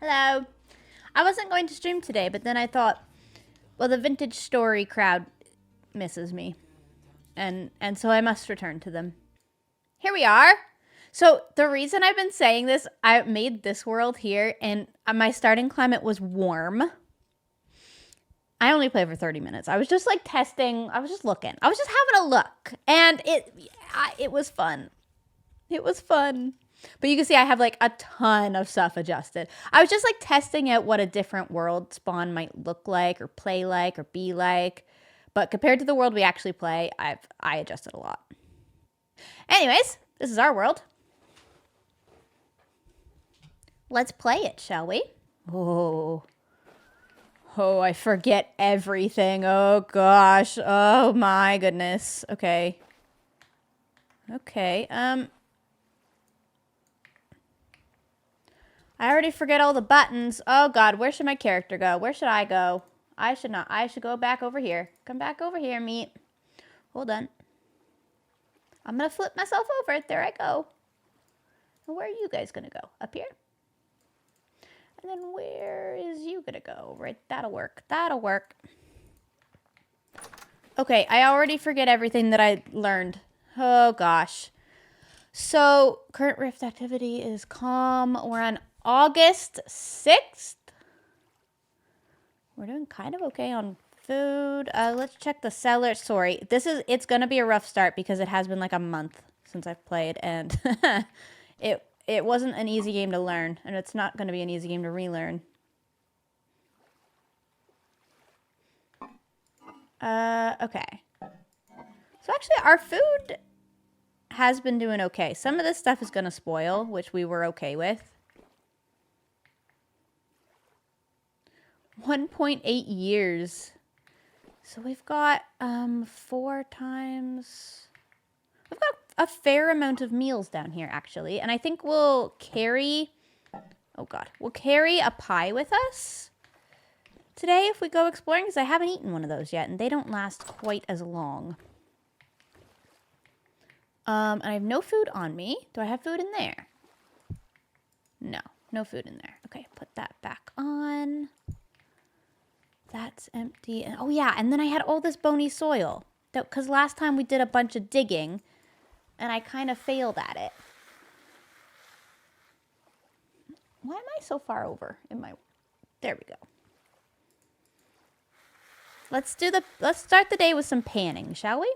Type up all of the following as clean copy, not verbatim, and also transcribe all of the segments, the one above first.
Hello. I wasn't going to stream today, but then I thought, well, the vintage story crowd misses me. And so I must return to them. Here we are. So the reason I've been saying this, I made this world here, and my starting climate was warm. I only played for 30 minutes. I was just like testing. I was just looking. I was just having a look. And it was fun. It was fun. But you can see I have like a ton of stuff adjusted. I was just like testing out what a different world spawn might look like or play like or be like. But compared to the world we actually play, I adjusted a lot. Anyways, this is our world. Let's play it, shall we? Oh, I forget everything. Oh gosh. Oh my goodness. Okay. I already forget all the buttons. Oh god, where should my character go? Where should I go? I should not. I should go back over here. Come back over here, meat. Hold on. I'm gonna flip myself over. There I go. And where are you guys gonna go? Up here? And then where is you gonna go? Right, that'll work. That'll work. Okay, I already forget everything that I learned. Oh gosh. So, current rift activity is calm. We're on August 6th. We're doing kind of okay on food. Let's check the cellar. Sorry, it's gonna be a rough start because it has been like a month since I've played, and it wasn't an easy game to learn, and it's not gonna be an easy game to relearn. Okay. So actually, our food has been doing okay. Some of this stuff is gonna spoil, which we were okay with. 1.8 years. So we've got 4 times. We've got a fair amount of meals down here actually, and I think we'll carry. Oh god, we'll carry a pie with us today if we go exploring, because I haven't eaten one of those yet, and they don't last quite as long. And I have no food on me. Do I have food in there? No, no food in there. Okay, put that back on. That's empty. And oh yeah, and then I had all this bony soil. Because last time we did a bunch of digging, and I kind of failed at it. Why am I so far over in my... There we go. Let's start the day with some panning, shall we?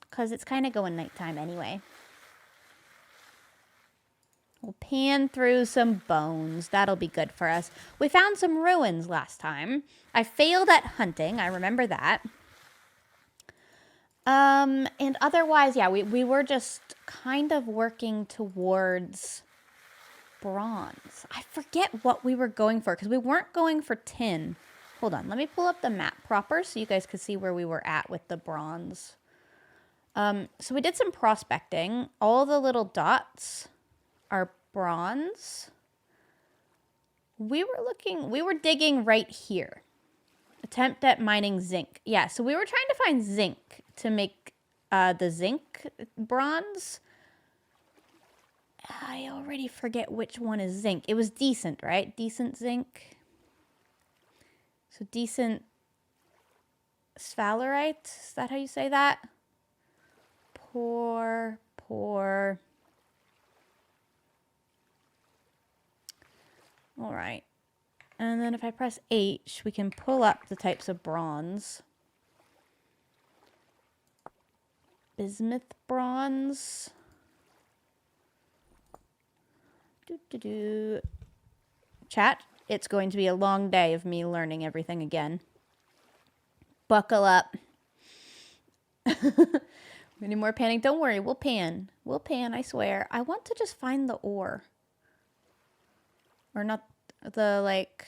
Because it's kind of going nighttime anyway. We'll pan through some bones. That'll be good for us. We found some ruins last time. I failed at hunting. I remember that. And otherwise, yeah, we were just kind of working towards bronze. I forget what we were going for because we weren't going for tin. Hold on. Let me pull up the map proper so you guys could see where we were at with the bronze. So we did some prospecting. All the little dots are bronze. We were digging right here. Attempt at mining zinc. Yeah, so we were trying to find zinc to make the zinc bronze. I already forget which one is zinc. It was decent, right? Decent zinc. So decent sphalerite. Is that how you say that? Poor. All right. And then if I press H, we can pull up the types of bronze. Bismuth bronze. Chat, it's going to be a long day of me learning everything again. Buckle up. We need more panning. Don't worry, we'll pan. We'll pan, I swear. I want to just find the ore. Or not the, like,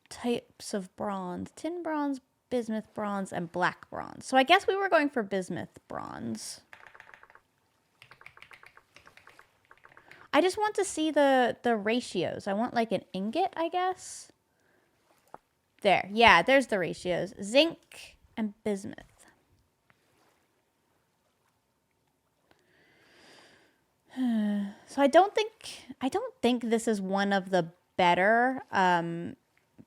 types of bronze. Tin bronze, bismuth bronze, and black bronze. So I guess we were going for bismuth bronze. I just want to see the ratios. I want, like, an ingot, I guess. There. Yeah, there's the ratios. Zinc and bismuth. So I don't think this is one of the better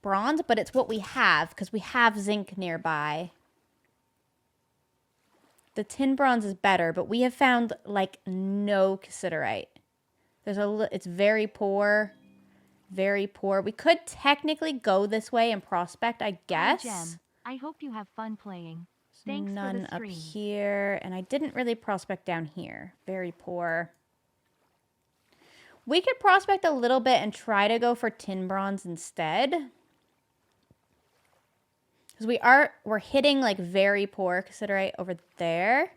bronze, but it's what we have because we have zinc nearby. The tin bronze is better, but we have found like no cassiterite. It's very poor. Very poor. We could technically go this way and prospect, I guess. Hi, Gem. I hope you have fun playing. Thanks None for the up stream. here. And I didn't really prospect down here. Very poor. We could prospect a little bit and try to go for tin bronze instead. Because we're hitting like very poor cassiterite over there.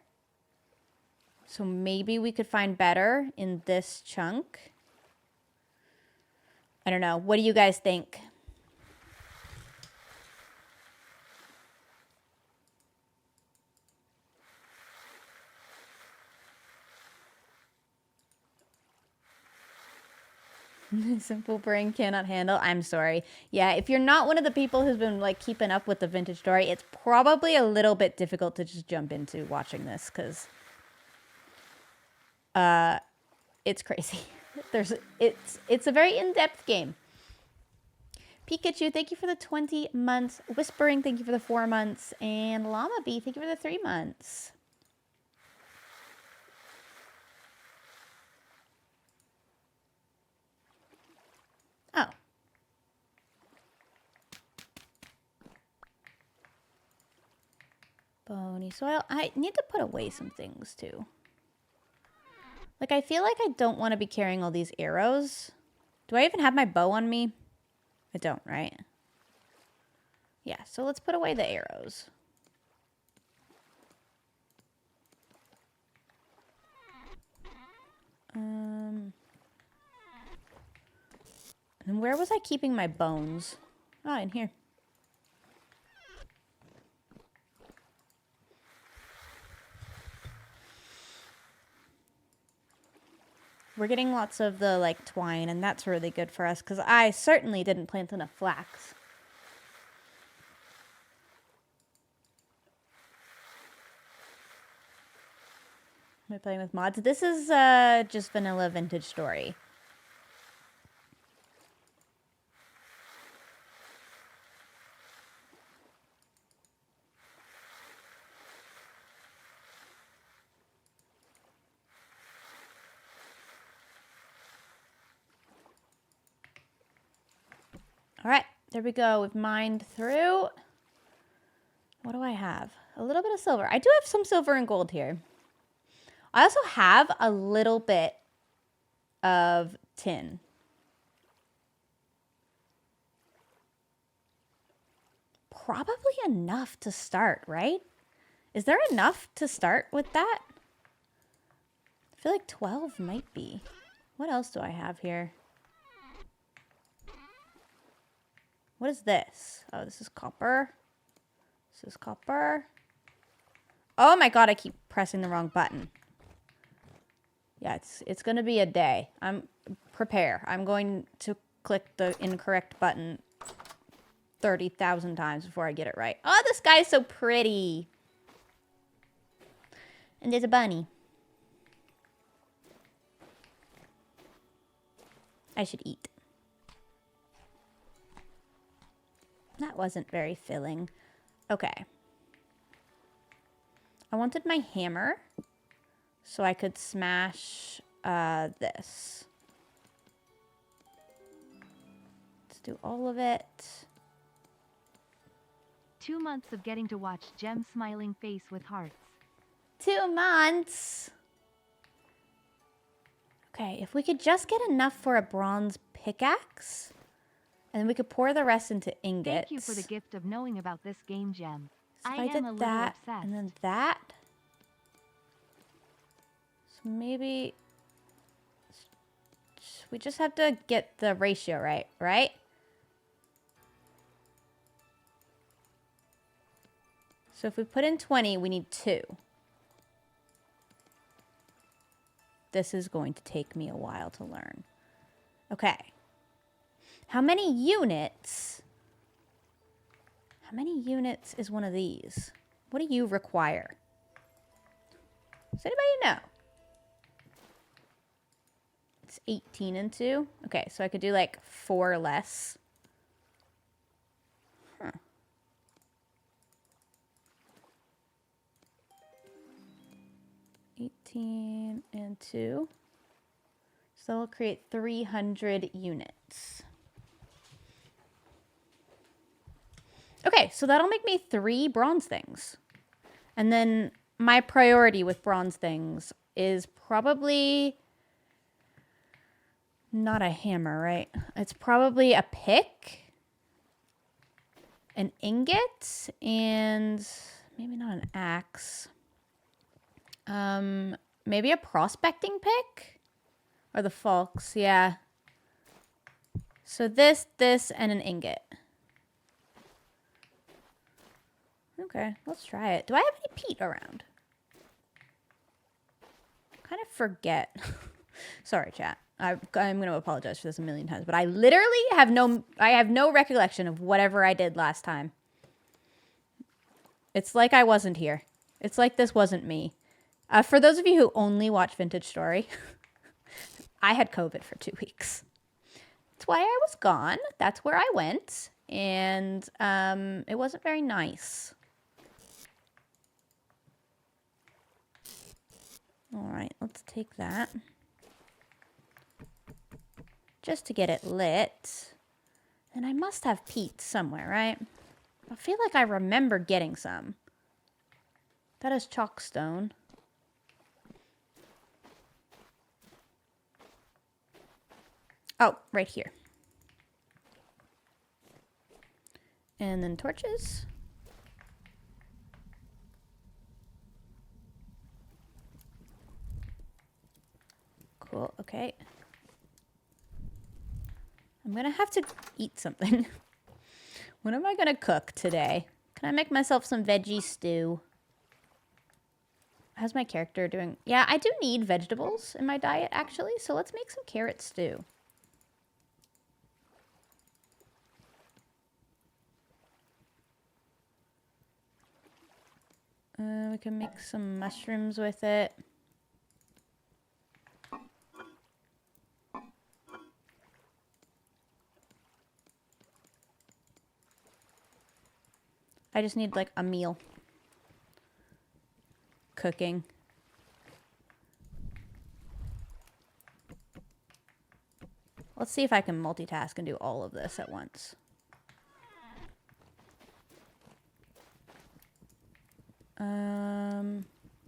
So maybe we could find better in this chunk. I don't know. What do you guys think? Simple brain cannot handle. I'm sorry. Yeah, if you're not one of the people who's been like keeping up with the vintage story, it's probably a little bit difficult to just jump into watching this because it's crazy. It's a very in-depth game. Pikachu, thank you for the 20 months. Whispering, thank you for the 4 months. And Llama Bee, thank you for the 3 months. Oh. Bony soil. I need to put away some things too. Like, I feel like I don't want to be carrying all these arrows. Do I even have my bow on me? I don't, right? Yeah, so let's put away the arrows. And where was I keeping my bones? Oh, in here. We're getting lots of the, like, twine, and that's really good for us, because I certainly didn't plant enough flax. Am I playing with mods? This is just vanilla vintage story. All right, there we go. We've mined through. What do I have? A little bit of silver. I do have some silver and gold here. I also have a little bit of tin. Probably enough to start, right? Is there enough to start with that? I feel like 12 might be. What else do I have here? What is this? Oh, this is copper. This is copper. Oh my god, I keep pressing the wrong button. Yeah, it's going to be a day. Prepare. I'm going to click the incorrect button 30,000 times before I get it right. Oh, this guy's so pretty. And there's a bunny. I should eat. That wasn't very filling. Okay. I wanted my hammer so I could smash this. Let's do all of it. 2 months of getting to watch Gem's smiling face with hearts. 2 months. Okay, if we could just get enough for a bronze pickaxe, and then we could pour the rest into ingots. Thank you for the gift of knowing about this game, Gem. So I am a little that, obsessed. and then that. So maybe we just have to get the ratio right, right? So if we put in 20, we need 2. This is going to take me a while to learn. Okay. How many units? How many units is one of these? What do you require? Does anybody know? It's 18 and 2. Okay, so I could do like 4 less. Huh. $18 and 2. So we'll create 300 units. Okay, so that'll make me 3 bronze things. And then my priority with bronze things is probably not a hammer, right? It's probably a pick, an ingot, and maybe not an axe. Maybe a prospecting pick? Or the falx, yeah. So this, and an ingot. Okay, let's try it. Do I have any peat around? Kind of forget. Sorry, chat. I'm going to apologize for this a million times, but I literally have no recollection of whatever I did last time. It's like I wasn't here. It's like this wasn't me. For those of you who only watch Vintage Story, I had COVID for 2 weeks. That's why I was gone. That's where I went. And it wasn't very nice. All right, let's take that. Just to get it lit. And I must have peat somewhere, right? I feel like I remember getting some. That is chalkstone. Oh, right here. And then torches. Cool, okay. I'm gonna have to eat something. What am I gonna cook today? Can I make myself some veggie stew? How's my character doing? Yeah, I do need vegetables in my diet, actually. So let's make some carrot stew. We can make some mushrooms with it. I just need like a meal. Cooking. Let's see if I can multitask and do all of this at once.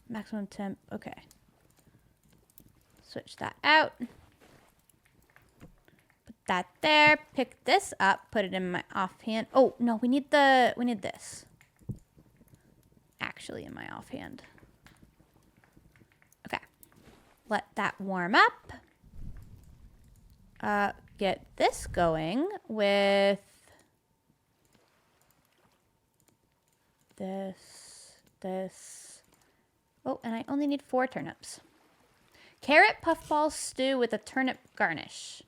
Maximum temp. Okay. Switch that out. Put that there. Pick this up. Put it in my offhand. Oh, no, we need this. Actually in my offhand. Okay. Let that warm up. Get this going with this. Oh, and I only need 4 turnips. Carrot puffball stew with a turnip garnish.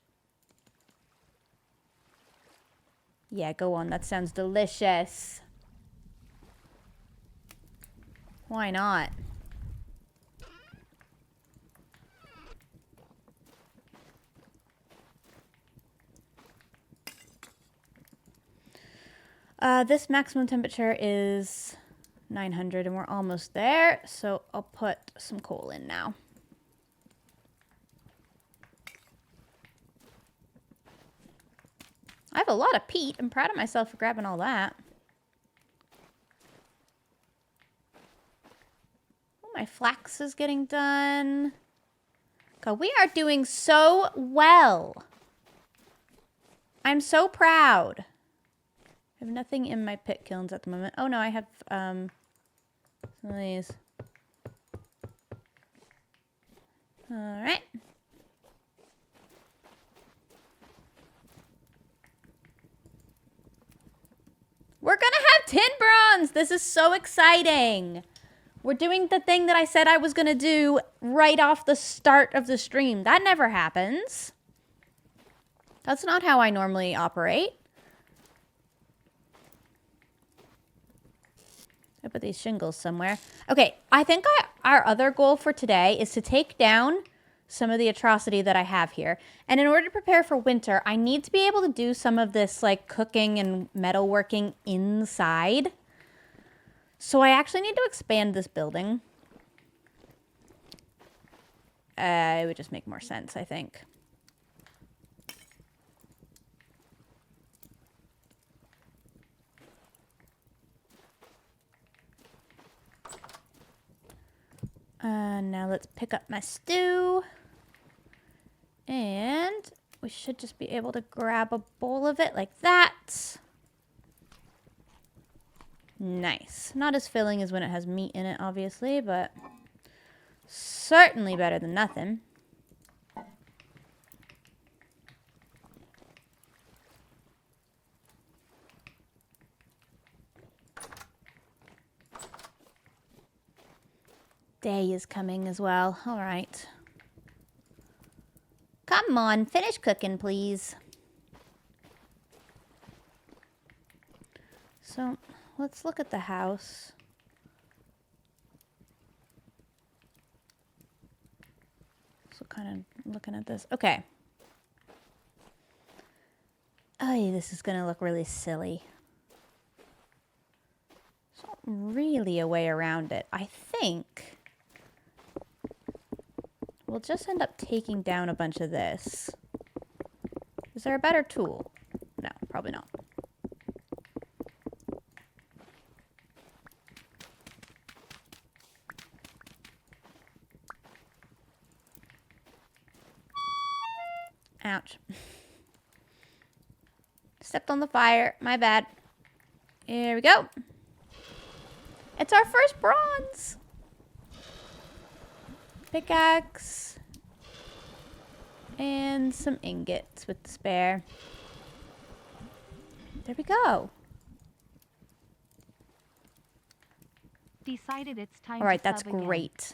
Yeah, go on. That sounds delicious. Why not? This maximum temperature is 900 and we're almost there. So I'll put some coal in now. I have a lot of peat. I'm proud of myself for grabbing all that. Oh, my flax is getting done. God, we are doing so well. I'm so proud. I have nothing in my pit kilns at the moment. Oh no, I have some of these. All right. We're gonna have 10 bronze. This is so exciting. We're doing the thing that I said I was gonna do right off the start of the stream. That never happens. That's not how I normally operate. I put these shingles somewhere. Okay, I think our other goal for today is to take down some of the atrocity that I have here. And in order to prepare for winter, I need to be able to do some of this like cooking and metalworking inside. So I actually need to expand this building. It would just make more sense, I think. Now let's pick up my stew. And we should just be able to grab a bowl of it like that. Nice. Not as filling as when it has meat in it, obviously, but certainly better than nothing. Day is coming as well. All right. Come on, finish cooking, please. So, let's look at the house. So, kind of looking at this. Okay. Oh, this is going to look really silly. There's not really a way around it. I think we'll just end up taking down a bunch of this. Is there a better tool? No, probably not. Ouch. Stepped on the fire. My bad. Here we go. It's our first bronze. Pickaxe. And some ingots with the spare. There we go. Decided it's time All right, to that's sub again. great.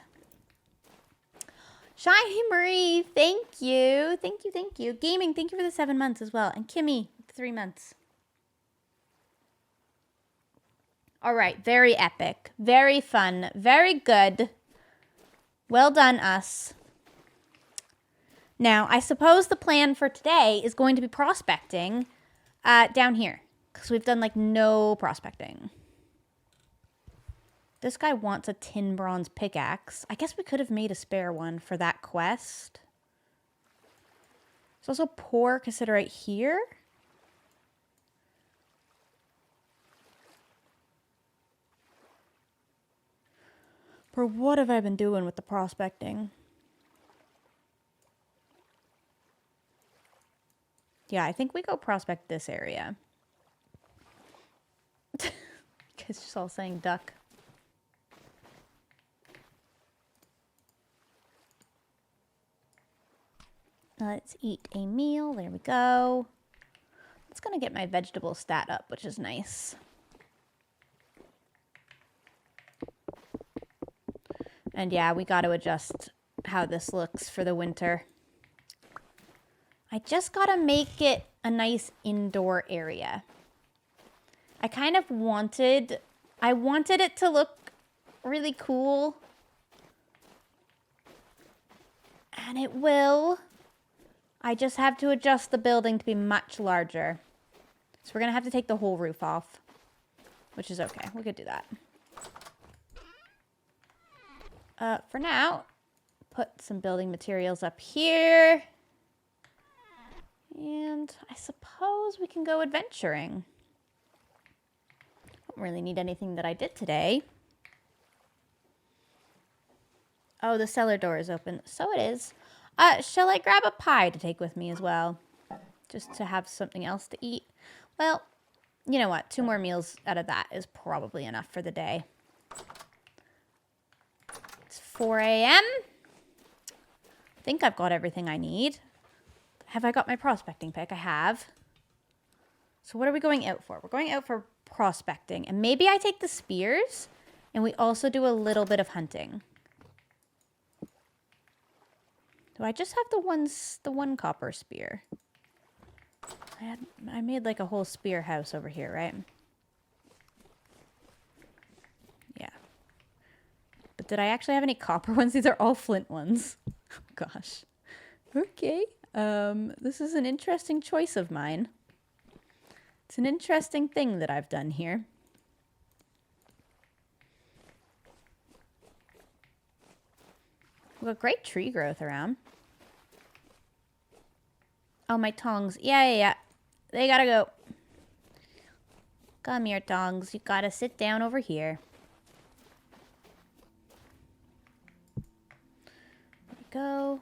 Shiny Marie, thank you. Thank you, thank you. Gaming, thank you for the 7 months as well. And Kimmy, 3 months. All right, very epic. Very fun. Very good. Well done, us. Now, I suppose the plan for today is going to be prospecting down here. Because we've done, like, no prospecting. This guy wants a tin bronze pickaxe. I guess we could have made a spare one for that quest. There's also pork, is it right here? For what have I been doing with the prospecting? Yeah, I think we go prospect this area. You guys just all saying duck. Let's eat a meal. There we go. It's going to get my vegetable stat up, which is nice. And yeah, we got to adjust how this looks for the winter. I just got to make it a nice indoor area. I kind of wanted it to look really cool. And it will. I just have to adjust the building to be much larger. So we're going to have to take the whole roof off, which is okay. We could do that. For now, put some building materials up here. And I suppose we can go adventuring. Don't really need anything that I did today. Oh, the cellar door is open. So it is. Shall I grab a pie to take with me as well? Just to have something else to eat? Well, you know what? 2 more meals out of that is probably enough for the day. It's 4 a.m. I think I've got everything I need. Have I got my prospecting pick? I have. So what are we going out for? We're going out for prospecting. And maybe I take the spears and we also do a little bit of hunting. Do I just have the one copper spear? I made like a whole spear house over here, right? Yeah. But did I actually have any copper ones? These are all flint ones. Oh, gosh. Okay. This is an interesting choice of mine. It's an interesting thing that I've done here. We've got great tree growth around. Oh, my tongs. Yeah. They gotta go. Come here, tongs. You gotta sit down over here. There we go.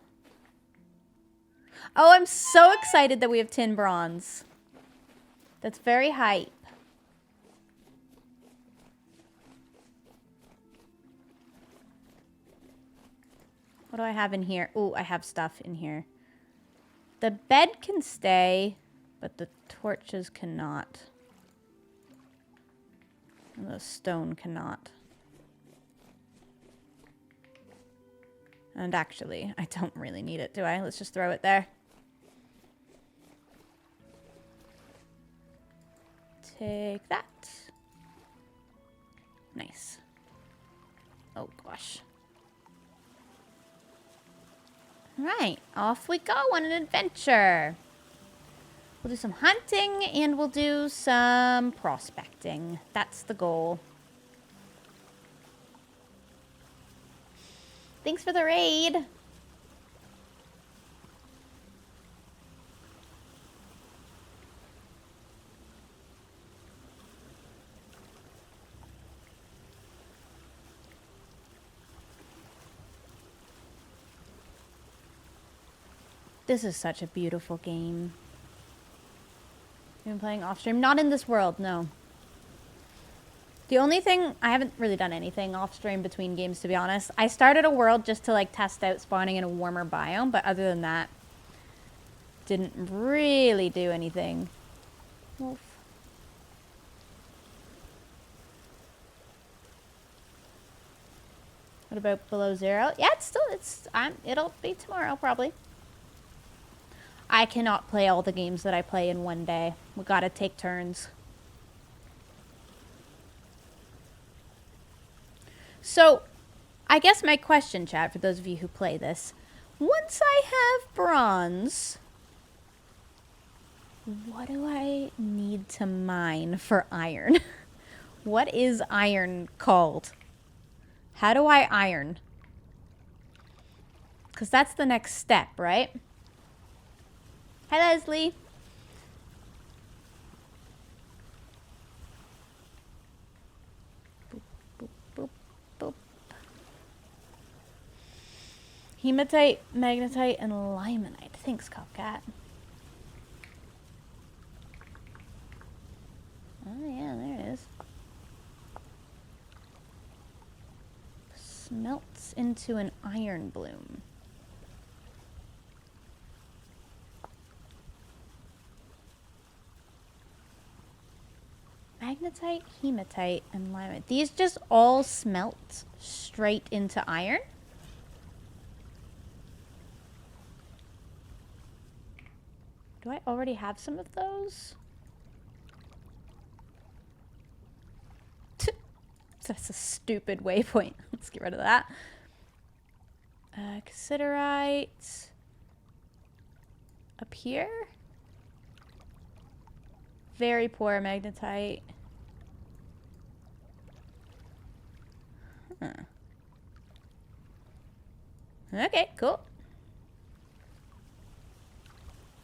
Oh, I'm so excited that we have tin bronze. That's very hype. What do I have in here? Oh, I have stuff in here. The bed can stay, but the torches cannot. And the stone cannot. And actually, I don't really need it, do I? Let's just throw it there. Take that. Nice. Oh, gosh. Right, off we go on an adventure. We'll do some hunting and we'll do some prospecting. That's the goal. Thanks for the raid. This is such a beautiful game. You've been playing off stream? Not in this world, no. The only thing, I haven't really done anything off stream between games, to be honest. I started a world just to like test out spawning in a warmer biome, but other than that, didn't really do anything. Wolf. What about below zero? Yeah, it'll be tomorrow probably. I cannot play all the games that I play in one day. We gotta take turns. So, I guess my question, chat, for those of you who play this, once I have bronze, what do I need to mine for iron? What is iron called? How do I iron? Because that's the next step, right? Hi, Leslie. Boop, boop, boop, boop. Hematite, magnetite, and limonite. Thanks, Copcat. Oh, yeah, there it is. Smelts into an iron bloom. Magnetite, hematite, and limonite. These just all smelt straight into iron? Do I already have some of those? That's a stupid waypoint. Let's get rid of that. Cassiterite. Up here? Very poor magnetite. Huh. Okay, cool.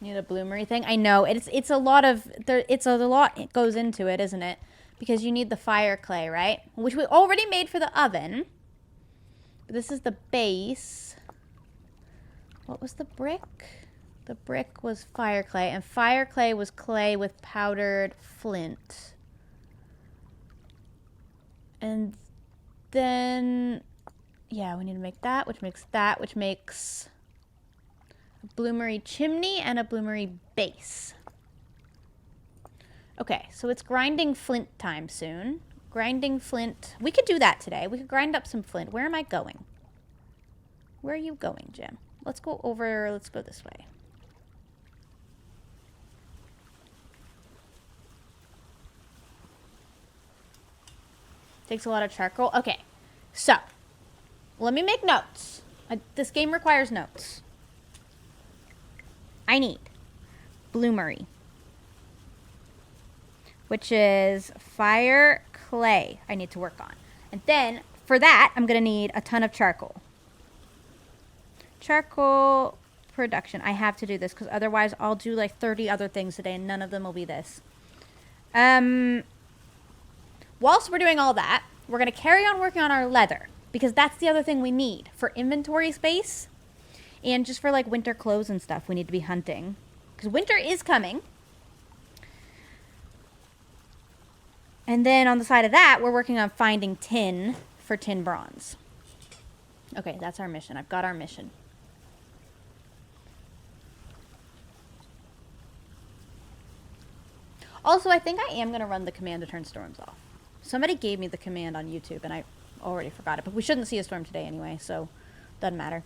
Need a bloomery thing? I know it's a lot of it goes into it, isn't it? Because you need the fire clay, right? Which we already made for the oven. But this is the base. What was the brick? The brick was fire clay, and fire clay was clay with powdered flint. And then, yeah, we need to make that, which makes a bloomery chimney and a bloomery base. Okay, so it's grinding flint time soon. Grinding flint. We could do that today. We could grind up some flint. Where am I going? Where are you going, Jim? Let's go this way. Takes a lot of charcoal. Okay, so let me make notes. This game requires notes. I need bloomery, which is fire clay I need to work on. And then for that, I'm going to need a ton of charcoal. Charcoal production. I have to do this because otherwise I'll do like 30 other things today and none of them will be this. Whilst we're doing all that, we're going to carry on working on our leather because that's the other thing we need for inventory space and just for like winter clothes and stuff. We need to be hunting because winter is coming. And then on the side of that, we're working on finding tin for tin bronze. Okay, that's our mission. I've got our mission. Also, I think I am going to run the command to turn storms off. Somebody gave me the command on YouTube, and I already forgot it. But we shouldn't see a storm today anyway, so doesn't matter.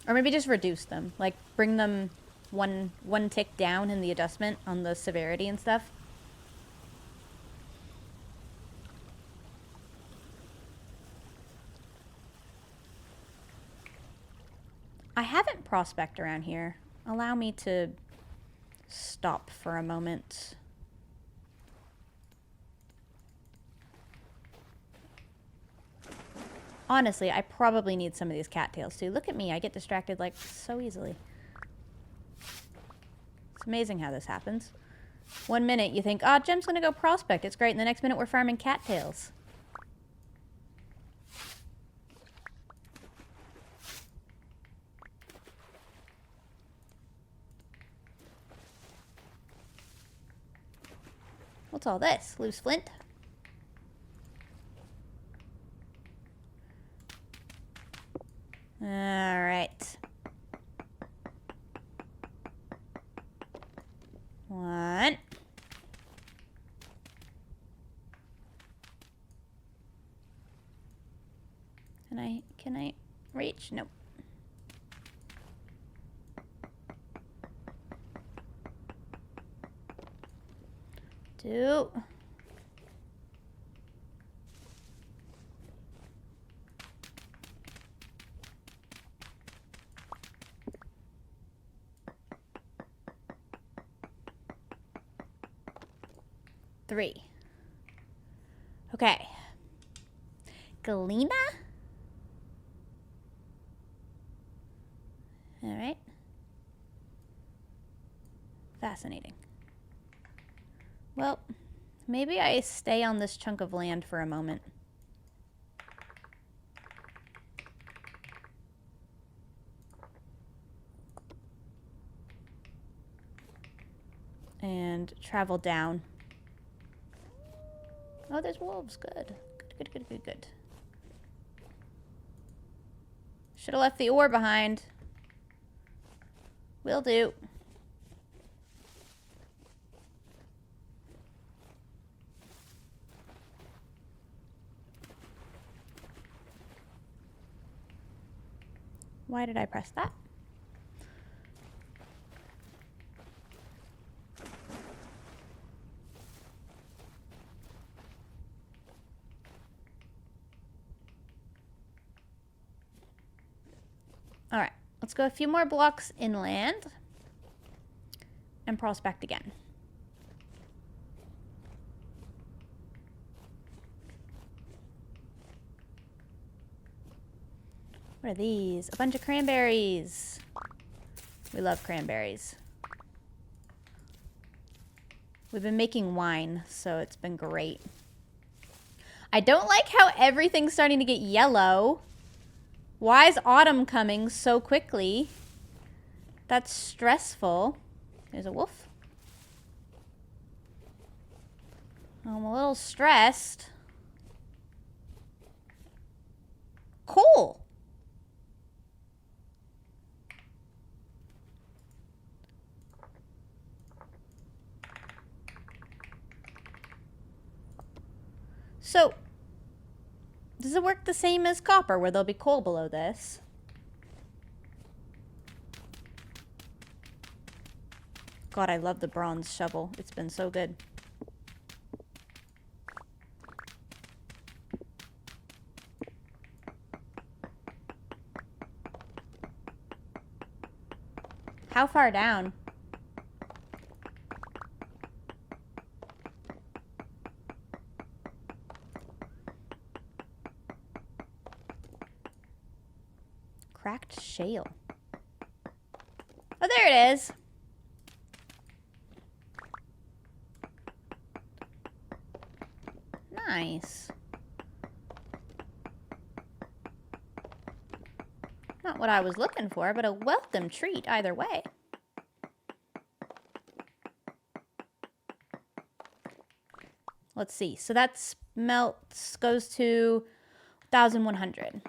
Or maybe just reduce them. Like, bring them one tick down in the adjustment on the severity and stuff. I haven't prospect around here. Allow me to stop for a moment. Honestly, I probably need some of these cattails too. Look at me, I get distracted like so easily. It's amazing how this happens. One minute you think, oh, Jem's gonna go prospect, it's great, and the next minute we're farming cattails. What's all this? Loose flint? Alright. One. Can I reach? Nope. Two. Three. Okay. Galena? All right. Fascinating. Well, maybe I stay on this chunk of land for a moment. And travel down. Oh, there's wolves. Good. Good. Should have left the ore behind. Will do. Why did I press that? All right, let's go a few more blocks inland and prospect again. What are these? A bunch of cranberries. We love cranberries. We've been making wine, so it's been great. I don't like how everything's starting to get yellow. Why is autumn coming so quickly? That's stressful. There's a wolf. I'm a little stressed. Cool. So, does it work the same as copper, where there'll be coal below this? God, I love the bronze shovel. It's been so good. how far down? Cracked shale. Oh, there it is. Nice. Not what I was looking for, but a welcome treat either way. Let's see. So that smelts, goes to 1,100.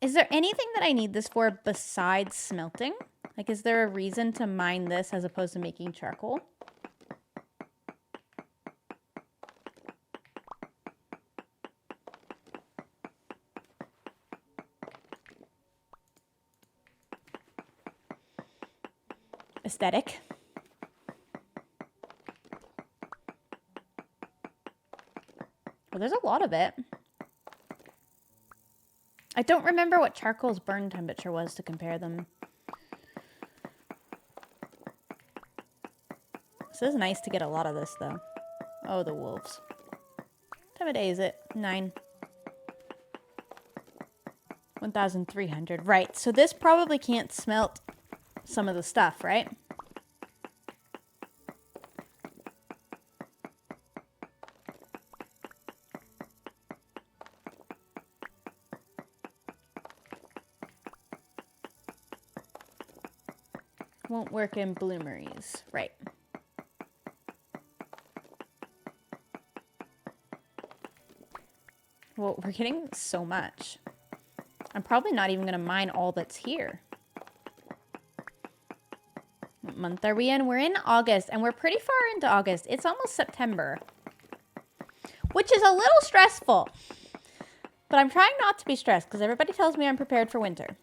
Is there anything that I need this for besides smelting? Like, is there a reason to mine this as opposed to making charcoal? Aesthetic. Well, there's a lot of it. I don't remember what charcoal's burn temperature was to compare them. So it's nice to get a lot of this, though. Oh, the wolves. What time of day is it? 9. 1,300. Right, so this probably can't smelt some of the stuff, right? Won't work in bloomeries, right? Well, we're getting so much. I'm probably not even going to mine all that's here. What month are we in? We're in August, and we're pretty far into August. It's almost September, which is a little stressful. But I'm trying not to be stressed because everybody tells me I'm prepared for winter.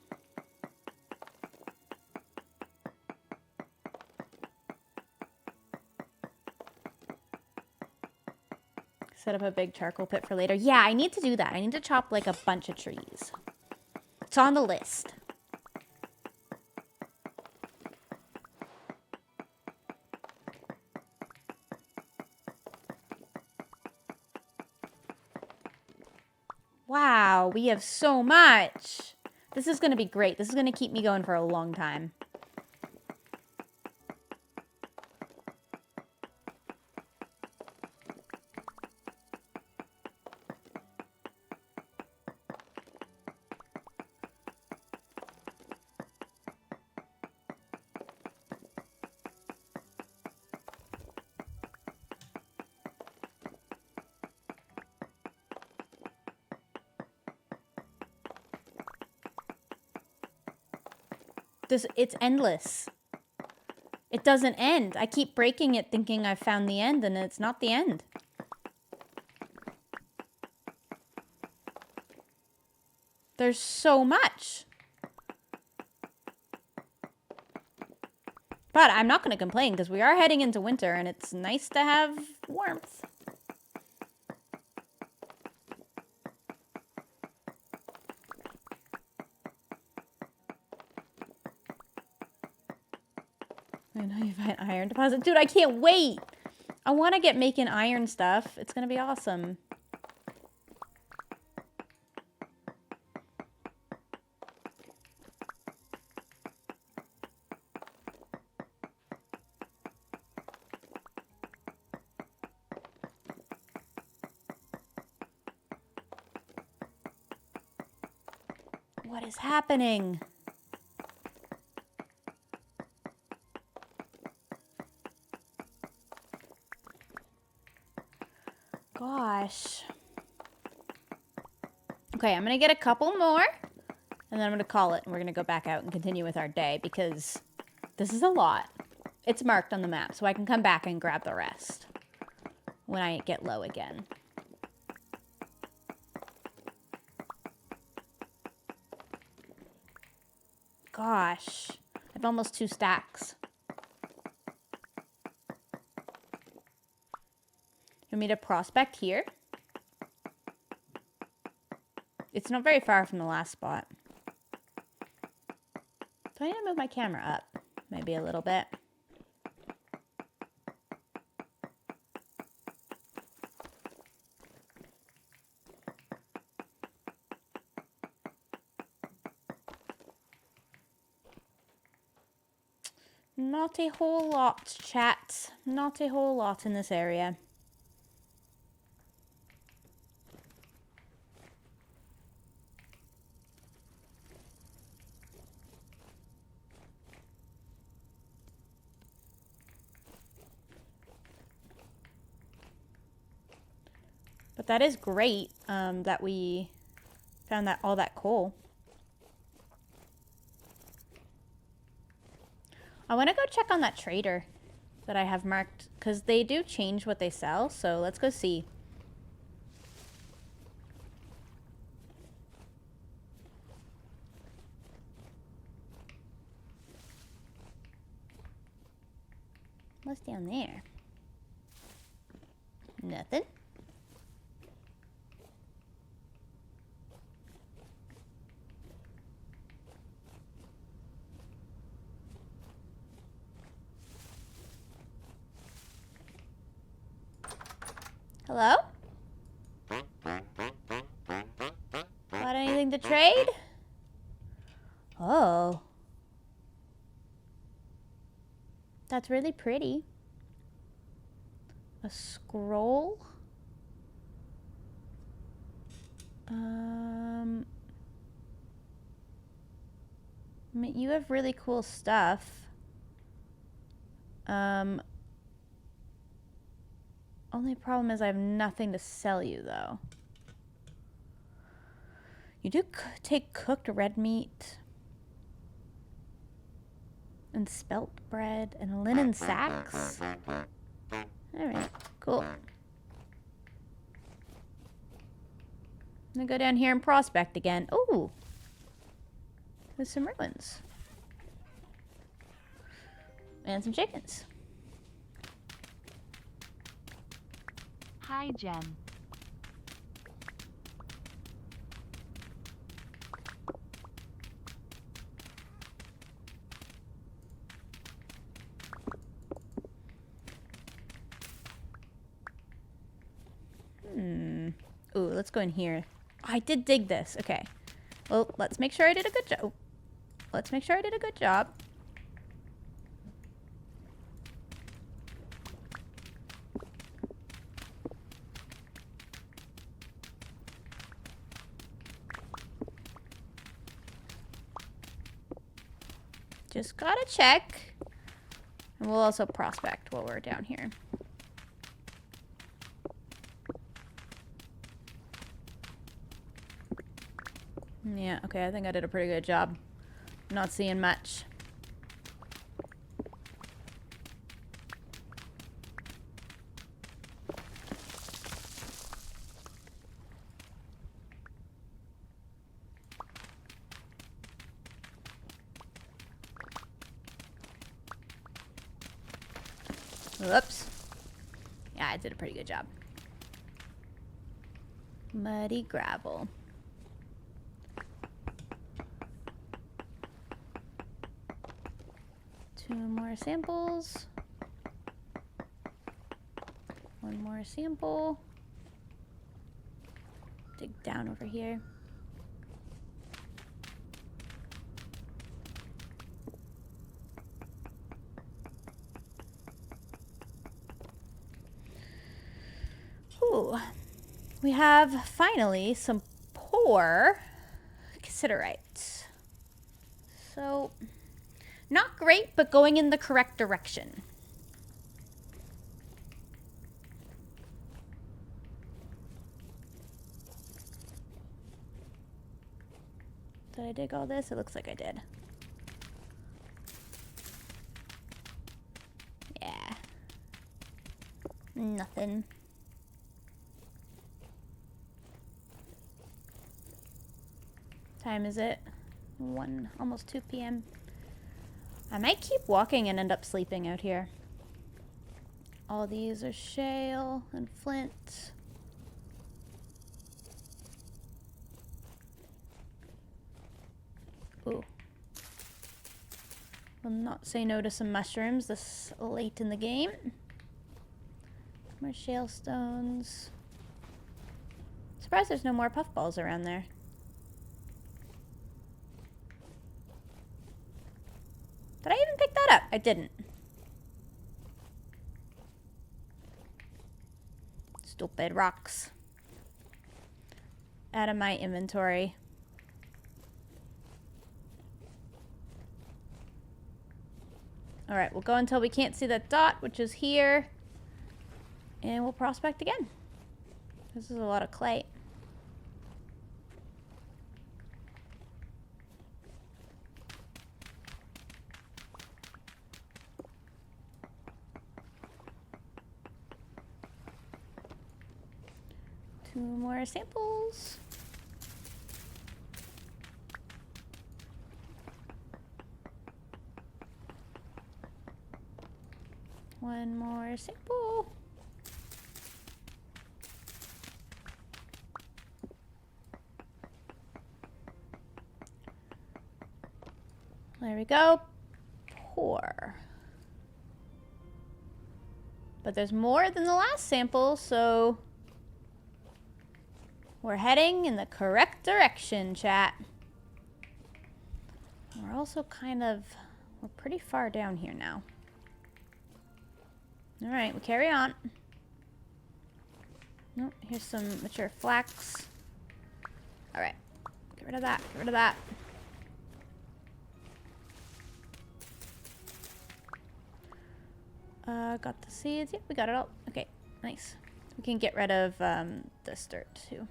Set up a big charcoal pit for later. Yeah, I need to do that. I need to chop like a bunch of trees. It's on the list. Wow, we have so much. This is going to be great. This is going to keep me going for a long time. It's endless. It doesn't end. I keep breaking it thinking I've found the end, and it's not the end. There's so much. But I'm not going to complain because we are heading into winter, and it's nice to have warmth. I know you find iron deposit. Dude, I can't wait. I want to get making iron stuff. It's going to be awesome. What is happening? Gosh. Okay, I'm going to get a couple more, and then I'm going to call it, and we're going to go back out and continue with our day, because this is a lot. It's marked on the map, so I can come back and grab the rest when I get low again. Gosh, I have almost 2 stacks. You want me to prospect here? It's not very far from the last spot. So I need to move my camera up maybe a little bit. Not a whole lot, chat. Not a whole lot in this area. But that is great that we found all that coal. I want to go check on that trader that I have marked, because they do change what they sell, so let's go see. What's down there? Nothing. Hello? Got anything to trade? Oh. That's really pretty. A scroll? I mean, you have really cool stuff. Only problem is I have nothing to sell you, though. You do take cooked red meat and spelt bread and linen sacks. Alright, cool. I'm gonna go down here and prospect again. Ooh! There's some ruins. And some chickens. Hi, Jem. Ooh, let's go in here. Oh, I did dig this. Okay. Well, let's make sure I did a good job. Let's make sure I did a good job. Just gotta check. And we'll also prospect while we're down here. Yeah, okay, I think I did a pretty good job. Not seeing much. Whoops. Yeah, I did a pretty good job. Muddy gravel. Two more samples. One more sample. Dig down over here. Ooh. We have finally some poor cassiterite. So, not great, but going in the correct direction. Did I dig all this? It looks like I did. Yeah. Nothing. Time is it? Almost 2 p.m. I might keep walking and end up sleeping out here. All these are shale and flint. Ooh. Will not say no to some mushrooms this late in the game. More shale stones. Surprised there's no more puffballs around there. Did I even pick that up? I didn't. Stupid rocks. Out of my inventory. Alright, we'll go until we can't see that dot, which is here. And we'll prospect again. This is a lot of clay. Two more samples. One more sample. There we go. Pour. But there's more than the last sample, so we're heading in the correct direction, chat. We're also we're pretty far down here now. All right, we carry on. Nope, here's some mature flax. All right, get rid of that, get rid of that. Got the seeds. Yep, we got it all. Okay, nice. We can get rid of this dirt too.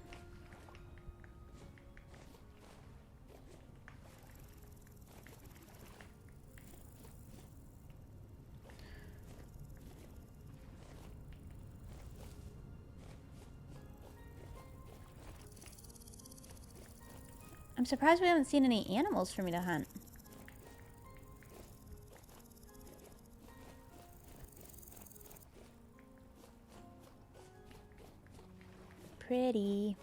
I'm surprised we haven't seen any animals for me to hunt. Pretty.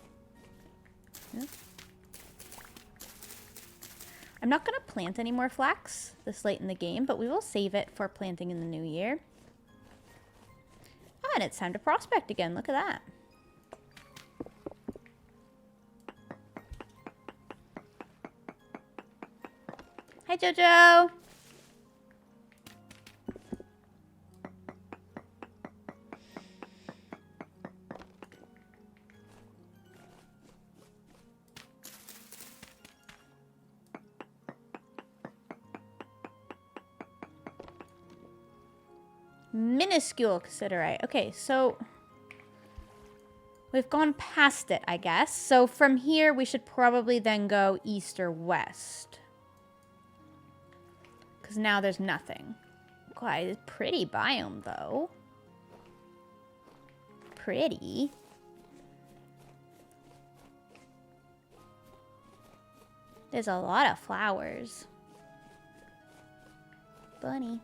Yep. I'm not going to plant any more flax this late in the game, but we will save it for planting in the new year. Ah, and it's time to prospect again. Look at that. Hi, Jojo. Minuscule cassiterite. Okay, so we've gone past it, I guess. So from here, we should probably then go east or west. Because now there's nothing. Quite a pretty biome, though. Pretty. There's a lot of flowers. Bunny.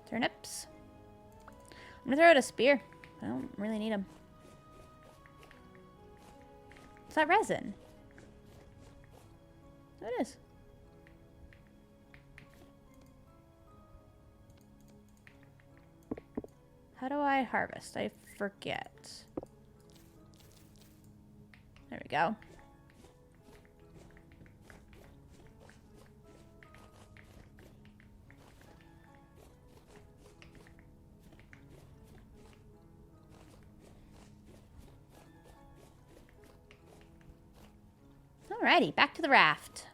Turnips. I'm gonna throw out a spear. I don't really need them. Is that resin? It is. How do I harvest? I forget. There we go. Alrighty, back to the raft.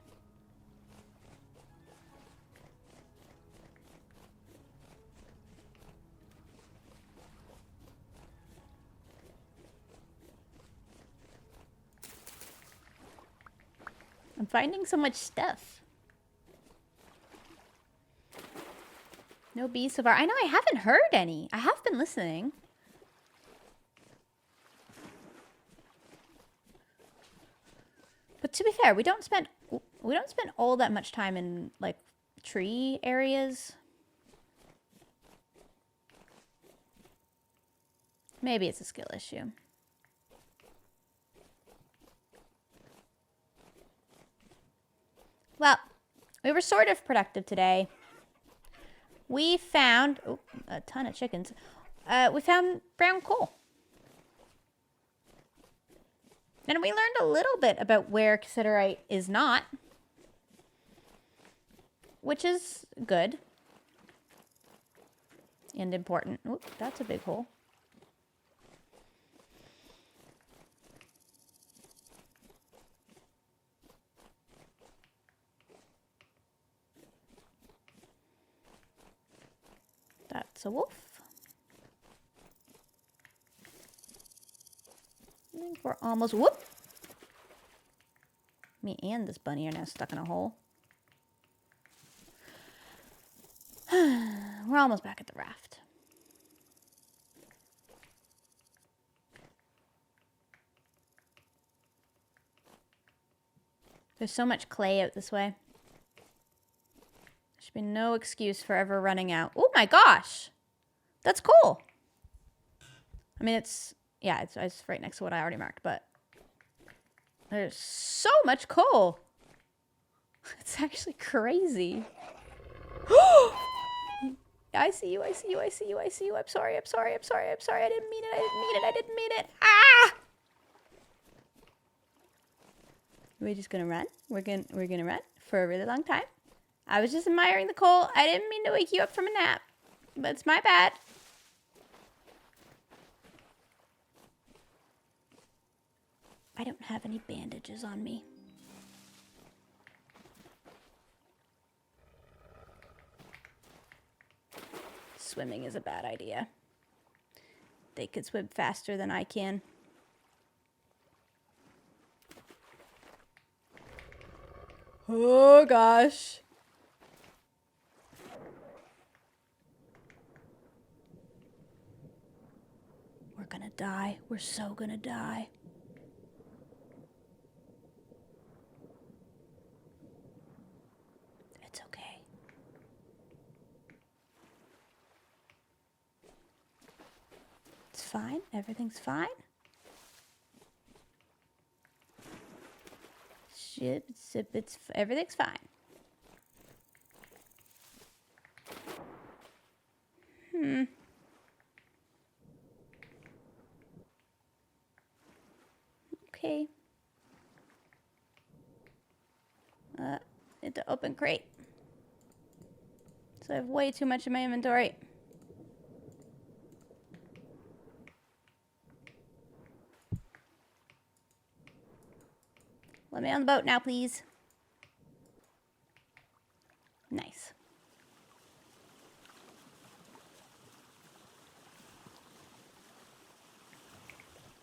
I'm finding so much stuff. No bees so far. I know I haven't heard any. I have been listening. But to be fair, we don't spend all that much time in like tree areas. Maybe it's a skill issue. Well, we were sort of productive today. We found a ton of chickens. We found brown coal. And we learned a little bit about where cassiterite is not, which is good and important. Oop, that's a big hole. That's a wolf. I think we're almost, whoop! Me and this bunny are now stuck in a hole. We're almost back at the raft. There's so much clay out this way. There should be no excuse for ever running out. Oh my gosh! That's cool! I mean, it's right next to what I already marked, but there's so much coal. It's actually crazy. I see you, I see you, I see you, I see you. I'm sorry, I'm sorry, I'm sorry, I'm sorry. I didn't mean it, I didn't mean it, I didn't mean it. Ah! We're just gonna run. We're gonna run for a really long time. I was just admiring the coal. I didn't mean to wake you up from a nap. But it's my bad. I don't have any bandages on me. Swimming is a bad idea. They could swim faster than I can. Oh gosh. We're gonna die. We're so gonna die. It's okay. It's fine. Everything's fine. Everything's fine. Okay. Need to open crate. So I have way too much in my inventory. Let me on the boat now, please. Nice.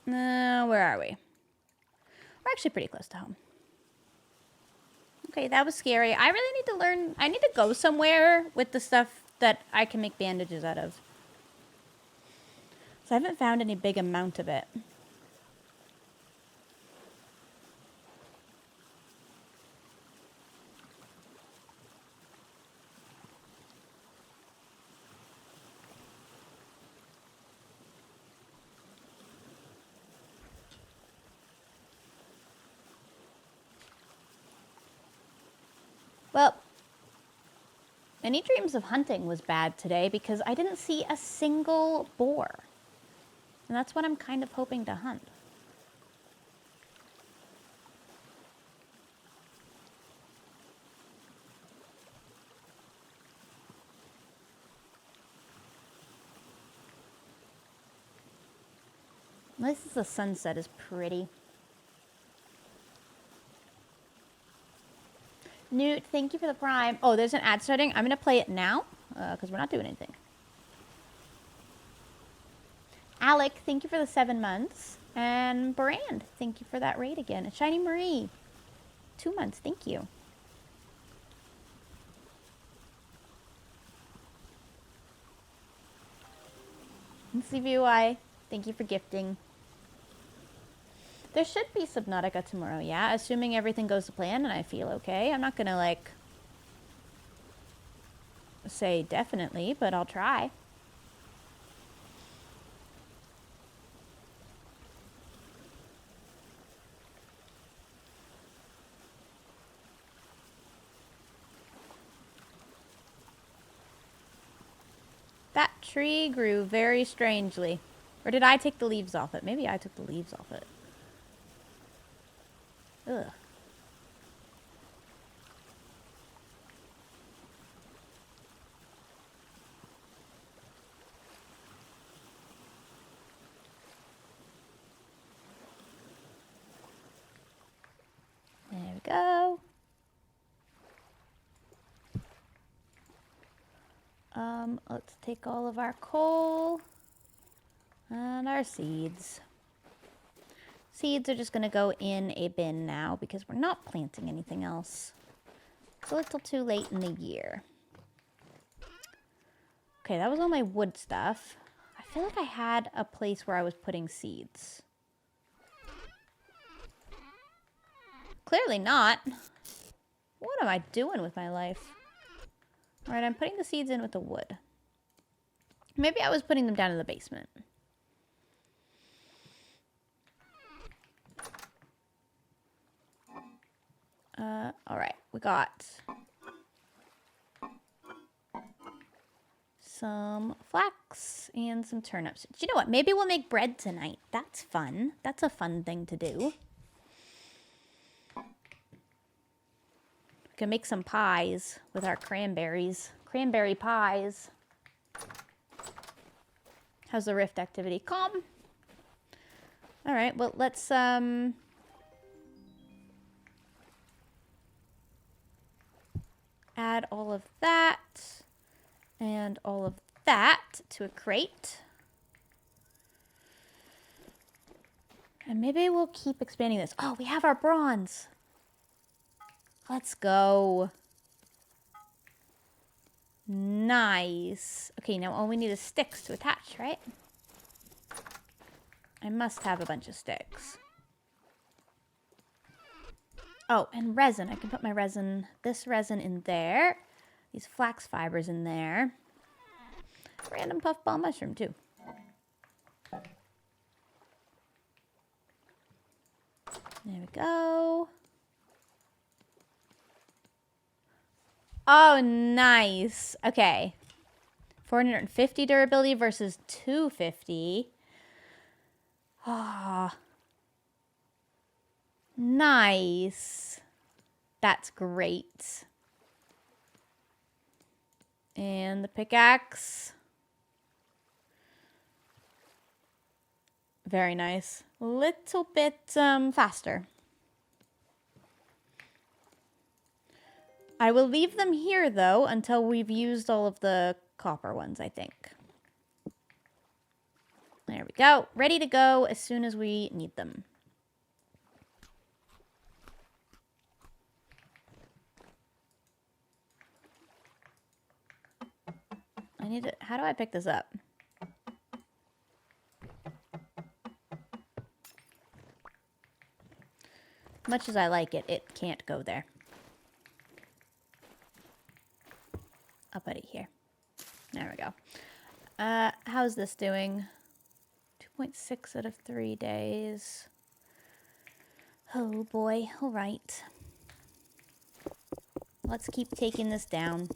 Where are we? We're actually pretty close to home. Okay, that was scary. I really need to learn. I need to go somewhere with the stuff that I can make bandages out of. So I haven't found any big amount of it. Well, Any Dreams of Hunting was bad today because I didn't see a single boar. And that's what I'm kind of hoping to hunt. At least the sunset is pretty. Newt, thank you for the prime. Oh, there's an ad starting. I'm going to play it now because we're not doing anything. Alec, thank you for the 7 months. And Brand, thank you for that raid again. And Shiny Marie, 2 months. Thank you. And CVY, thank you for gifting. There should be Subnautica tomorrow, yeah? Assuming everything goes to plan and I feel okay. I'm not gonna, like, say definitely, but I'll try. That tree grew very strangely. Or did I take the leaves off it? Maybe I took the leaves off it. Ugh. There we go. Let's take all of our coal and our seeds. Seeds are just going to go in a bin now because we're not planting anything else. It's a little too late in the year. Okay, that was all my wood stuff. I feel like I had a place where I was putting seeds. Clearly not. What am I doing with my life? All right, I'm putting the seeds in with the wood. Maybe I was putting them down in the basement. All right, we got some flax and some turnips. Do you know what? Maybe we'll make bread tonight. That's fun. That's a fun thing to do. We can make some pies with our cranberries. Cranberry pies. How's the rift activity? Calm. All right, well, let's add all of that and all of that to a crate. And maybe we'll keep expanding this. Oh, we have our bronze. Let's go. Nice. Okay, now all we need is sticks to attach, right? I must have a bunch of sticks. Oh, and resin. I can put my resin, this resin in there. These flax fibers in there. Random puffball mushroom, too. There we go. Oh, nice. Okay. 450 durability versus 250. Ah. Nice. That's great. And the pickaxe. Very nice. Little bit faster. I will leave them here, though, until we've used all of the copper ones, I think. There we go. Ready to go as soon as we need them. I need to... How do I pick this up? Much as I like it, it can't go there. I'll put it here. There we go. How's this doing? 2.6 out of 3 days. Oh boy, all right. Let's keep taking this down.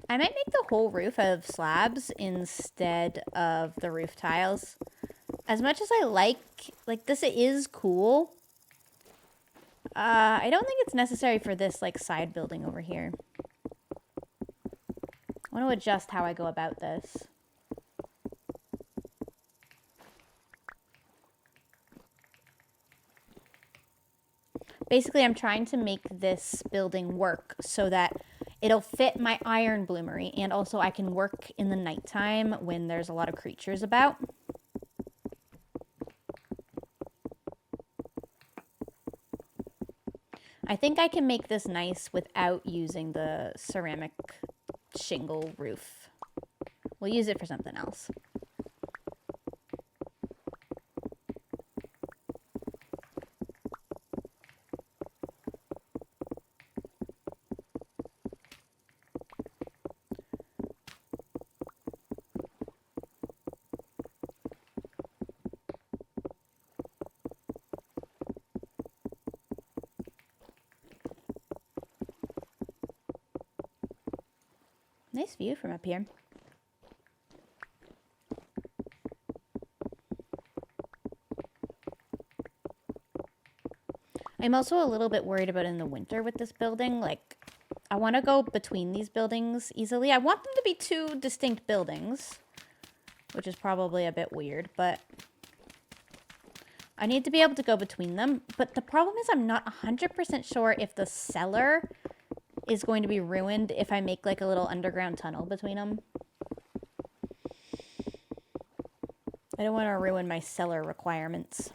I might make the whole roof out of slabs instead of the roof tiles. As much as I like this, it is cool. I don't think it's necessary for this, like, side building over here. I want to adjust how I go about this. Basically, I'm trying to make this building work so that it'll fit my iron bloomery, and also I can work in the nighttime when there's a lot of creatures about. I think I can make this nice without using the ceramic shingle roof. We'll use it for something else. Nice view from up here. I'm also a little bit worried about in the winter with this building. Like, I want to go between these buildings easily. I want them to be two distinct buildings, which is probably a bit weird, but I need to be able to go between them. But the problem is I'm not 100% sure if the cellar is going to be ruined if I make like a little underground tunnel between them. I don't want to ruin my cellar requirements.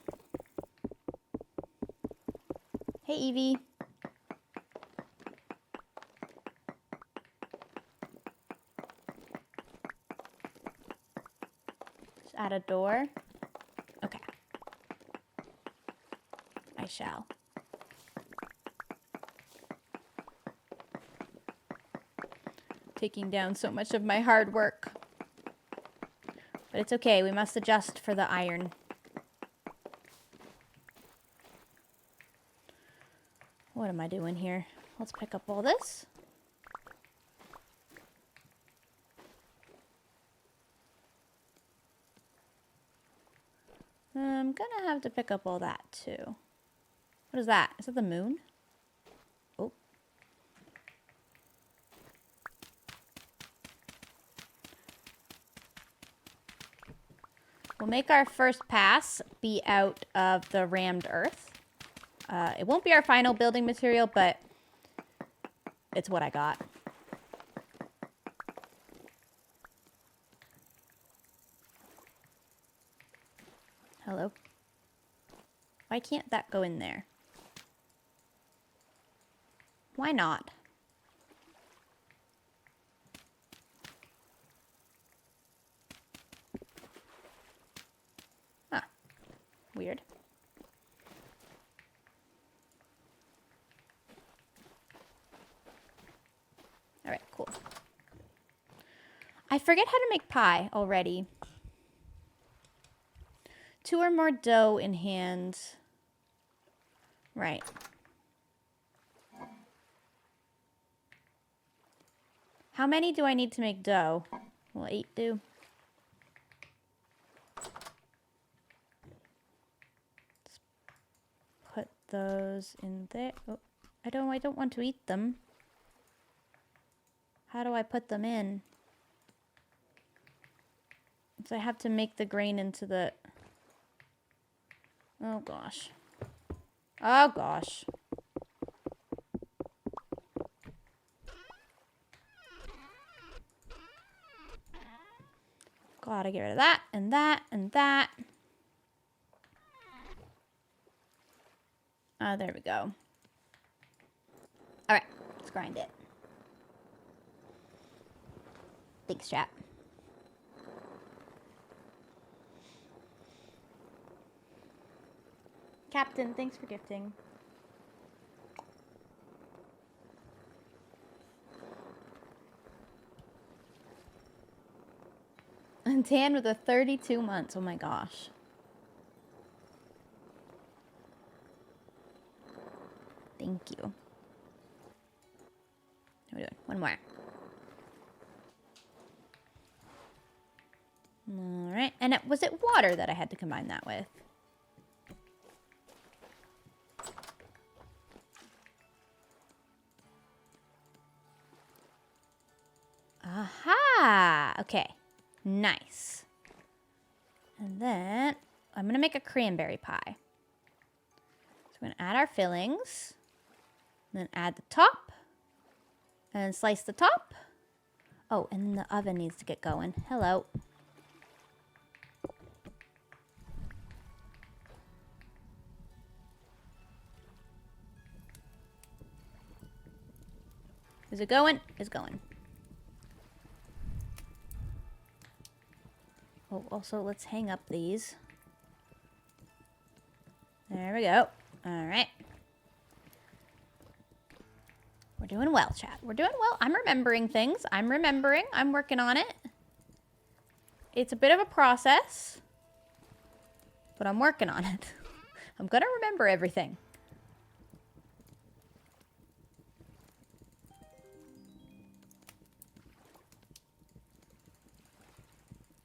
Hey, Evie. Just add a door. Okay. I shall. Taking down so much of my hard work. But it's okay. We must adjust for the iron. What am I doing here? Let's pick up all this. I'm gonna have to pick up all that too. What is that? Is that the moon? Oh. We'll make our first pass be out of the rammed earth. It won't be our final building material, but it's what I got. Hello? Why can't that go in there? Why not? Huh. Weird. All right, cool. I forget how to make pie already. 2 or more dough in hand. Right. How many do I need to make dough? Will 8 do? Let's put those in there. Oh, I don't want to eat them. How do I put them in? So I have to make the grain into the... Oh gosh. Oh gosh. Gotta get rid of that and that and that. There we go. Alright, let's grind it. Thanks, chat. Captain, thanks for gifting. And tan with a 32 months. Oh my gosh. Thank you. How are we doing? One more. All right. And was it water that I had to combine that with? Aha! Okay. Nice. And then I'm going to make a cranberry pie. So we're going to add our fillings. Then add the top. And slice the top. Oh, and the oven needs to get going. Hello. Is it going? It's going. Oh, also, let's hang up these. There we go. All right. We're doing well, chat. We're doing well. I'm remembering things. I'm remembering. I'm working on it. It's a bit of a process, but I'm working on it. I'm going to remember everything.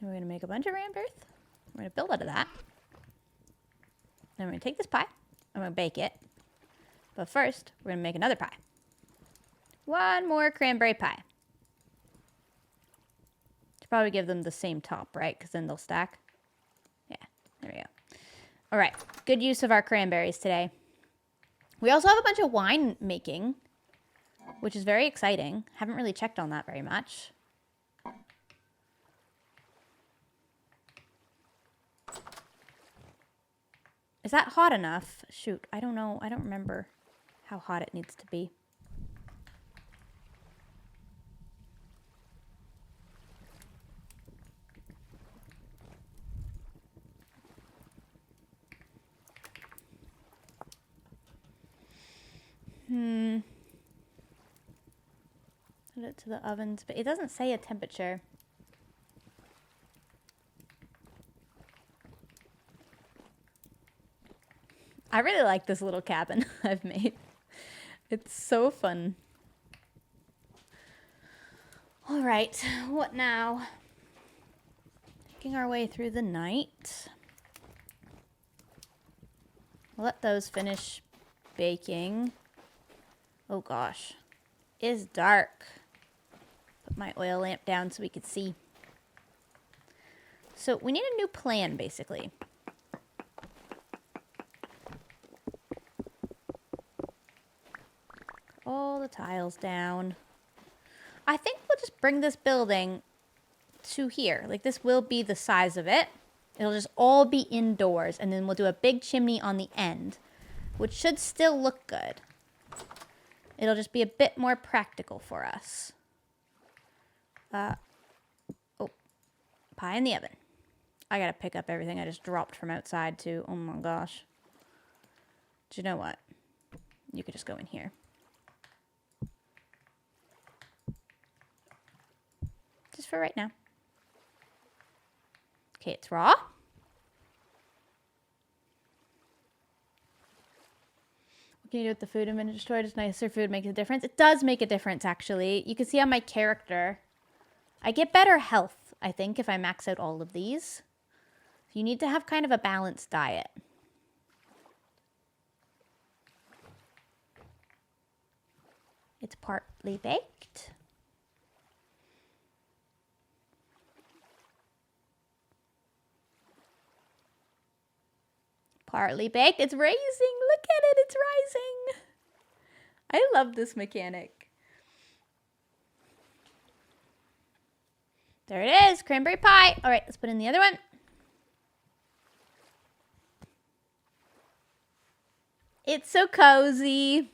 And we're going to make a bunch of Rambirth. We're going to build out of that. Then we're going to take this pie. I'm going to bake it. But first, we're going to make another pie. One more cranberry pie. Should probably give them the same top, right? Because then they'll stack. Yeah, there we go. All right, good use of our cranberries today. We also have a bunch of wine making, which is very exciting. Haven't really checked on that very much. Is that hot enough? Shoot, I don't know. I don't remember how hot it needs to be. Put it to the ovens, but it doesn't say a temperature. I really like this little cabin I've made. It's so fun. All right, what now? Making our way through the night. We'll let those finish baking. Oh gosh, it is dark. Put my oil lamp down so we could see. So we need a new plan, basically. All the tiles down. I think we'll just bring this building to here. Like, this will be the size of it. It'll just all be indoors, and then we'll do a big chimney on the end, which should still look good. It'll just be a bit more practical for us. Oh, pie in the oven. I gotta pick up everything I just dropped from outside, too. Oh my gosh. Do you know what? You could just go in here. Just for right now. Okay, it's raw. What can you do with the food in Vintage Store? Does nicer food make a difference? It does make a difference, actually. You can see on my character, I get better health, I think, if I max out all of these. You need to have kind of a balanced diet. It's partly baked. Partly baked. It's raising. Look at it. It's rising. I love this mechanic. There it is. Cranberry pie. All right, let's put in the other one. It's so cozy.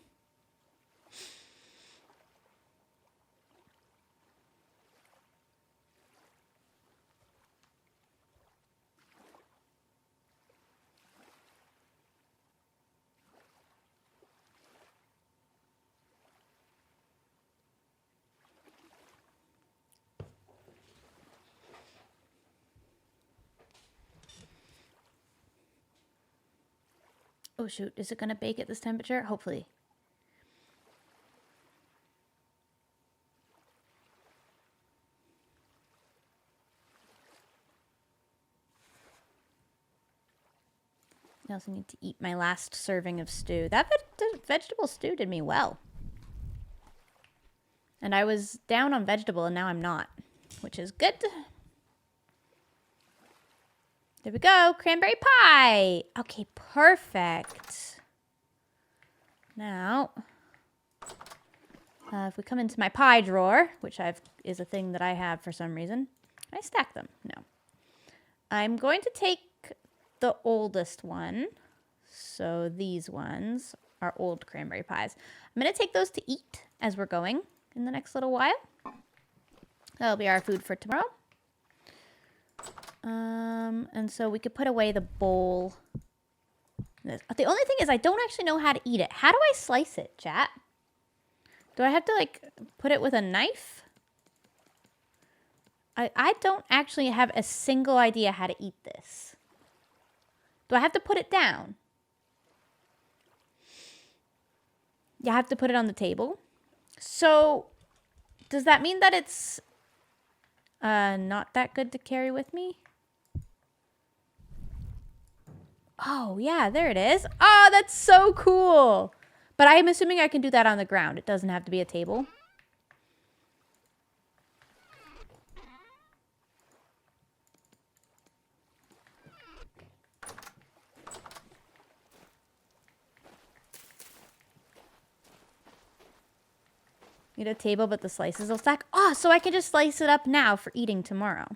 Oh shoot, is it gonna bake at this temperature? Hopefully. I also need to eat my last serving of stew. That vegetable stew did me well. And I was down on vegetable and now I'm not, which is good. There we go, cranberry pie. Okay, perfect. Now, if we come into my pie drawer, which is a thing that I have for some reason, can I stack them? No. I'm going to take the oldest one. So these ones are old cranberry pies. I'm going to take those to eat as we're going in the next little while. That'll be our food for tomorrow. And so we could put away the bowl. The only thing is I don't actually know how to eat it. How do I slice it, chat? Do I have to, like, put it with a knife? I don't actually have a single idea how to eat this. Do I have to put it down? Yeah, I have to put it on the table. So, does that mean that it's not that good to carry with me. Oh, yeah, there it is. Oh, that's so cool. But I'm assuming I can do that on the ground. It doesn't have to be a table. Need a table, but the slices will stack. Oh, so I can just slice it up now for eating tomorrow.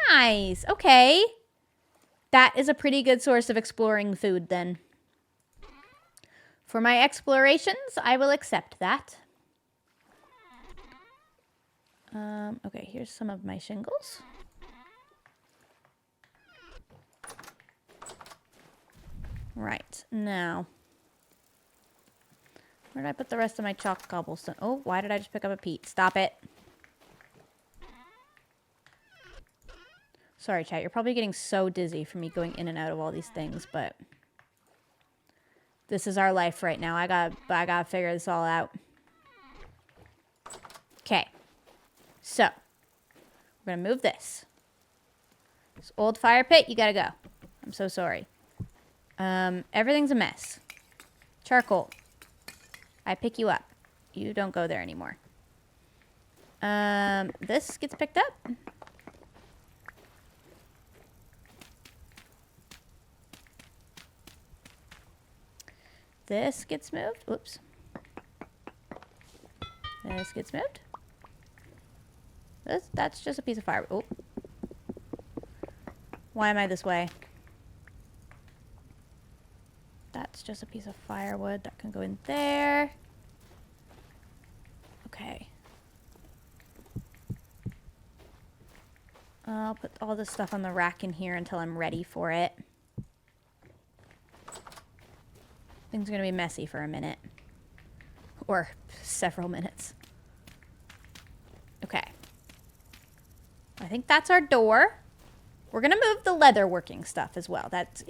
Nice. Okay. That is a pretty good source of exploring food then. For my explorations, I will accept that. Okay, here's some of my shingles. Right, now. Where did I put the rest of my chalk cobblestone? Oh, why did I just pick up a peat? Stop it. Sorry, chat. You're probably getting so dizzy from me going in and out of all these things, but this is our life right now. I gotta figure this all out. Okay. So, we're gonna move this. This old fire pit, you gotta go. I'm so sorry. Everything's a mess. Charcoal. I pick you up. You don't go there anymore. This gets picked up. This gets moved. Whoops. This gets moved. That's just a piece of firewood. Oh. Why am I this way? That's just a piece of firewood that can go in there. Okay. I'll put all this stuff on the rack in here until I'm ready for it. Things are gonna be messy for a minute. Or several minutes. Okay. I think that's our door. We're gonna move the leather working stuff as well. That's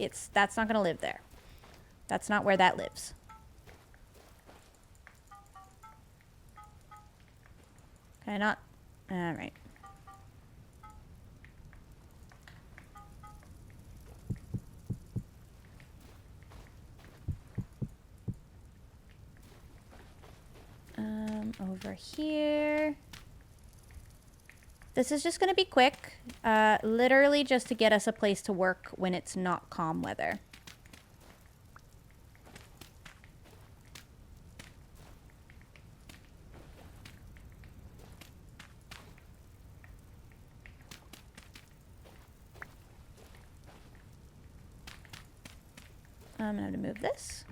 not gonna live there. That's not where that lives. Can I not? Alright. Over here. This is just going to be quick. Literally just to get us a place to work when it's not calm weather. I'm going to move this.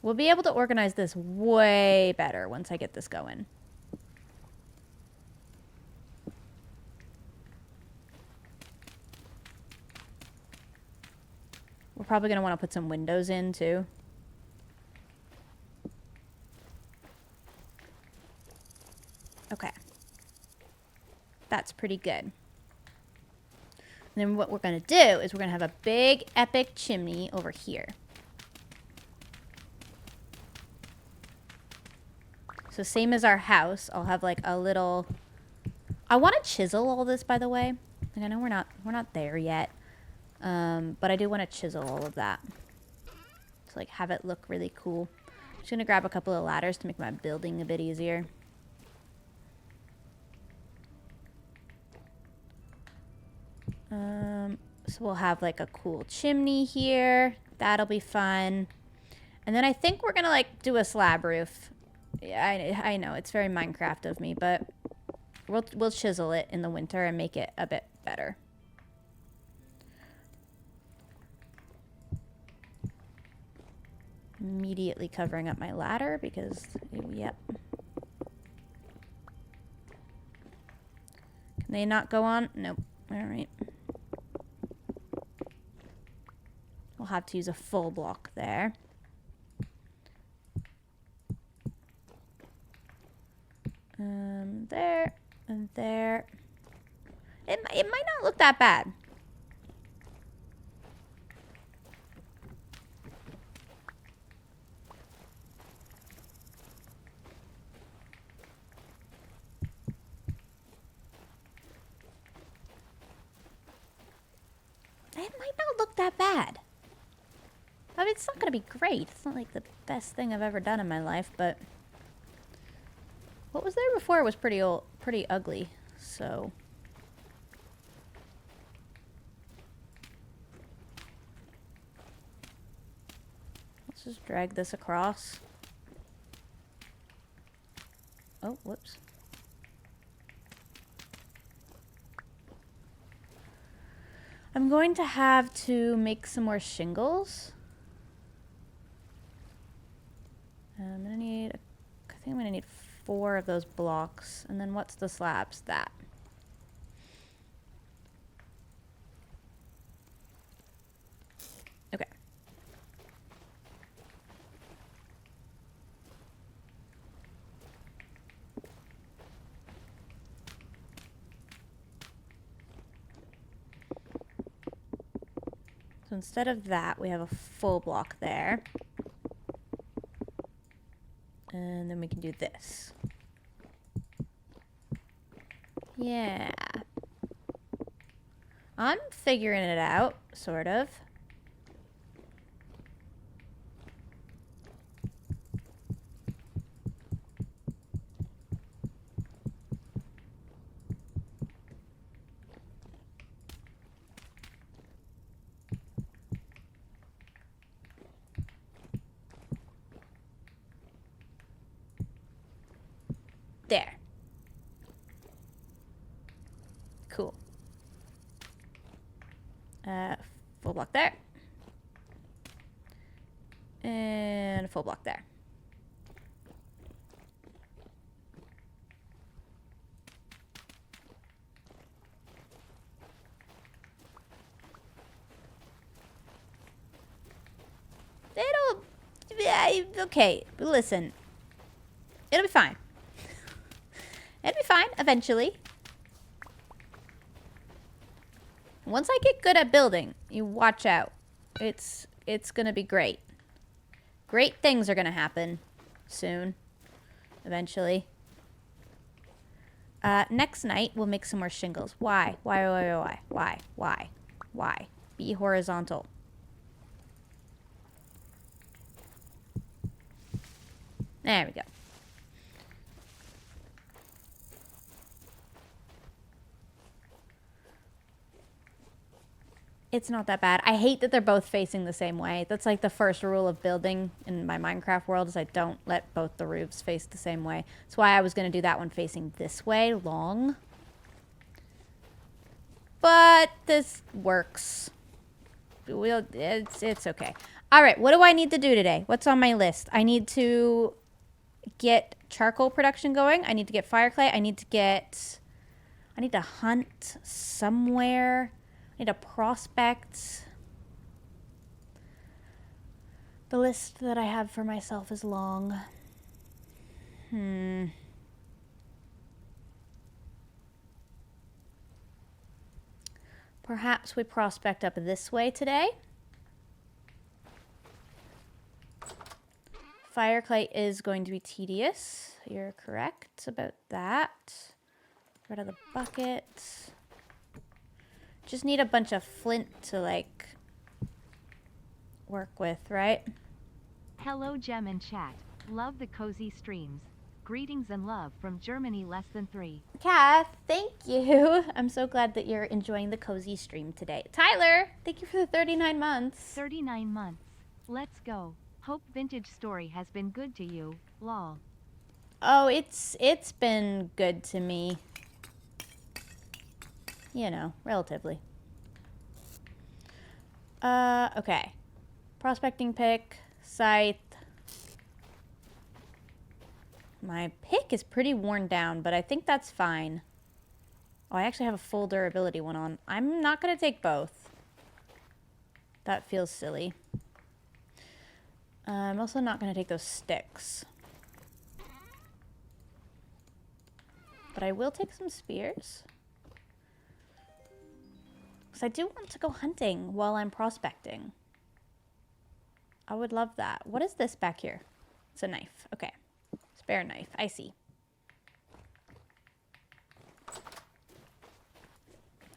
We'll be able to organize this way better once I get this going. We're probably going to want to put some windows in too. Okay. That's pretty good. And then what we're going to do is we're going to have a big epic chimney over here. So same as our house, I'll have like a little... I want to chisel all this, by the way. Like, I know we're not there yet. But I do want to chisel all of that. To like have it look really cool. I'm just going to grab a couple of ladders to make my building a bit easier. So we'll have like a cool chimney here. That'll be fun. And then I think we're going to like do a slab roof. Yeah, I know, it's very Minecraft of me, but we'll chisel it in the winter and make it a bit better. Immediately covering up my ladder because, yep. Can they not go on? Nope. Alright. We'll have to use a full block there. There and there. It might not look that bad. it's not gonna be great. It's not like the best thing I've ever done in my life, but what was there before was pretty ugly. So let's just drag this across. Oh, whoops. I'm going to have to make some more shingles. I'm gonna need, I think I'm gonna need 4 of those blocks. And then what's the slabs? That. Okay. So instead of that, we have a full block there. And then we can do this. Yeah. I'm figuring it out, sort of. There. Cool. Full block there. And a full block there. Okay, listen. It'll be fine. It'll be fine, eventually. Once I get good at building, you watch out. It's gonna be great. Great things are gonna happen soon. Eventually. Next night, we'll make some more shingles. Why? Why? Be horizontal. There we go. It's not that bad. I hate that they're both facing the same way. That's like the first rule of building in my Minecraft world is I don't let both the roofs face the same way. That's why I was going to do that one facing this way, long. But this works. It's okay. All right, what do I need to do today? What's on my list? I need to get charcoal production going. I need to get fire clay. I need to hunt somewhere. I need to prospect. The list that I have for myself is long. Perhaps we prospect up this way today. Fire clay is going to be tedious. You're correct about that. Rid of the bucket. Just need a bunch of flint to, like, work with, right? Hello Gem and chat. Love the cozy streams. Greetings and love from Germany less than 3. Kath, thank you. I'm so glad that you're enjoying the cozy stream today. Tyler, thank you for the 39 months. 39 months. Let's go. Hope Vintage Story has been good to you, lol. Oh, it's been good to me. You know, relatively. Okay. Prospecting pick, scythe. My pick is pretty worn down, but I think that's fine. Oh, I actually have a full durability one on. I'm not going to take both. That feels silly. I'm also not going to take those sticks. But I will take some spears. Because I do want to go hunting while I'm prospecting. I would love that. What is this back here? It's a knife. Okay. Spare knife. I see.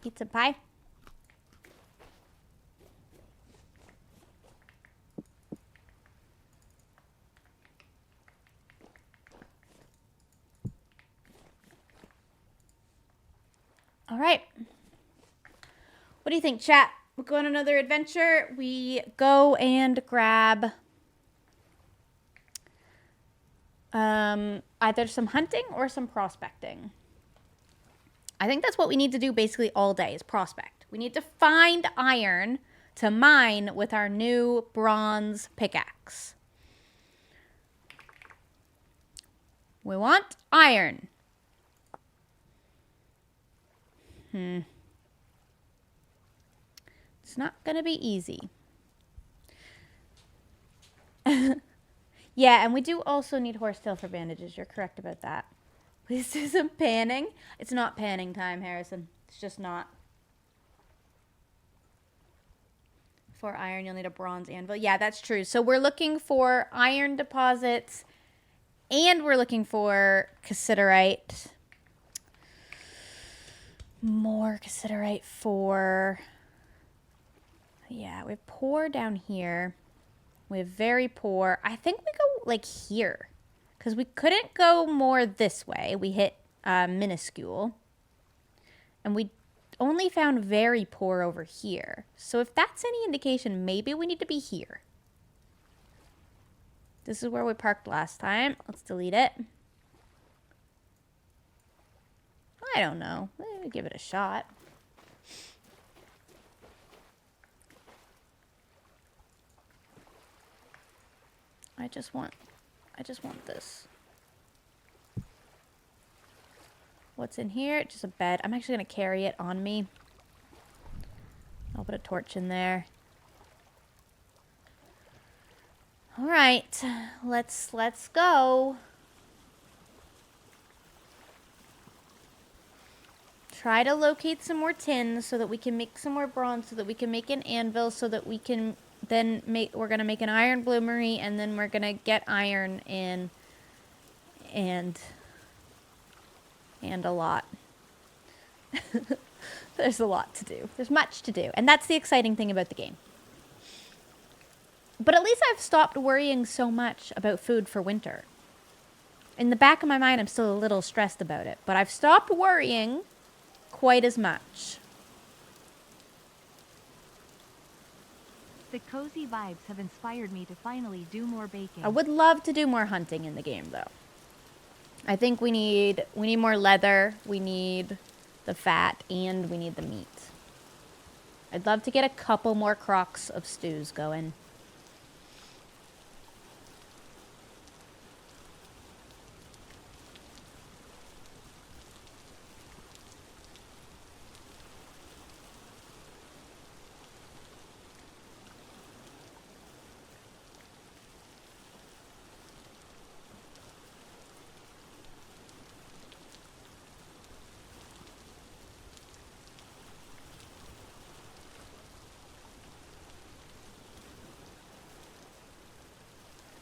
Pizza pie. All right. What do you think, chat? We'll go on another adventure. We go and grab either some hunting or some prospecting. I think that's what we need to do basically all day is prospect. We need to find iron to mine with our new bronze pickaxe. We want iron. It's not going to be easy. Yeah, and we do also need horsetail for bandages. You're correct about that. Please do some panning. It's not panning time, Harrison. It's just not. For iron, you'll need a bronze anvil. Yeah, that's true. So we're looking for iron deposits, and we're looking for cassiterite. More cassiterite for... Yeah, we have poor down here. We have very poor. I think we go, like, here. Because we couldn't go more this way. We hit minuscule. And we only found very poor over here. So if that's any indication, maybe we need to be here. This is where we parked last time. Let's delete it. I don't know. Maybe give it a shot. I just want this. What's in here? Just a bed. I'm actually going to carry it on me. I'll put a torch in there. All right. Let's go. Try to locate some more tin so that we can make some more bronze, so that we can make an anvil, so that we can then we're going to make an iron bloomery, and then we're going to get iron in and a lot. There's a lot to do. There's much to do. And that's the exciting thing about the game. But at least I've stopped worrying so much about food for winter. In the back of my mind, I'm still a little stressed about it. But I've stopped worrying quite as much. The cozy vibes have inspired me to finally do more baking. I would love to do more hunting in the game, though. I think we need more leather, we need the fat, and we need the meat. I'd love to get a couple more crocks of stews going.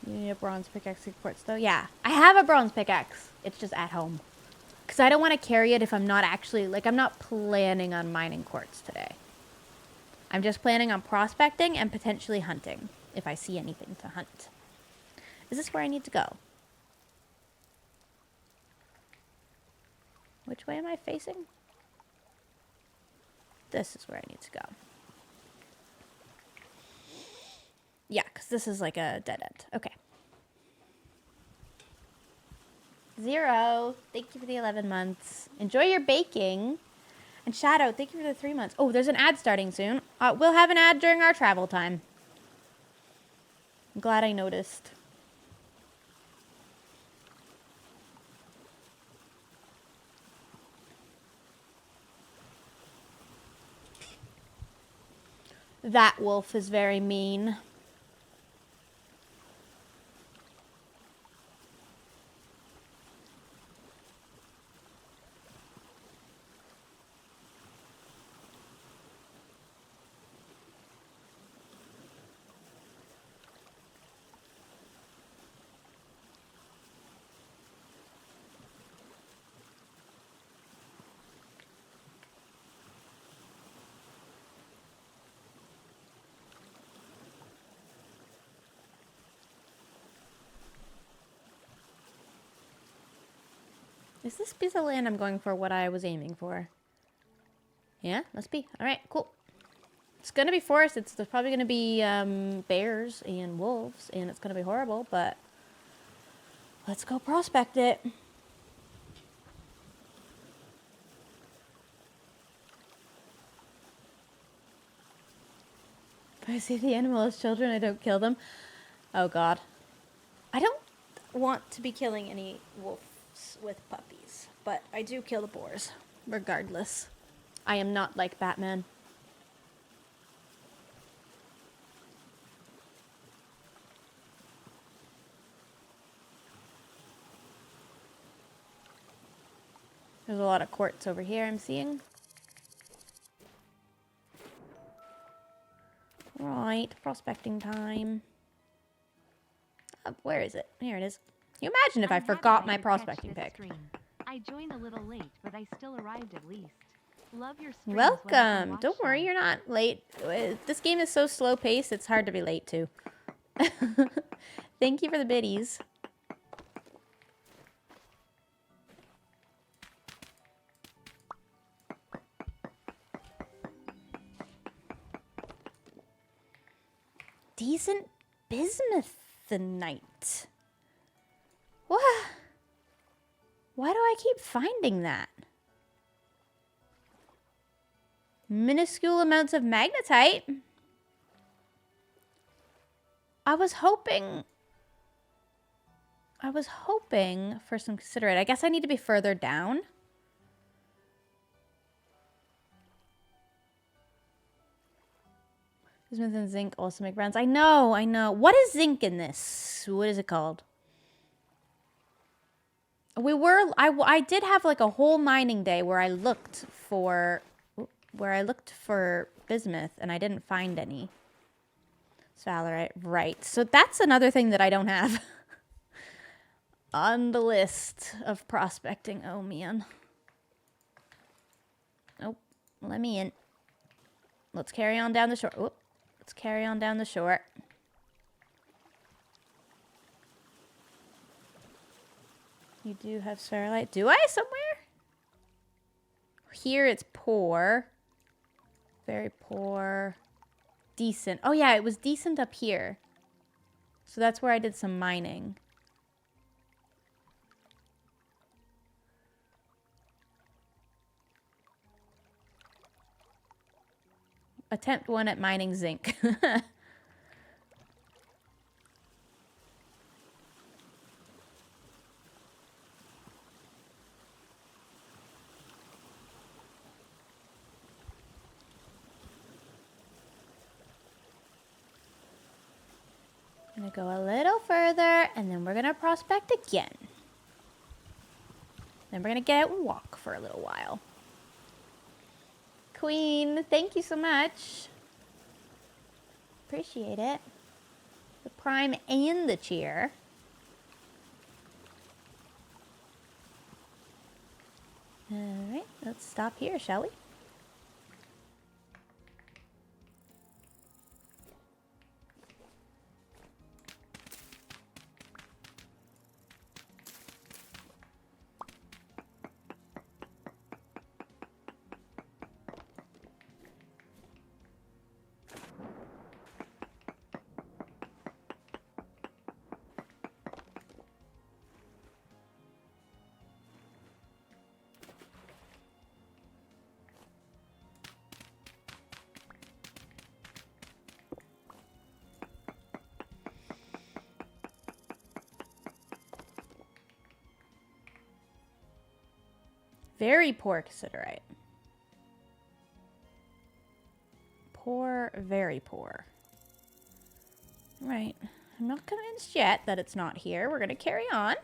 You need a bronze pickaxe quartz, though? Yeah, I have a bronze pickaxe. It's just at home. Because I don't want to carry it if I'm not actually, like, I'm not planning on mining quartz today. I'm just planning on prospecting and potentially hunting, if I see anything to hunt. Is this where I need to go? Which way am I facing? This is where I need to go. Yeah, because this is like a dead end. Okay. 0, thank you for the 11 months. Enjoy your baking. And Shadow, thank you for the 3 months. Oh, there's an ad starting soon. We'll have an ad during our travel time. I'm glad I noticed. That wolf is very mean. Is this piece of land I'm going for what I was aiming for? Yeah, must be. All right, cool. It's going to be forest. There's probably going to be bears and wolves, and it's going to be horrible, but let's go prospect it. If I see the animal as children, I don't kill them. Oh, God. I don't want to be killing any wolves with puppies, but I do kill the boars, regardless. I am not like Batman. There's a lot of quartz over here I'm seeing. Right, prospecting time. Where is it? Here it is. Can you imagine if I I'm happy forgot I my could catch prospecting this pick? stream. I joined a little late, but I still arrived at least. Love your streams when I can Welcome. watch Don't worry, them. you're not late. This game is so slow paced, it's hard to be late to. Thank you for the biddies. Decent bismuthinite. What? Why do I keep finding that? Minuscule amounts of magnetite. I was hoping for some considerate. I guess I need to be further down. Bismuth and zinc also make bronze. I know. What is zinc in this? What is it called? I did have like a whole mining day where I looked for bismuth and I didn't find any. Sphalerite, right. So that's another thing that I don't have on the list of prospecting. Oh man. Nope. Let me in. Let's carry on down the shore. Whoop. Let's carry on down the shore. You do have sphalerite. Do I somewhere? Here it's poor. Very poor. Decent. Oh yeah, it was decent up here. So that's where I did some mining. Attempt 1 at mining zinc. I'm gonna go a little further, and then we're gonna prospect again. Then we're gonna get out and walk for a little while. Queen, thank you so much. Appreciate it. The prime and the cheer. Alright, let's stop here, shall we? Very poor considerate. Poor, very poor. Right. I'm not convinced yet that it's not here. We're going to carry on.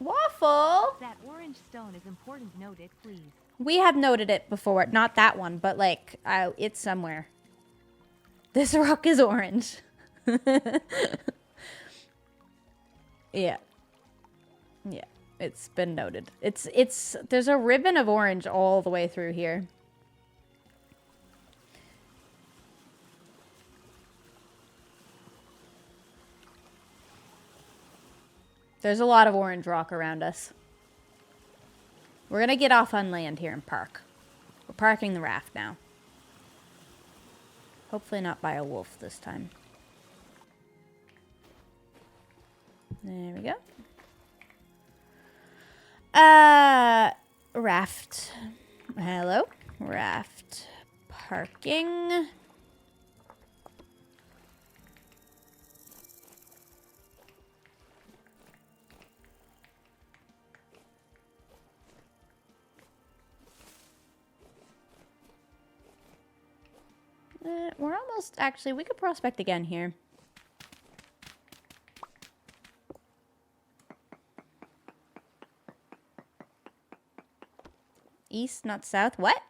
Waffle! That orange stone is important. Note it, please. We have noted it before. Not that one, but like, it's somewhere. This rock is orange. Yeah. Yeah. It's been noted. There's a ribbon of orange all the way through here. There's a lot of orange rock around us. We're gonna get off on land here and park. We're parking the raft now. Hopefully not by a wolf this time. There we go. Raft. Hello? Raft. Parking. We're almost, actually, we could prospect again here. East, not south. What?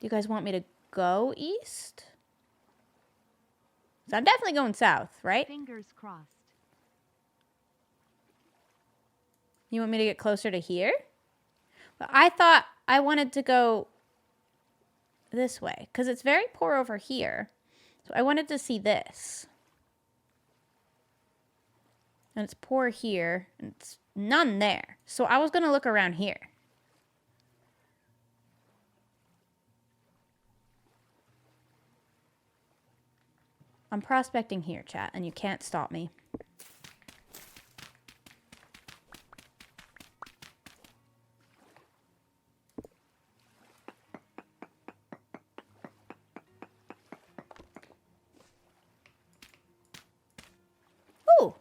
You guys want me to go east? So I'm definitely going south, right? Fingers crossed. You want me to get closer to here? Well, I thought I wanted to go this way because it's very poor over here. So I wanted to see this. And it's poor here, and it's none there. So I was going to look around here. I'm prospecting here, chat, and you can't stop me. Ooh!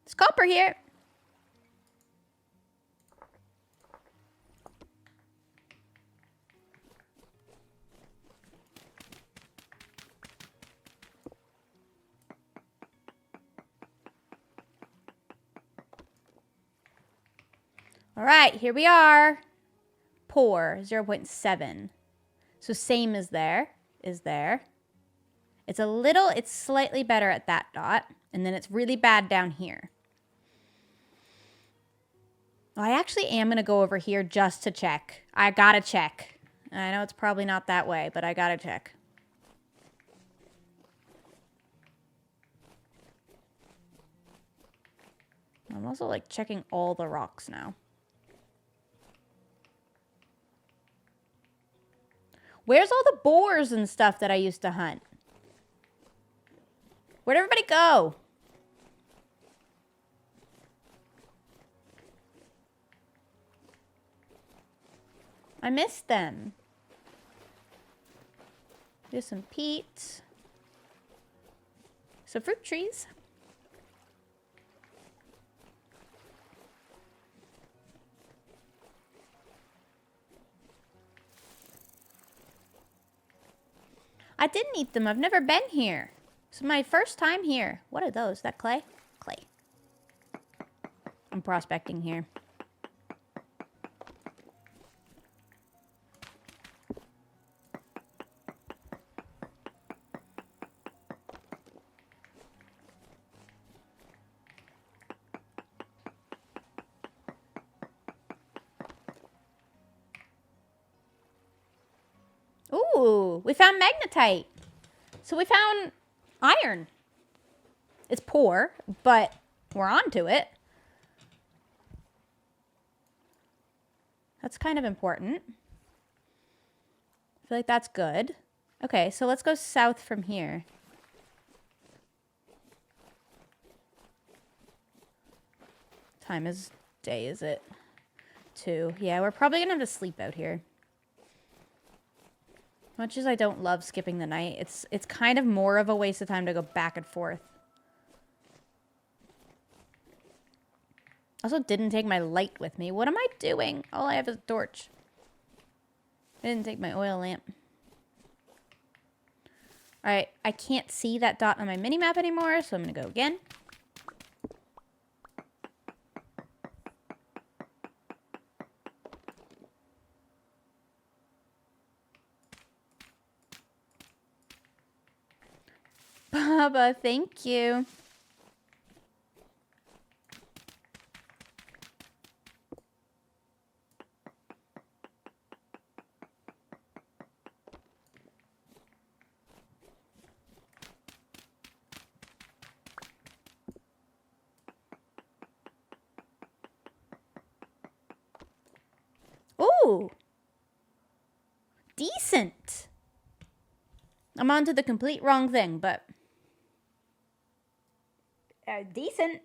There's copper here. All right, here we are. Poor, 0.7. So same as there, is there. It's slightly better at that dot. And then it's really bad down here. Well, I actually am going to go over here just to check. I gotta check. I know it's probably not that way, but I gotta check. I'm also like checking all the rocks now. Where's all the boars and stuff that I used to hunt? Where'd everybody go? I missed them. There's some peat. Some fruit trees. I didn't eat them. I've never been here. This is my first time here. What are those? Is that clay? Clay. I'm prospecting here. Ooh, we found magnetite. So we found iron. It's poor, but we're onto it. That's kind of important. I feel like that's good. Okay, so let's go south from here. Time is day, is it? 2. Yeah, we're probably gonna have to sleep out here. Much as I don't love skipping the night, it's kind of more of a waste of time to go back and forth. Also didn't take my light with me. What am I doing? All I have is a torch. I didn't take my oil lamp. Alright, I can't see that dot on my mini-map anymore, so I'm gonna go again. Baba, thank you. Ooh. Decent. I'm on to the complete wrong thing, but decent.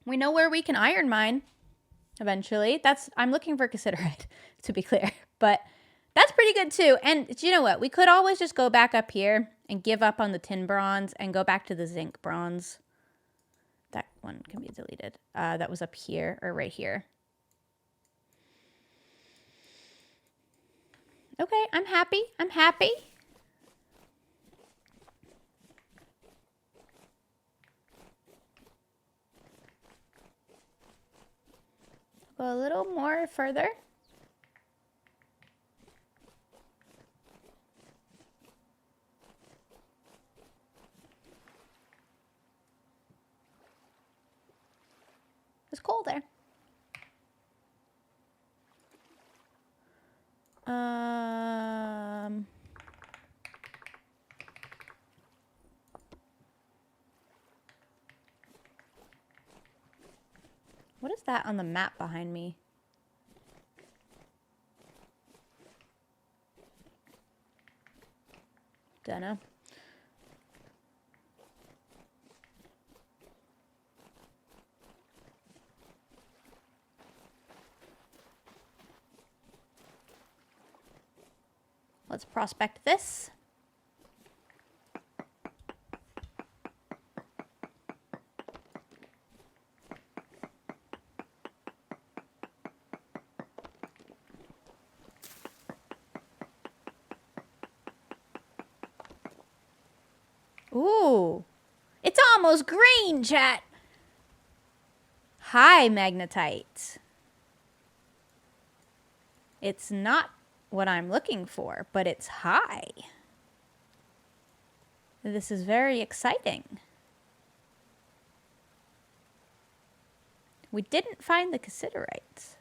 We know where we can iron mine eventually. I'm looking for cassiterite, to be clear. But that's pretty good too. And do you know what? We could always just go back up here and give up on the tin bronze and go back to the zinc bronze. That one can be deleted. That was up here or right here. Okay, I'm happy. I'm happy. Go a little more further. There's coal there. What is that on the map behind me? Dunno. Let's prospect this. Ooh. It's almost green, chat. Hi, magnetite. It's not what I'm looking for, but it's high. This is very exciting. We didn't find the cassiterite.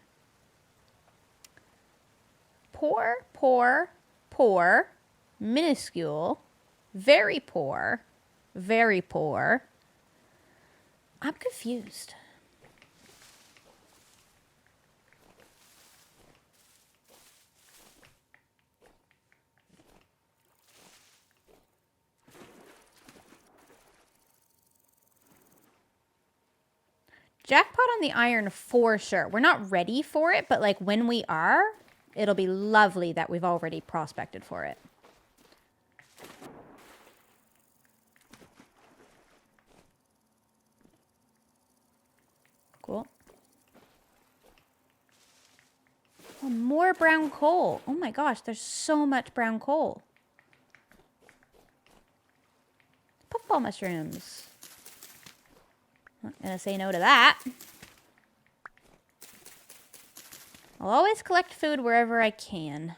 Poor, poor, poor, minuscule, very poor, very poor. I'm confused. Jackpot on the iron for sure. We're not ready for it, but like when we are, it'll be lovely that we've already prospected for it. Cool. Oh, more brown coal. Oh my gosh, there's so much brown coal. Puffball mushrooms. Not gonna say no to that. I'll always collect food wherever I can.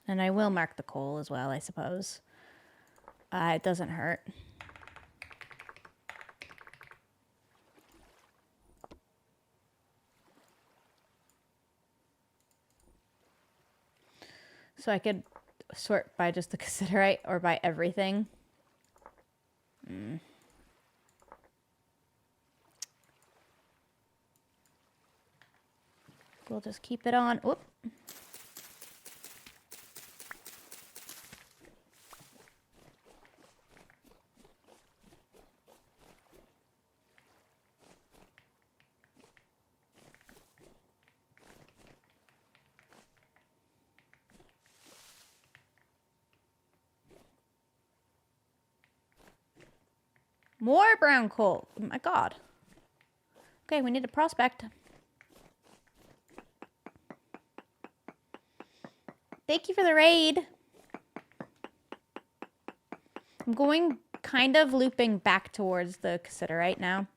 And I will mark the coal as well, I suppose. It doesn't hurt. So I could sort by just the cassiterite or by everything. We'll just keep it on. Whoop. More brown coal. Oh my god. Okay, we need to prospect. Thank you for the raid. I'm going kind of looping back towards the cassiterite now.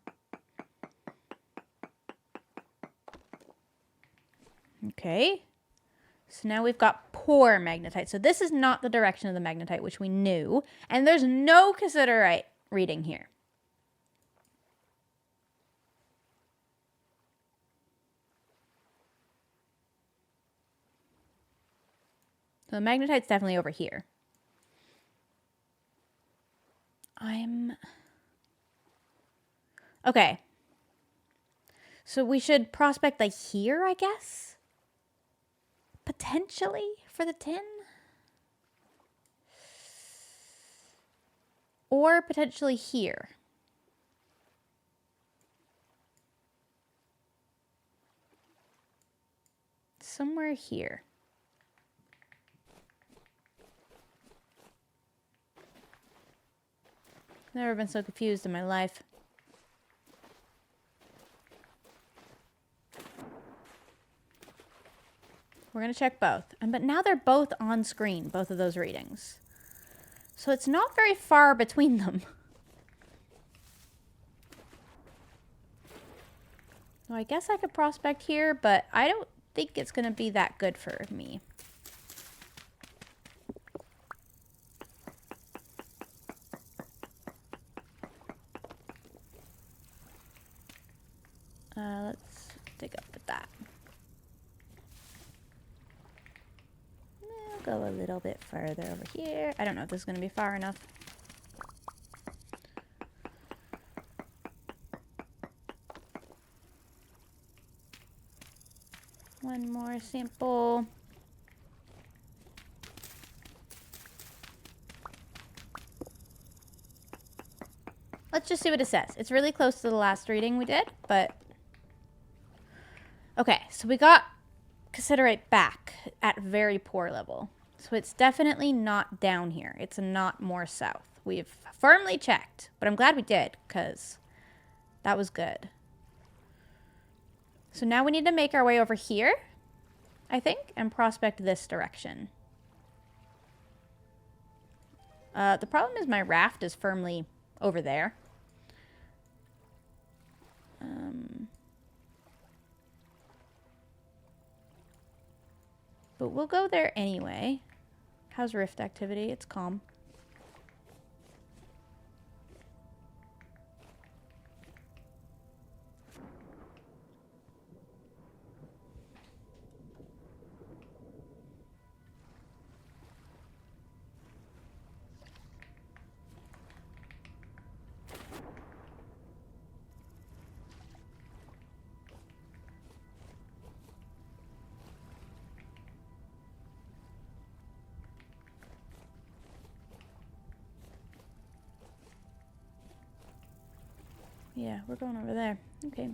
Okay. So now we've got poor magnetite. So this is not the direction of the magnetite, which we knew. And there's no cassiterite reading here. So the magnetite's definitely over here. I'm Okay. So we should prospect like here, I guess? Potentially for the tin? Or potentially here. Somewhere here. Never been so confused in my life. We're going to check both. But now they're both on screen, both of those readings. So it's not very far between them. Well, I guess I could prospect here, but I don't think it's going to be that good for me. Let's dig up with that. I'll go a little bit further over here. I don't know if this is going to be far enough. One more sample. Let's just see what it says. It's really close to the last reading we did, but... Okay, so we got Cassiterite back at very poor level. So it's definitely not down here. It's not more south. We've firmly checked, but I'm glad we did, because that was good. So now we need to make our way over here, I think, and prospect this direction. The problem is my raft is firmly over there. But we'll go there anyway. How's rift activity? It's calm. Yeah, we're going over there. Okay.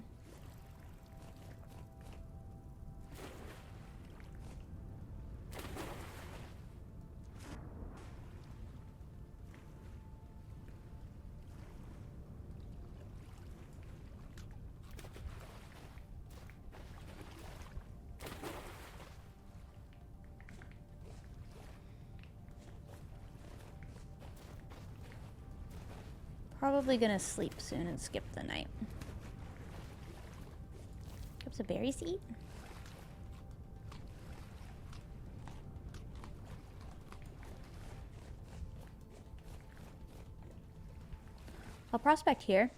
Probably gonna sleep soon and skip the night. Oops, a berry seed? I'll prospect here.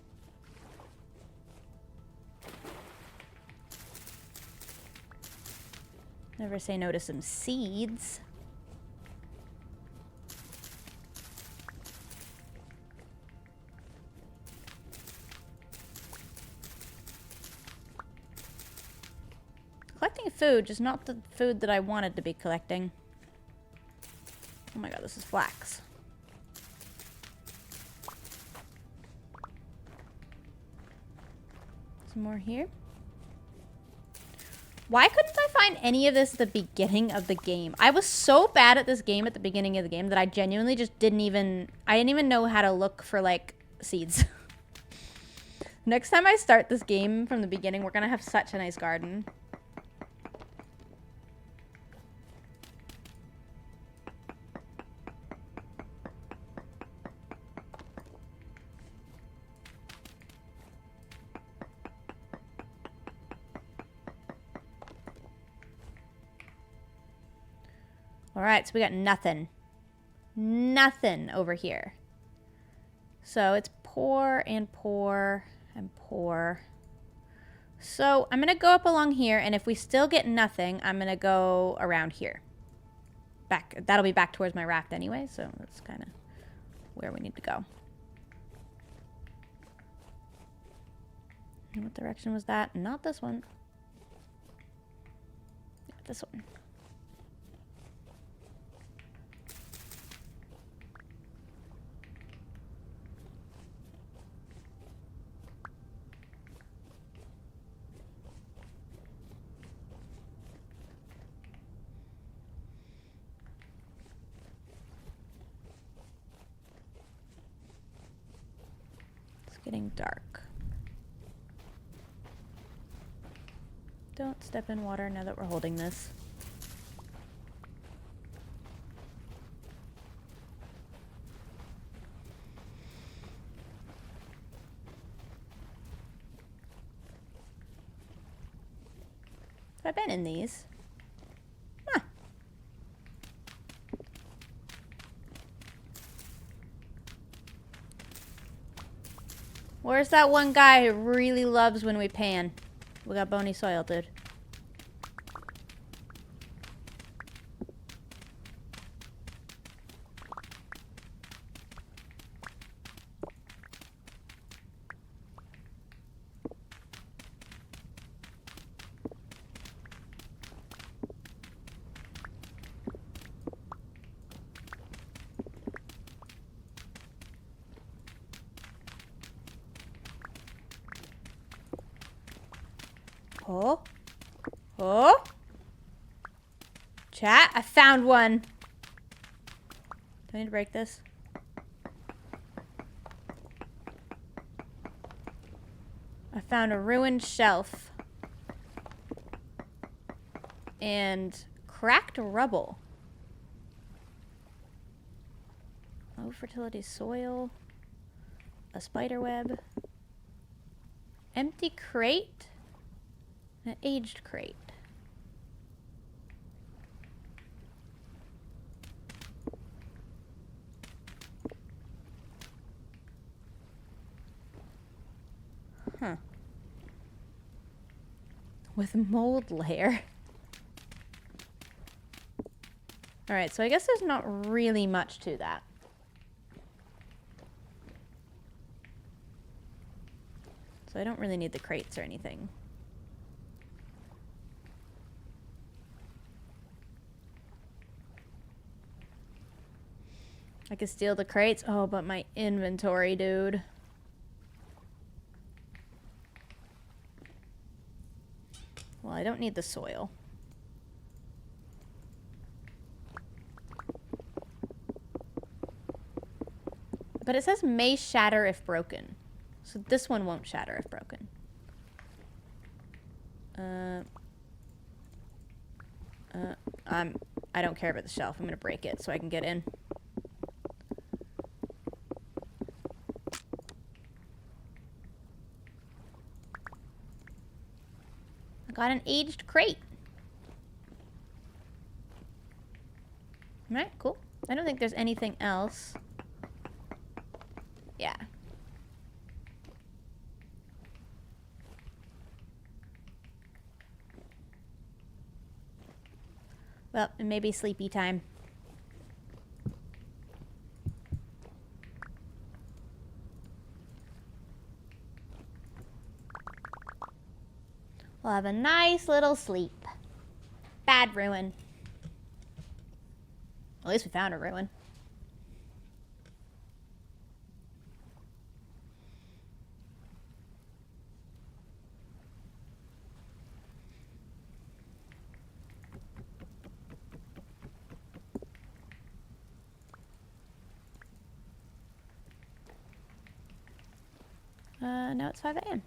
Never say no to some seeds. Collecting food, just not the food that I wanted to be collecting. Oh my god, this is flax. Some more here. Why couldn't I find any of this at the beginning of the game? I was so bad at this game at the beginning of the game that I genuinely just didn't even know how to look for, like, seeds. Next time I start this game from the beginning, we're gonna have such a nice garden. Alright, so we got nothing. Nothing over here. So it's poor and poor and poor. So I'm going to go up along here, and if we still get nothing, I'm going to go around here. Back. That'll be back towards my raft anyway, so that's kind of where we need to go. And what direction was that? Not this one. This one. It's getting dark. Don't step in water now that we're holding this. Have I been in these? Huh. Where's that one guy who really loves when we pan? We got bony soil, dude. Oh. Oh. Chat, I found one. Do I need to break this? I found a ruined shelf. And cracked rubble. Low fertility soil. A spider web. Empty crate. An aged crate. Huh. With mold layer. Alright, so I guess there's not really much to that. So I don't really need the crates or anything. I could steal the crates. Oh, but my inventory, dude. Well, I don't need the soil. But it says may shatter if broken. So this one won't shatter if broken. I don't care about the shelf. I'm gonna break it so I can get in. I got an aged crate. Alright, cool. I don't think there's anything else. Yeah. Well, it may be sleepy time. We'll have a nice little sleep. Bad ruin. At least we found a ruin. Now it's 5 a.m.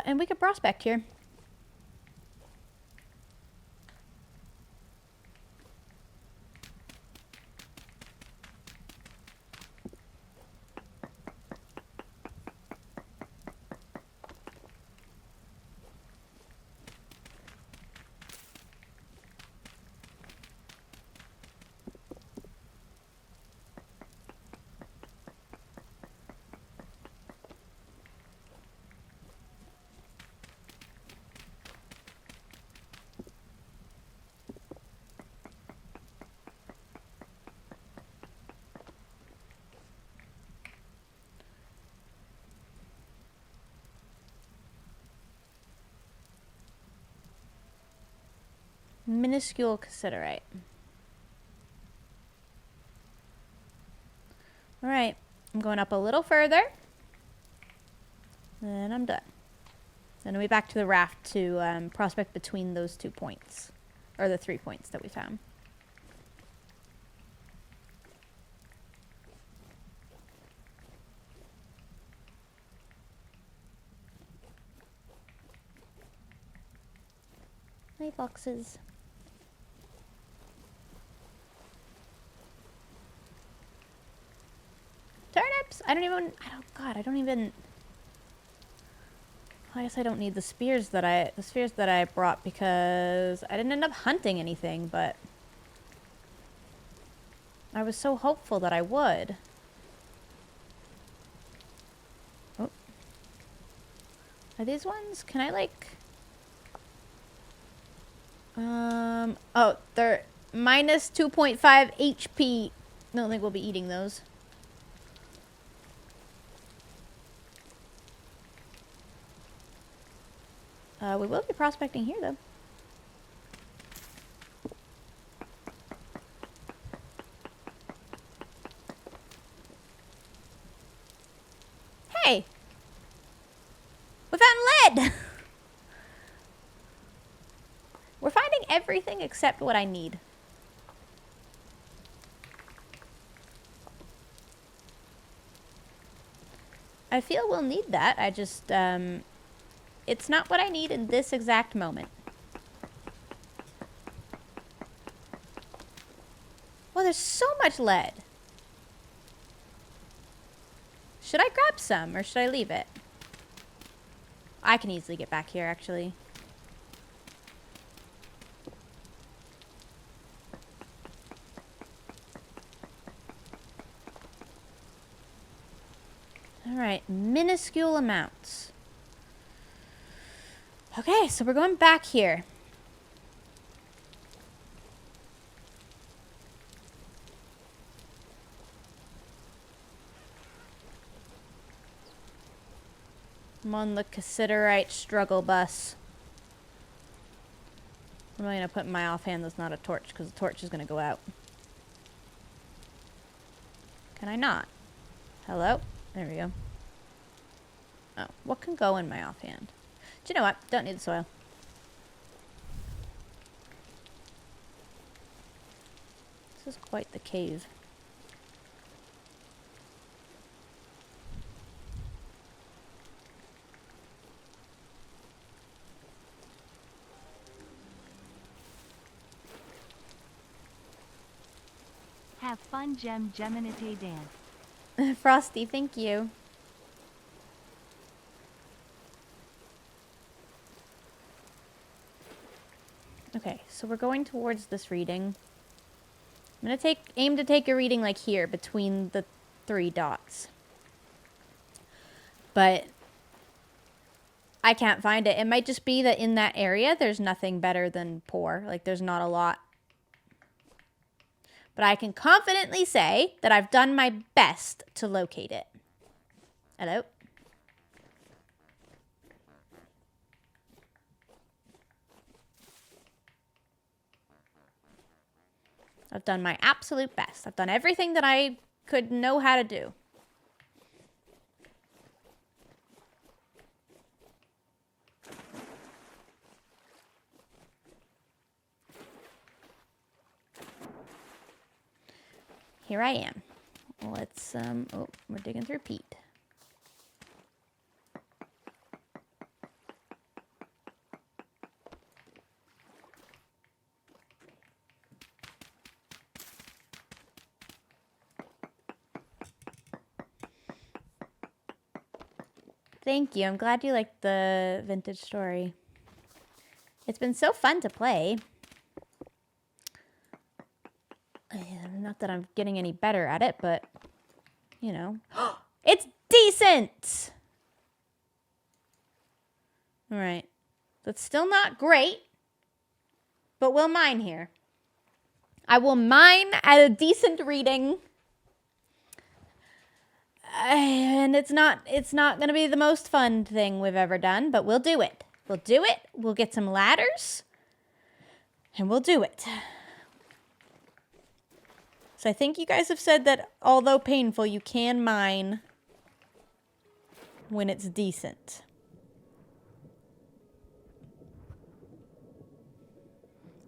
And we could prospect here. Minuscule cassiterite. All right, I'm going up a little further. Then I'm done. Then I'll be back to the raft to prospect between those 2 points. Or the 3 points that we found. Hi, foxes. Turnips! I don't even... I guess I don't need the spears that I brought because I didn't end up hunting anything, but I was so hopeful that I would. Oh. Are these ones? Can I like... Oh, they're minus 2.5 HP. I don't think we'll be eating those. We will be prospecting here, though. Hey! We found lead! We're finding everything except what I need. I feel we'll need that. I just, it's not what I need in this exact moment. Well, there's so much lead. Should I grab some or should I leave it? I can easily get back here, actually. Alright, minuscule amounts. Okay, so we're going back here. I'm on the cassiterite struggle bus. What am I going to put in my offhand that's not a torch? Because the torch is going to go out. Can I not? Hello? There we go. Oh, what can go in my offhand? Do you know what? Don't need the soil. This is quite the cave. Have fun, Geminite dance. Frosty, thank you. Okay, so we're going towards this reading. I'm gonna aim to take a reading like here between the 3 dots. But I can't find it. It might just be that in that area there's nothing better than poor. Like there's not a lot. But I can confidently say that I've done my best to locate it. Hello? I've done my absolute best. I've done everything that I could know how to do. Here I am. Let's, oh, we're digging through peat. Thank you. I'm glad you liked the vintage story. It's been so fun to play. Not that I'm getting any better at it, but, you know. It's decent! All right. That's still not great, but we'll mine here. I will mine at a decent reading. And it's not going to be the most fun thing we've ever done, but we'll do it. We'll do it. We'll get some ladders. And we'll do it. So I think you guys have said that although painful, you can mine when it's decent.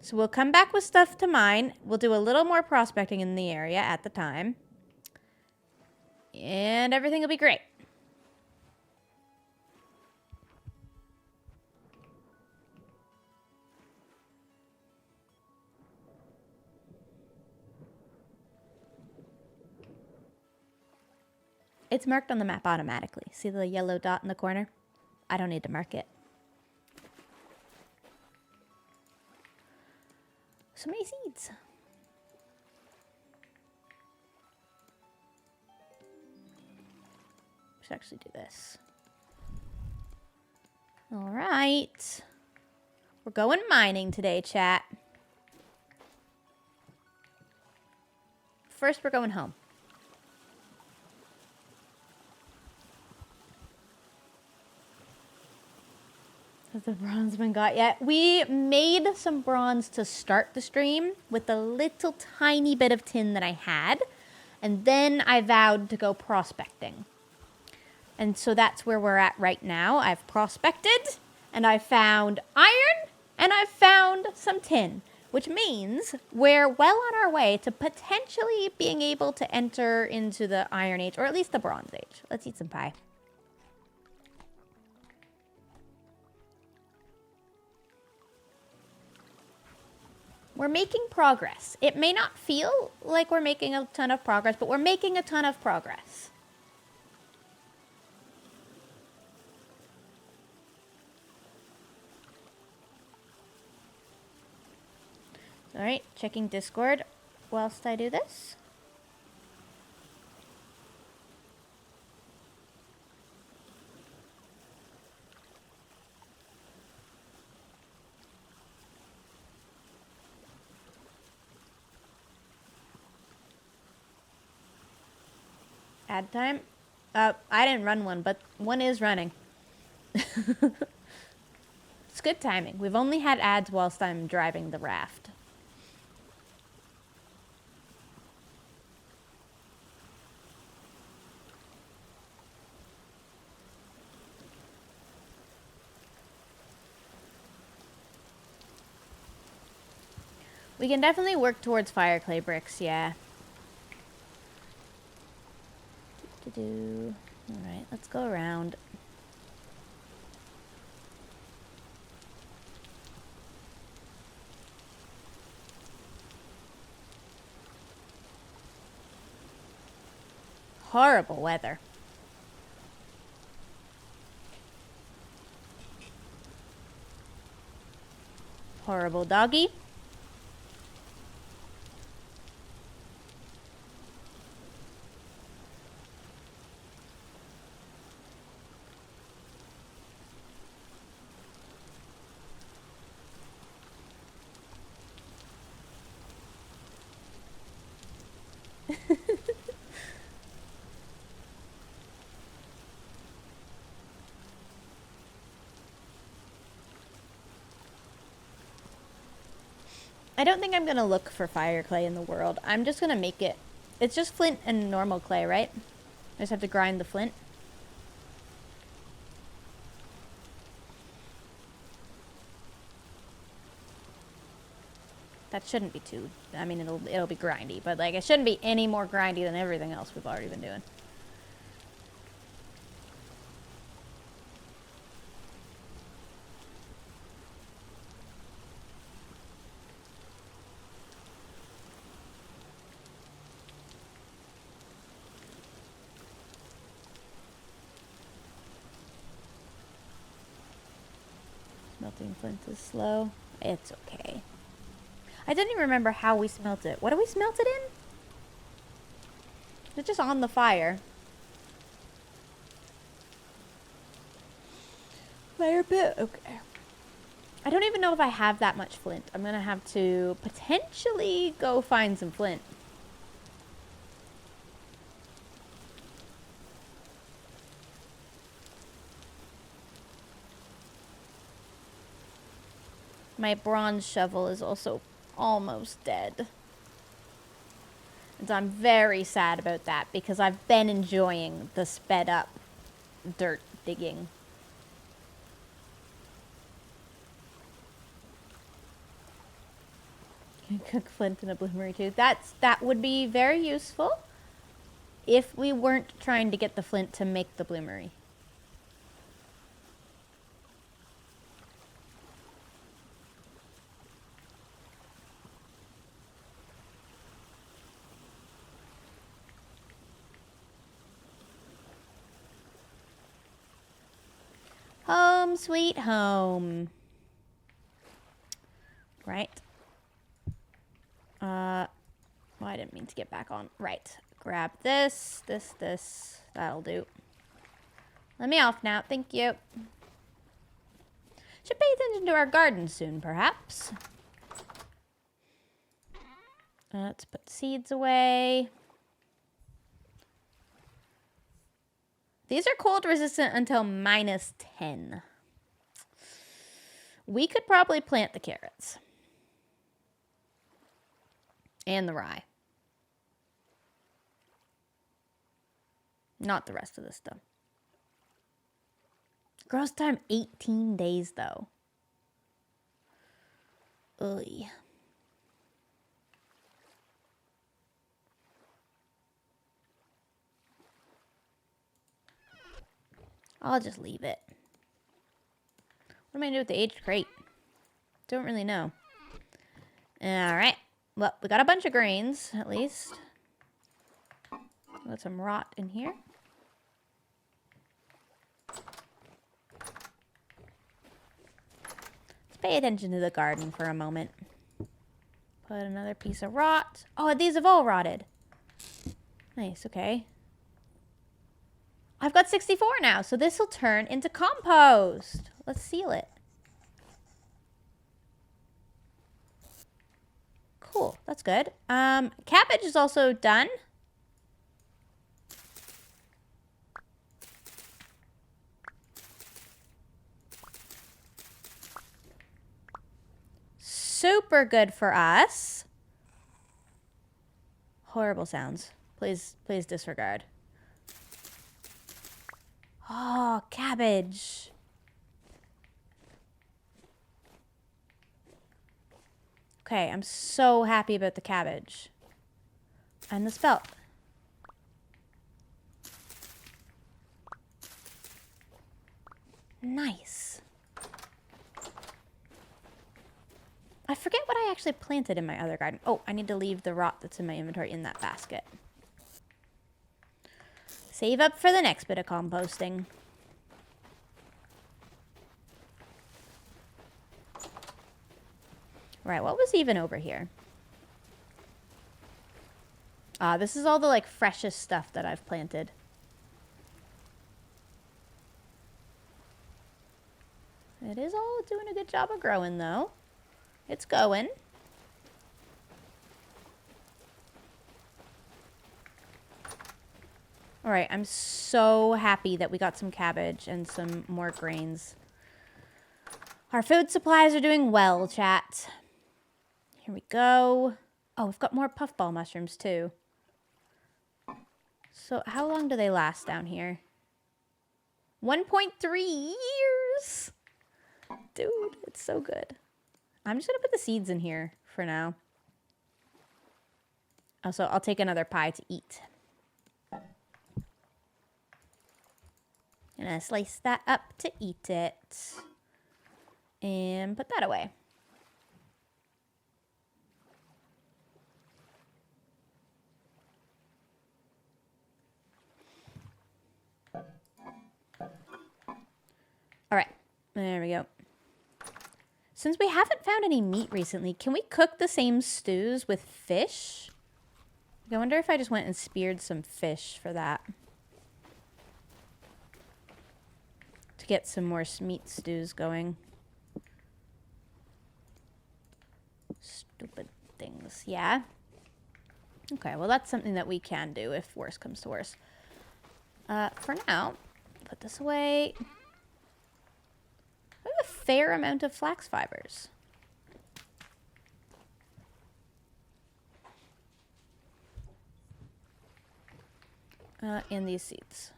So we'll come back with stuff to mine. We'll do a little more prospecting in the area at the time. And everything will be great. It's marked on the map automatically. See the yellow dot in the corner? I don't need to mark it. So many seeds. Should actually do this. All right. We're going mining today, chat. First, we're going home. Has the bronze been got yet? We made some bronze to start the stream with the little tiny bit of tin that I had. And then I vowed to go prospecting. And so that's where we're at right now. I've prospected, and I found iron, and I've found some tin. Which means we're well on our way to potentially being able to enter into the Iron Age, or at least the Bronze Age. Let's eat some pie. We're making progress. It may not feel like we're making a ton of progress, but we're making a ton of progress. All right, checking Discord whilst I do this. Ad time? I didn't run one, but one is running. It's good timing. We've only had ads whilst I'm driving the raft. We can definitely work towards fire clay bricks, yeah. Alright, let's go around. Horrible weather. Horrible doggy. I don't think I'm going to look for fire clay in the world. I'm just going to make it. It's just flint and normal clay, right? I just have to grind the flint. That shouldn't be too. I mean, it'll be grindy, but like it shouldn't be any more grindy than everything else we've already been doing. Smelting flint is slow. It's okay. I didn't even remember how we smelt it. What do we smelt it in? It's just on the fire. Fire pit? Okay. I don't even know if I have that much flint. I'm gonna have to potentially go find some flint. My bronze shovel is also almost dead. And I'm very sad about that because I've been enjoying the sped up dirt digging. Cook flint in a bloomery too. That would be very useful if we weren't trying to get the flint to make the bloomery. Home sweet home. Right. Well, I didn't mean to get back on. Right. Grab this. That'll do. Let me off now. Thank you. Should pay attention to our garden soon, perhaps. Let's put seeds away. These are cold resistant until -10. We could probably plant the carrots. And the rye. Not the rest of this stuff. Grows time 18 days though. Ugh. I'll just leave it. What am I gonna do with the aged crate? Don't really know. Alright. Well, we got a bunch of grains, at least. Got some rot in here. Let's pay attention to the garden for a moment. Put another piece of rot. Oh, these have all rotted. Nice, okay. I've got 64 now, so this will turn into compost. Let's seal it. Cool, that's good. Cabbage is also done. Super good for us. Horrible sounds. Please disregard. Oh, cabbage. Okay, I'm so happy about the cabbage. And the spelt. Nice. I forget what I actually planted in my other garden. Oh, I need to leave the rot that's in my inventory in that basket. Save up for the next bit of composting. Right, what was even over here? This is all the, like, freshest stuff that I've planted. It is all doing a good job of growing, though. It's going. All right, I'm so happy that we got some cabbage and some more grains. Our food supplies are doing well, chat. Here we go. Oh, we've got more puffball mushrooms, too. So how long do they last down here? 1.3 years! Dude, it's so good. I'm just going to put the seeds in here for now. Also, I'll take another pie to eat. And I slice that up to eat it. And put that away. All right, there we go. Since we haven't found any meat recently, can we cook the same stews with fish? I wonder if I just went and speared some fish for that. To get some more meat stews going. Stupid things, yeah? Okay, well that's something that we can do if worse comes to worse. For now, put this away. We have a fair amount of flax fibers. And these seeds.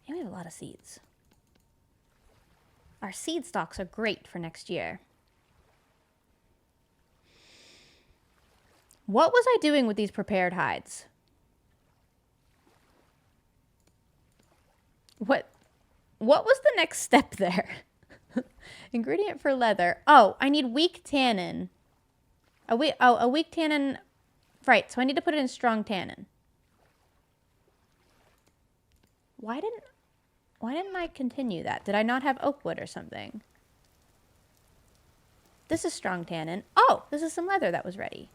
And we have a lot of seeds. Our seed stocks are great for next year. What was I doing with these prepared hides? What was the next step there? Ingredient for leather. Oh, I need weak tannin. A weak tannin. Right, so I need to put it in strong tannin. Why didn't I continue that? Did I not have oak wood or something? This is strong tannin. Oh, this is some leather that was ready.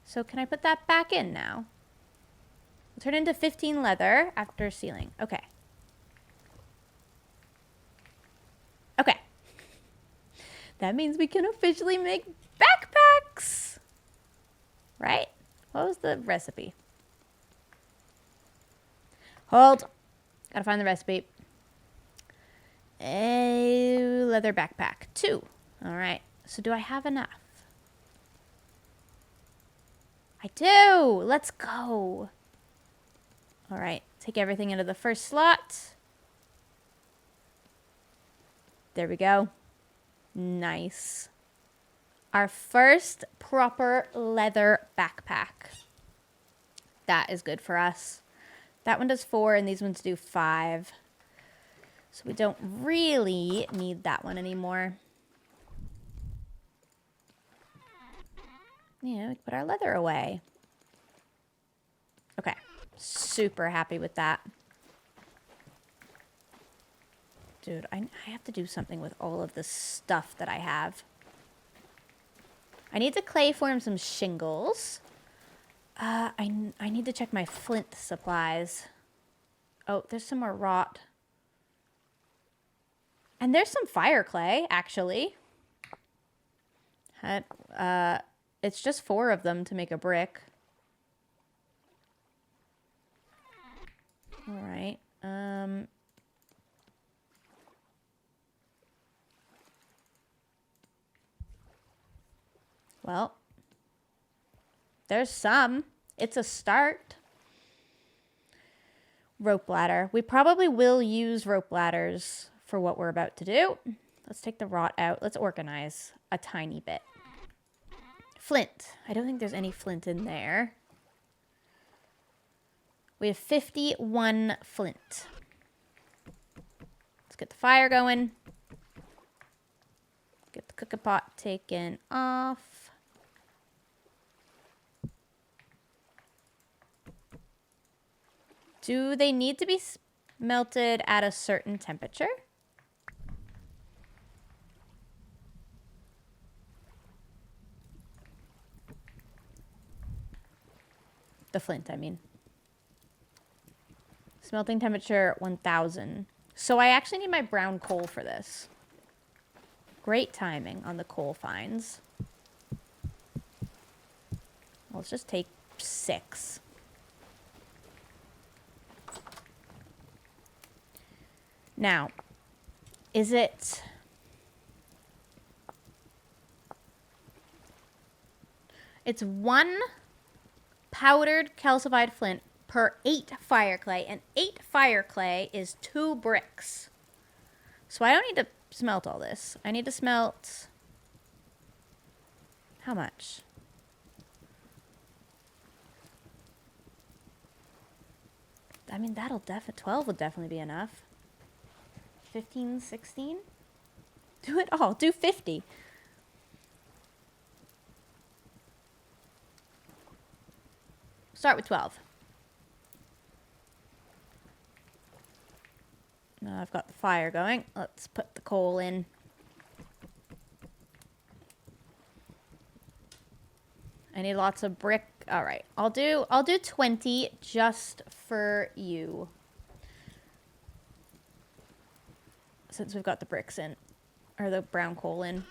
So can I put that back in now? We'll turn into 15 leather after sealing. Okay. Okay. That means we can officially make backpacks. Right? What was the recipe? Hold. Gotta find the recipe. A leather backpack. 2. All right. So do I have enough? I do. Let's go. All right. Take everything into the first slot. There we go. Nice. Our first proper leather backpack. That is good for us. That one does 4 and these ones do 5. So we don't really need that one anymore. Yeah, we can put our leather away. Okay. Super happy with that. Dude, I have to do something with all of this stuff that I have. I need to clay form some shingles. I need to check my flint supplies. Oh, there's some more wrought. And there's some fire clay, actually. It's just 4 of them to make a brick. All right. Well, there's some. It's a start. Rope ladder. We probably will use rope ladders for what we're about to do. Let's take the wrought out. Let's organize a tiny bit. Flint. I don't think there's any flint in there. We have 51 flint. Let's get the fire going. Get the cooking pot taken off. Do they need to be melted at a certain temperature? The flint, I mean. Smelting temperature 1000. So I actually need my brown coal for this. Great timing on the coal finds. Let's just take 6. Now, is it... It's 1 powdered calcified flint per 8 fire clay, and 8 fire clay is 2 bricks. So I don't need to smelt all this. I need to smelt... How much? I mean, that'll 12 would definitely be enough. 15, 16? Do it all. Do 50. Start with 12. Now I've got the fire going. Let's put the coal in. I need lots of brick. All right. I'll do 20 just for you. Since we've got the bricks in, or the brown coal in.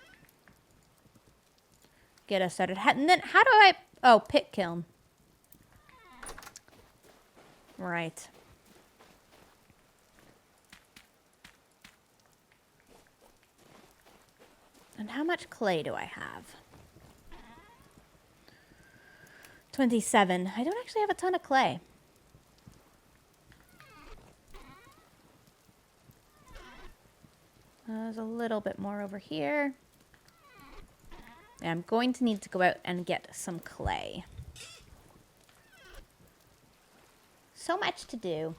Get us started. And then how do I... Oh, pit kiln. Right. And how much clay do I have? 27. I don't actually have a ton of clay. There's a little bit more over here. And I'm going to need to go out and get some clay. So much to do.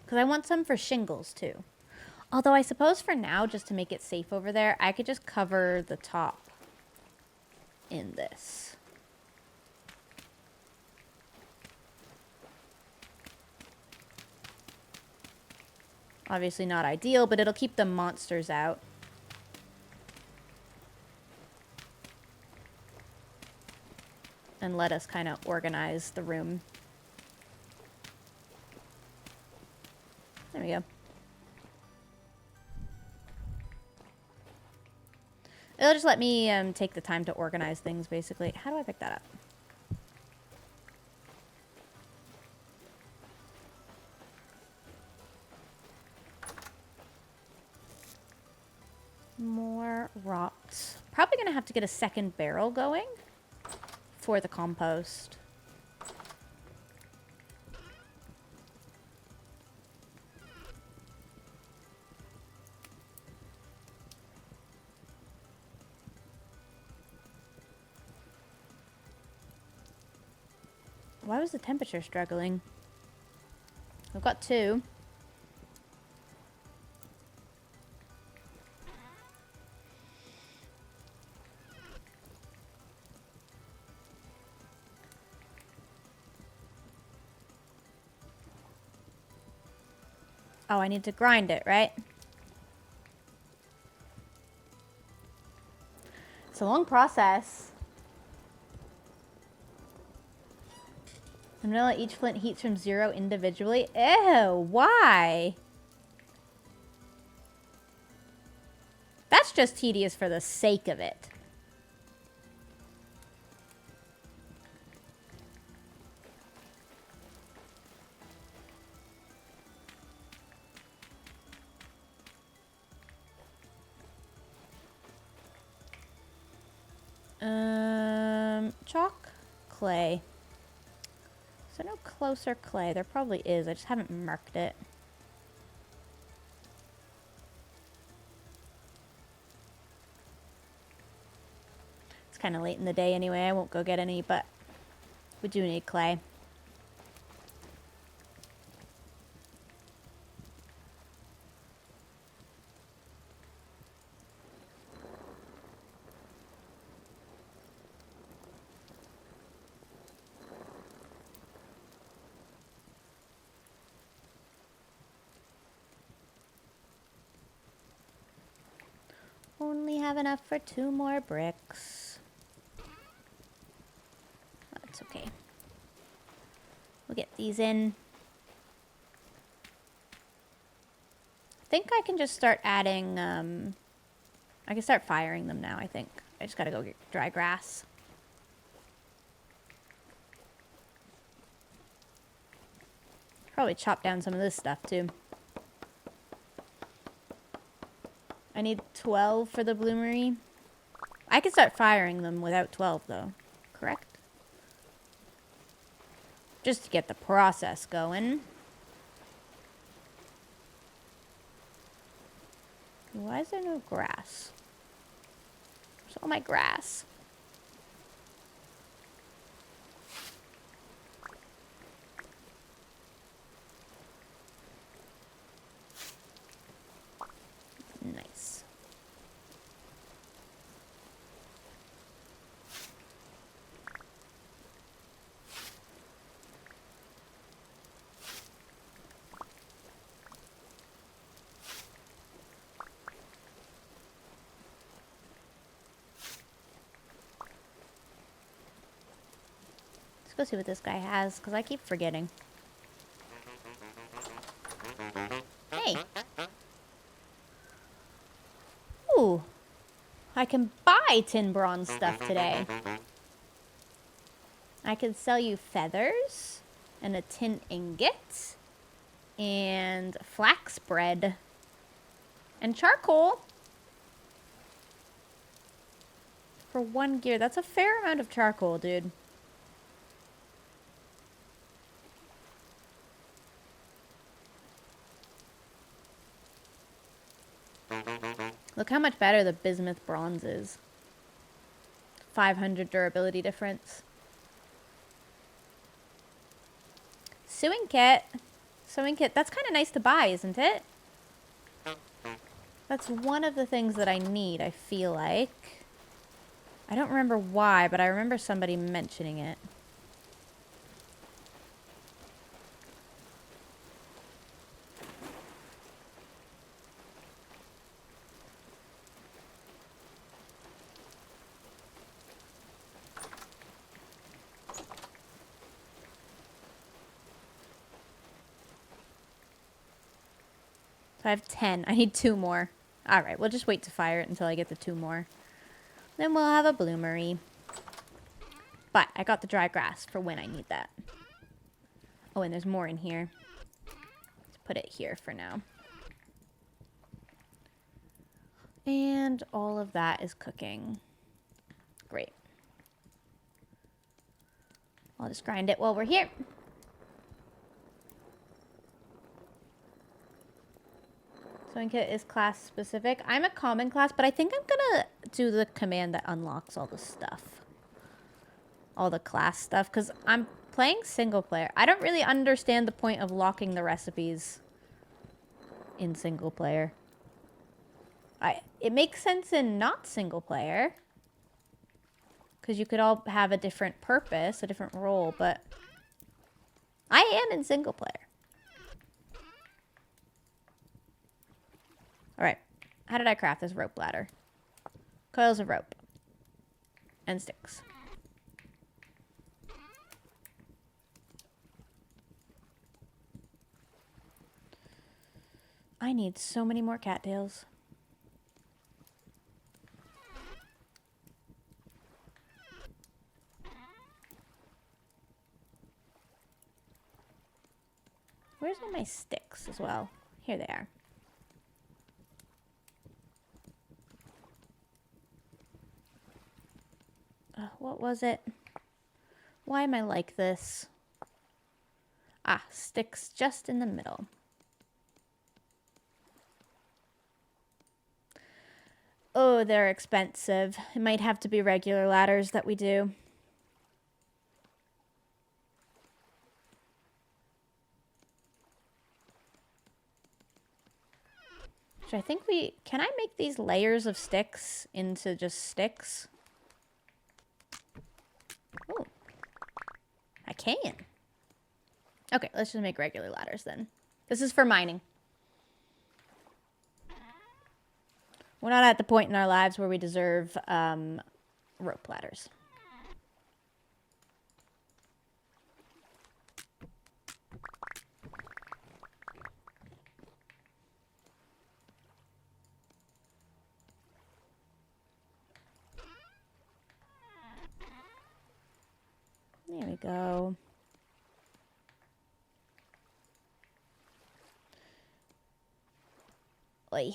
Because I want some for shingles too. Although I suppose for now, just to make it safe over there, I could just cover the top in this. Obviously not ideal, but it'll keep the monsters out. And let us kind of organize the room. There we go. It'll just let me take the time to organize things, basically. How do I pick that up? More rocks. Probably going to have to get a second barrel going for the compost. Why was the temperature struggling? I've got 2. Oh, I need to grind it, right? It's a long process. And vanilla, each flint heats from 0 individually. Ew, why? That's just tedious for the sake of it. Chalk, clay. Is there no closer clay? There probably is. I just haven't marked it. It's kind of late in the day anyway. I won't go get any, but we do need clay. Only have enough for 2 more bricks. That's okay. We'll get these in. I think I can just start adding, I can start firing them now, I think. I just gotta go get dry grass. Probably chop down some of this stuff too. I need 12 for the bloomery. I can start firing them without 12 though, correct? Just to get the process going. Why is there no grass? Where's all my grass? Nice. Let's go see what this guy has, because I keep forgetting. Hey. Ooh. I can buy tin bronze stuff today. I can sell you feathers and a tin ingot and flax bread and charcoal for 1 gear. That's a fair amount of charcoal, dude. Look how much better the bismuth bronze is. 500 durability difference. Sewing kit. Sewing kit. That's kind of nice to buy, isn't it? That's one of the things that I need, I feel like. I don't remember why, but I remember somebody mentioning it. So I have 10. I need 2 more. Alright, we'll just wait to fire it until I get the 2 more. Then we'll have a bloomery. But I got the dry grass for when I need that. Oh, and there's more in here. Let's put it here for now. And all of that is cooking. Great. I'll just grind it while we're here. Sewing kit is class specific. I'm a common class, but I think I'm gonna do the command that unlocks all the stuff. All the class stuff, because I'm playing single player. I don't really understand the point of locking the recipes in single player. It makes sense in not single player, because you could all have a different purpose, a different role, but I am in single player. Alright, how did I craft this rope ladder? Coils of rope. And sticks. I need so many more cattails. Where's all my sticks as well? Here they are. What was it? Why am I like this? Ah, sticks just in the middle. Oh, they're expensive. It might have to be regular ladders that we do. So I think can I make these layers of sticks into just sticks? Oh, I can. Okay, let's just make regular ladders then. This is for mining. We're not at the point in our lives where we deserve rope ladders. There we go. Oy.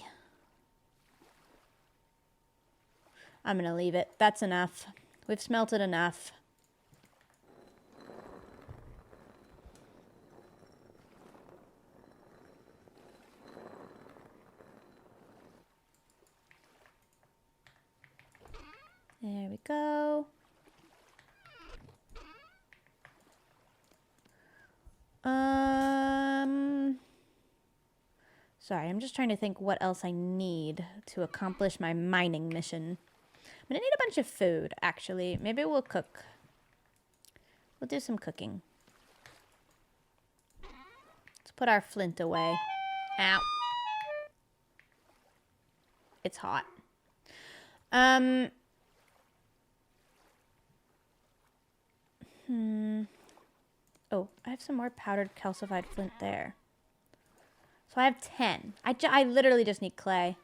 I'm gonna leave it. That's enough. We've smelted enough. There we go. Sorry, I'm just trying to think what else I need to accomplish my mining mission. I'm gonna need a bunch of food, actually. Maybe we'll cook. We'll do some cooking. Let's put our flint away. Ow. It's hot. Oh, I have some more powdered calcified flint there. So I have 10. I literally just need clay.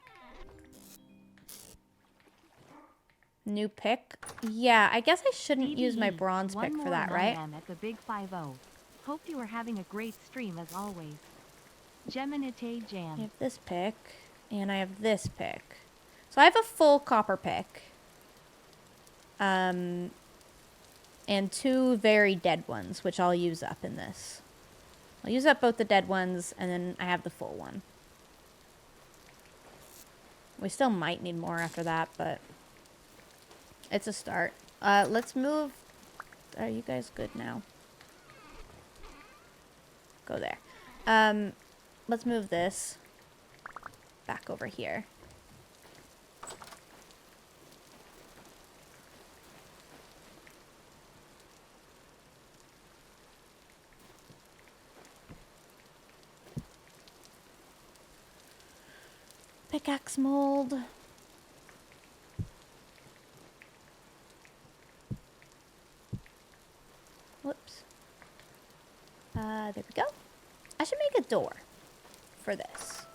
New pick? Yeah, I guess I shouldn't use my bronze pick for that, right? At the Big 5-0. Hope you are having a great stream as always. Geminite Jam. I have this pick, and I have this pick. So I have a full copper pick. And 2 very dead ones, which I'll use up in this. I'll use up both the dead ones, and then I have the full one. We still might need more after that, but it's a start. Let's move. Are you guys good now? Go there. Let's move this back over here. Pickaxe mold. Whoops. There we go. I should make a door for this.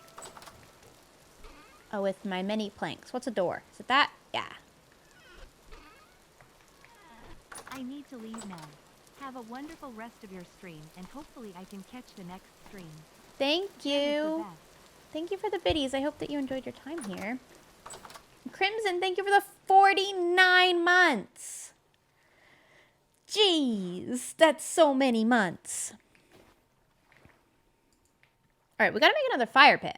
Oh, with my many planks. What's a door? Is it that? Yeah. I need to leave now. Have a wonderful rest of your stream, and hopefully I can catch the next stream. Thank Jen is the you. best. Thank you for the biddies. I hope that you enjoyed your time here. Crimson, thank you for the 49 months. Jeez, that's so many months. All right, we gotta make another fire pit.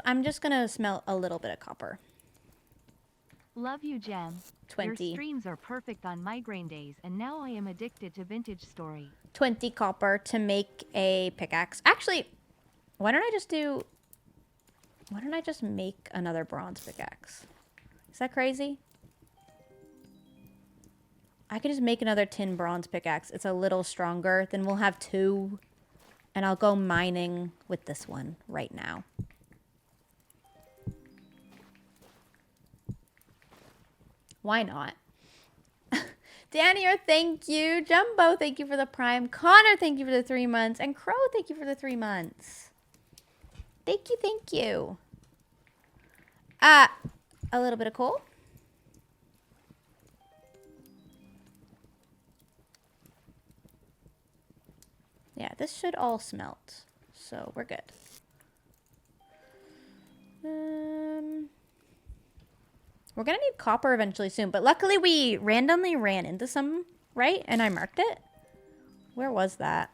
I'm just gonna smelt a little bit of copper. Love you, Gem. 20. Your streams are perfect on migraine days, and now I am addicted to Vintage Story. 20 copper to make a pickaxe. Actually, why don't I just make another bronze pickaxe? Is that crazy? I could just make another tin bronze pickaxe. It's a little stronger. Then we'll have 2. And I'll go mining with this one right now. Why not? Daniel, thank you. Jumbo, thank you for the prime. Connor, thank you for the 3 months. And Crow, thank you for the 3 months. Thank you, thank you. A little bit of coal. Yeah, this should all smelt. So we're good. We're gonna need copper eventually soon, but luckily we randomly ran into some, right? And I marked it. Where was that?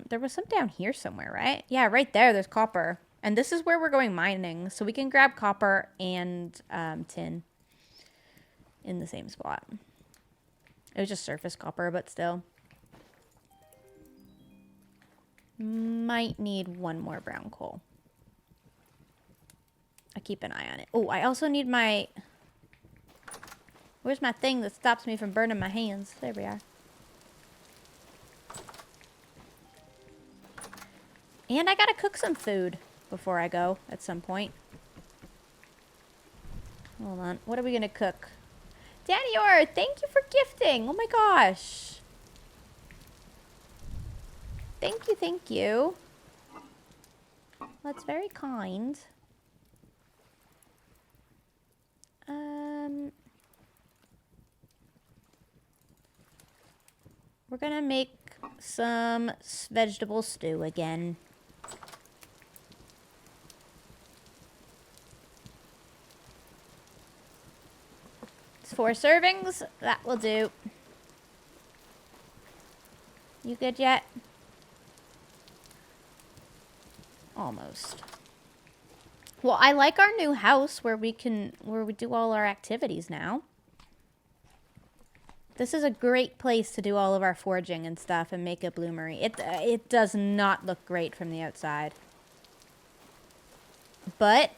There was some down here somewhere, right? Yeah, right there, there's copper. And this is where we're going mining, so we can grab copper and tin in the same spot. It was just surface copper, but still. Might need 1 more brown coal. I keep an eye on it. Oh, I also need my... Where's my thing that stops me from burning my hands? There we are. And I gotta cook some food before I go at some point. Hold on. What are we gonna cook? Danior, thank you for gifting. Oh my gosh. Thank you, thank you. That's very kind. We're gonna make some vegetable stew again. It's 4 servings. That will do. You good yet? Almost. Well, I like our new house where we do all our activities now. This is a great place to do all of our foraging and stuff and make a bloomery. It does not look great from the outside. But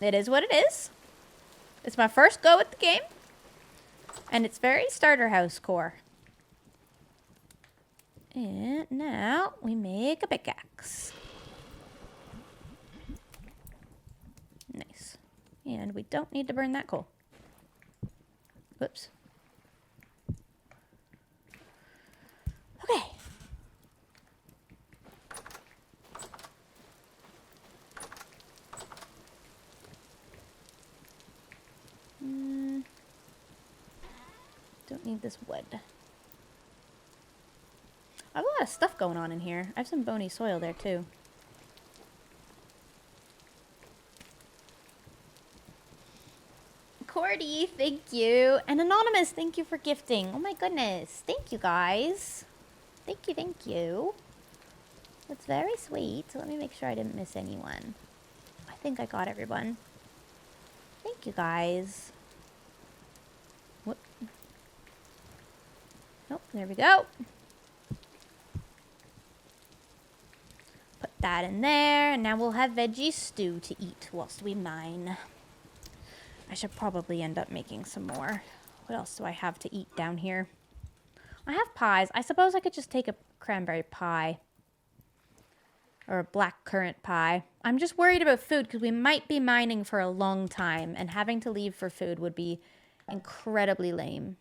it is what it is. It's my first go at the game. And it's very starter house core. And now we make a pickaxe. Nice. And we don't need to burn that coal. Whoops. Okay. Need this wood. I have a lot of stuff going on in here. I have some bony soil there, too. Cordy, thank you. And Anonymous, thank you for gifting. Oh my goodness. Thank you, guys. Thank you, thank you. That's very sweet. So let me make sure I didn't miss anyone. I think I got everyone. Thank you, guys. Whoop. Nope, there we go. Put that in there, and now we'll have veggie stew to eat whilst we mine. I should probably end up making some more. What else do I have to eat down here? I have pies. I suppose I could just take a cranberry pie. Or a black currant pie. I'm just worried about food because we might be mining for a long time, and having to leave for food would be incredibly lame.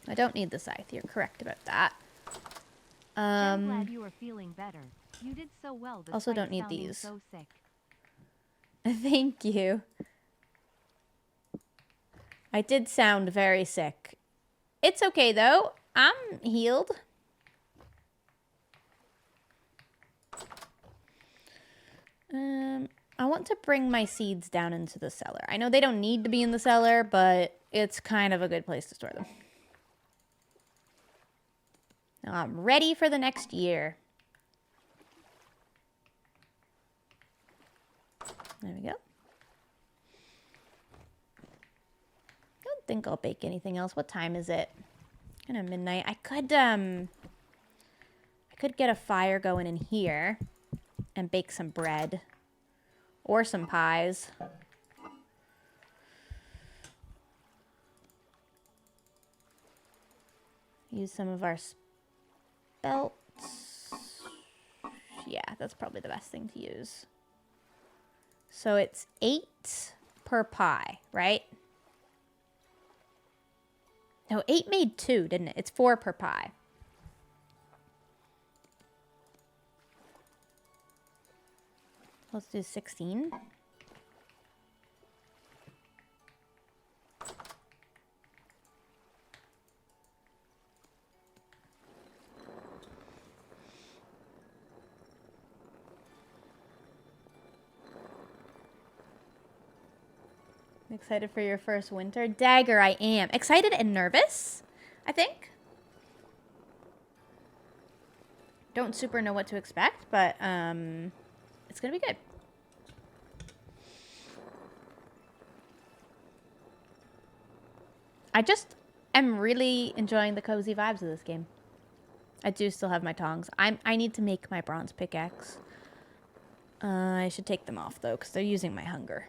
I don't need the scythe. You're correct about that. I'm glad you are feeling better. You did so well. Also don't need sounding these. So sick. Thank you. I did sound very sick. It's okay though. I'm healed. I want to bring my seeds down into the cellar. I know they don't need to be in the cellar, but it's kind of a good place to store them. Now I'm ready for the next year. There we go. Don't think I'll bake anything else. What time is it? Kind of midnight. I could get a fire going in here and bake some bread or some pies. Use some of our spelts. Yeah, that's probably the best thing to use. So it's 8 per pie, right? No, 8 made 2, didn't it? It's 4 per pie. Let's do 16. Excited for your first winter? Dagger, I am. Excited and nervous, I think. Don't super know what to expect, but it's gonna be good. I just am really enjoying the cozy vibes of this game. I do still have my tongs. I need to make my bronze pickaxe. I should take them off though, because they're using my hunger.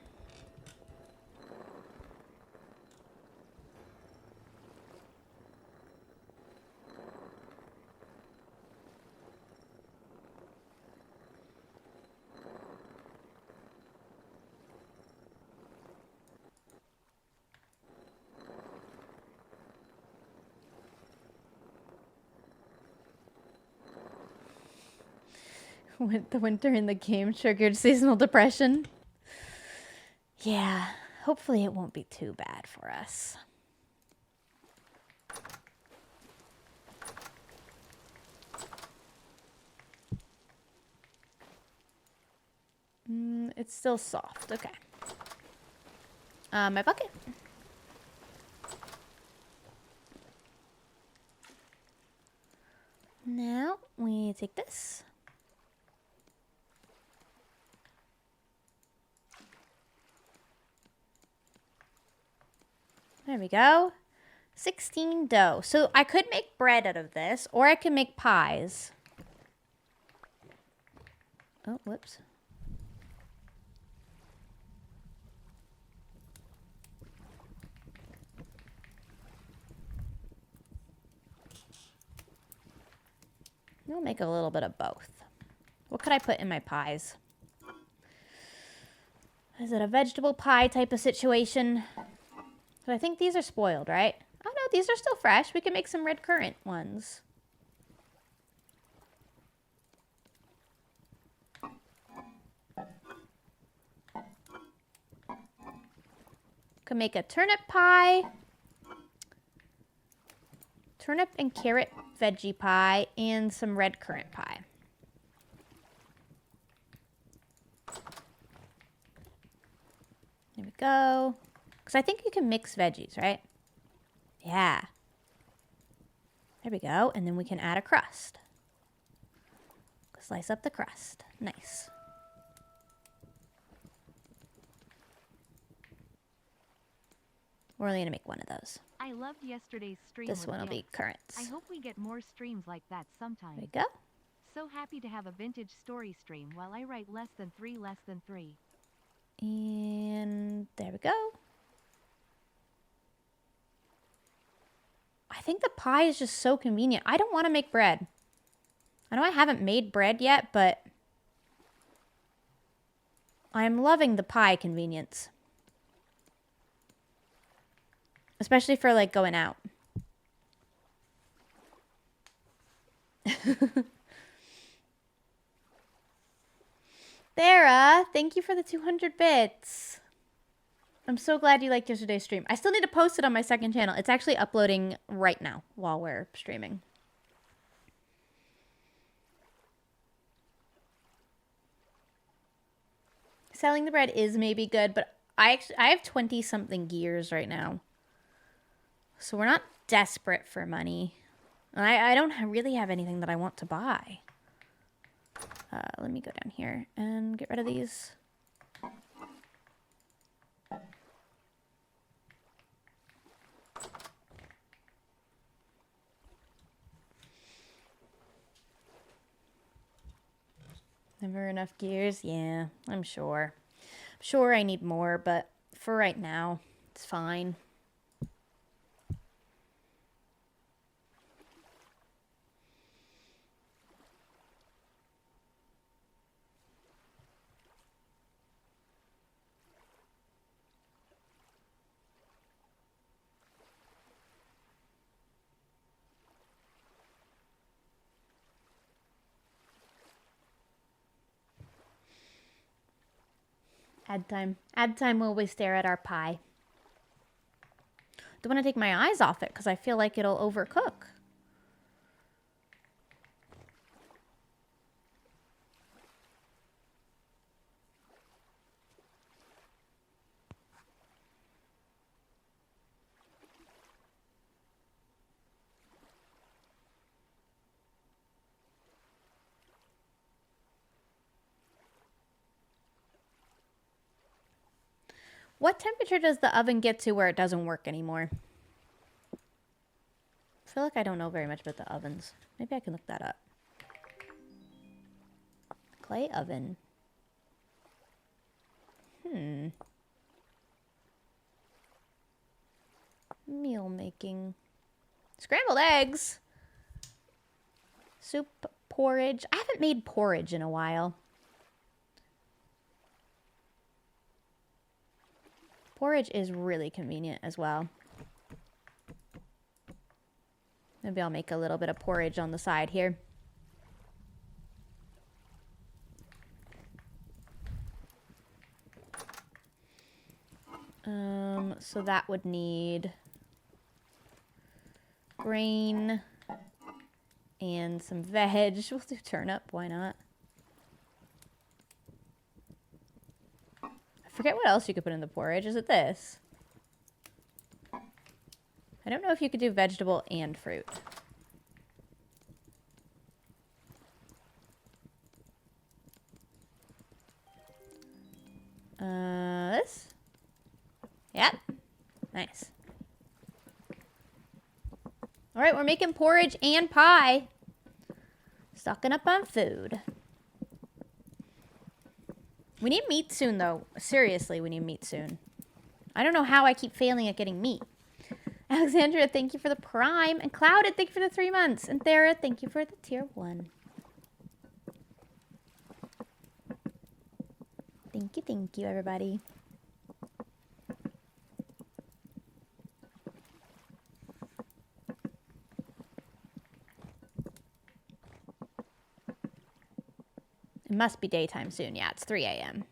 The winter in the game triggered seasonal depression. Yeah, hopefully it won't be too bad for us. It's still soft. Okay. My bucket. Now we take this. There we go. 16 dough. So I could make bread out of this, or I can make pies. Oh, whoops. I'll make a little bit of both. What could I put in my pies? Is it a vegetable pie type of situation? So I think these are spoiled, right? Oh no, these are still fresh. We can make some red currant ones. Could make a turnip pie. Turnip and carrot veggie pie and some red currant pie. There we go. Because I think you can mix veggies, right? Yeah. There we go. And then we can add a crust. Slice up the crust. Nice. We're only going to make one of those. I loved yesterday's stream. This with one will be Gifts. currants. I hope we get more streams like that sometime. There we go. So happy to have a vintage story stream while I write less than 3. And there we go. I think the pie is just so convenient. I don't want to make bread. I know I haven't made bread yet, but I'm loving the pie convenience. Especially for like going out. Thera, thank you for the 200 bits. I'm so glad you liked yesterday's stream. I still need to post it on my second channel. It's actually uploading right now while we're streaming. Selling the bread is maybe good, but I have 20-something gears right now. So we're not desperate for money. I don't really have anything that I want to buy. Let me go down here and get rid of these. Never enough gears? Yeah, I'm sure. I'm sure I need more, but for right now, it's fine. Ad time. Ad time while we stare at our pie. Don't want to take my eyes off it because I feel like it'll overcook. What temperature does the oven get to where it doesn't work anymore? I feel like I don't know very much about the ovens. Maybe I can look that up. Clay oven. Meal making. Scrambled eggs. Soup, porridge. I haven't made porridge in a while. Porridge is really convenient as well. Maybe I'll make a little bit of porridge on the side here. So that would need grain and some veg. We'll do turnip, why not? I forget what else you could put in the porridge. Is it this? I don't know if you could do vegetable and fruit. This? Yep. Nice. All right, we're making porridge and pie. Stocking up on food. We need meat soon, though. Seriously, we need meat soon. I don't know how I keep failing at getting meat. Alexandra, thank you for the Prime. And Clouded, thank you for the 3 months. And Thera, thank you for the tier 1. Thank you, everybody. It must be daytime soon. Yeah, it's 3 a.m.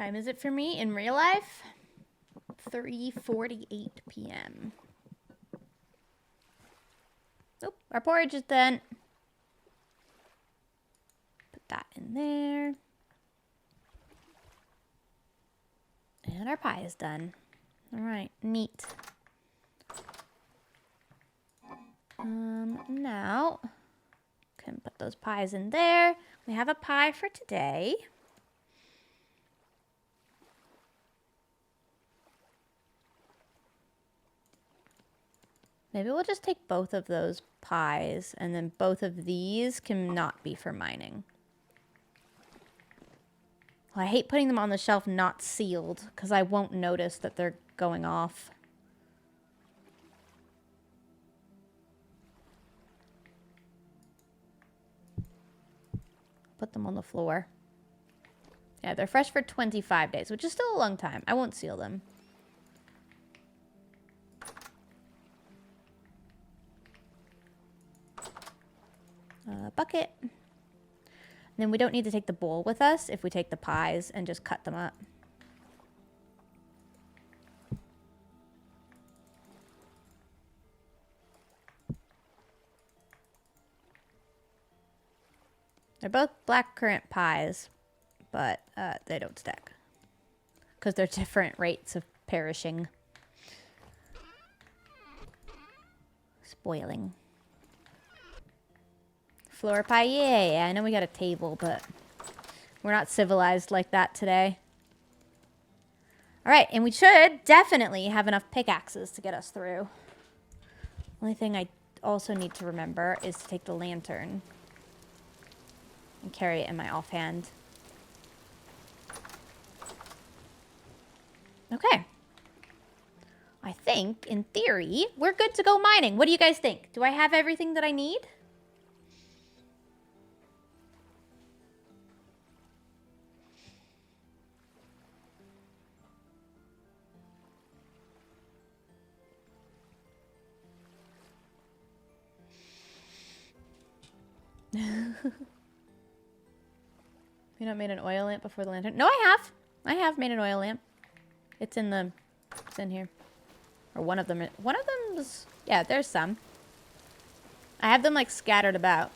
time is it for me in real life? 3:48 p.m. Nope, our porridge is done. Put that in there. And our pie is done. All right, neat. Now, can put those pies in there. We have a pie for today. Maybe we'll just take both of those pies, and then both of these can not be for mining. Well, I hate putting them on the shelf not sealed, because I won't notice that they're going off. Put them on the floor. Yeah, they're fresh for 25 days, which is still a long time. I won't seal them. Bucket. And then we don't need to take the bowl with us if we take the pies and just cut them up. They're both blackcurrant pies, but they don't stack because they're different rates of perishing. Spoiling. Floor pie, yeah. I know we got a table, but we're not civilized like that today. All right, and we should definitely have enough pickaxes to get us through. Only thing I also need to remember is to take the lantern and carry it in my offhand. Okay. I think, in theory, we're good to go mining. What do you guys think? Do I have everything that I need? You not made an oil lamp before the lantern? No, I have. I have made an oil lamp. It's in here. Or one of them. One of them's, yeah, there's some. I have them like scattered about.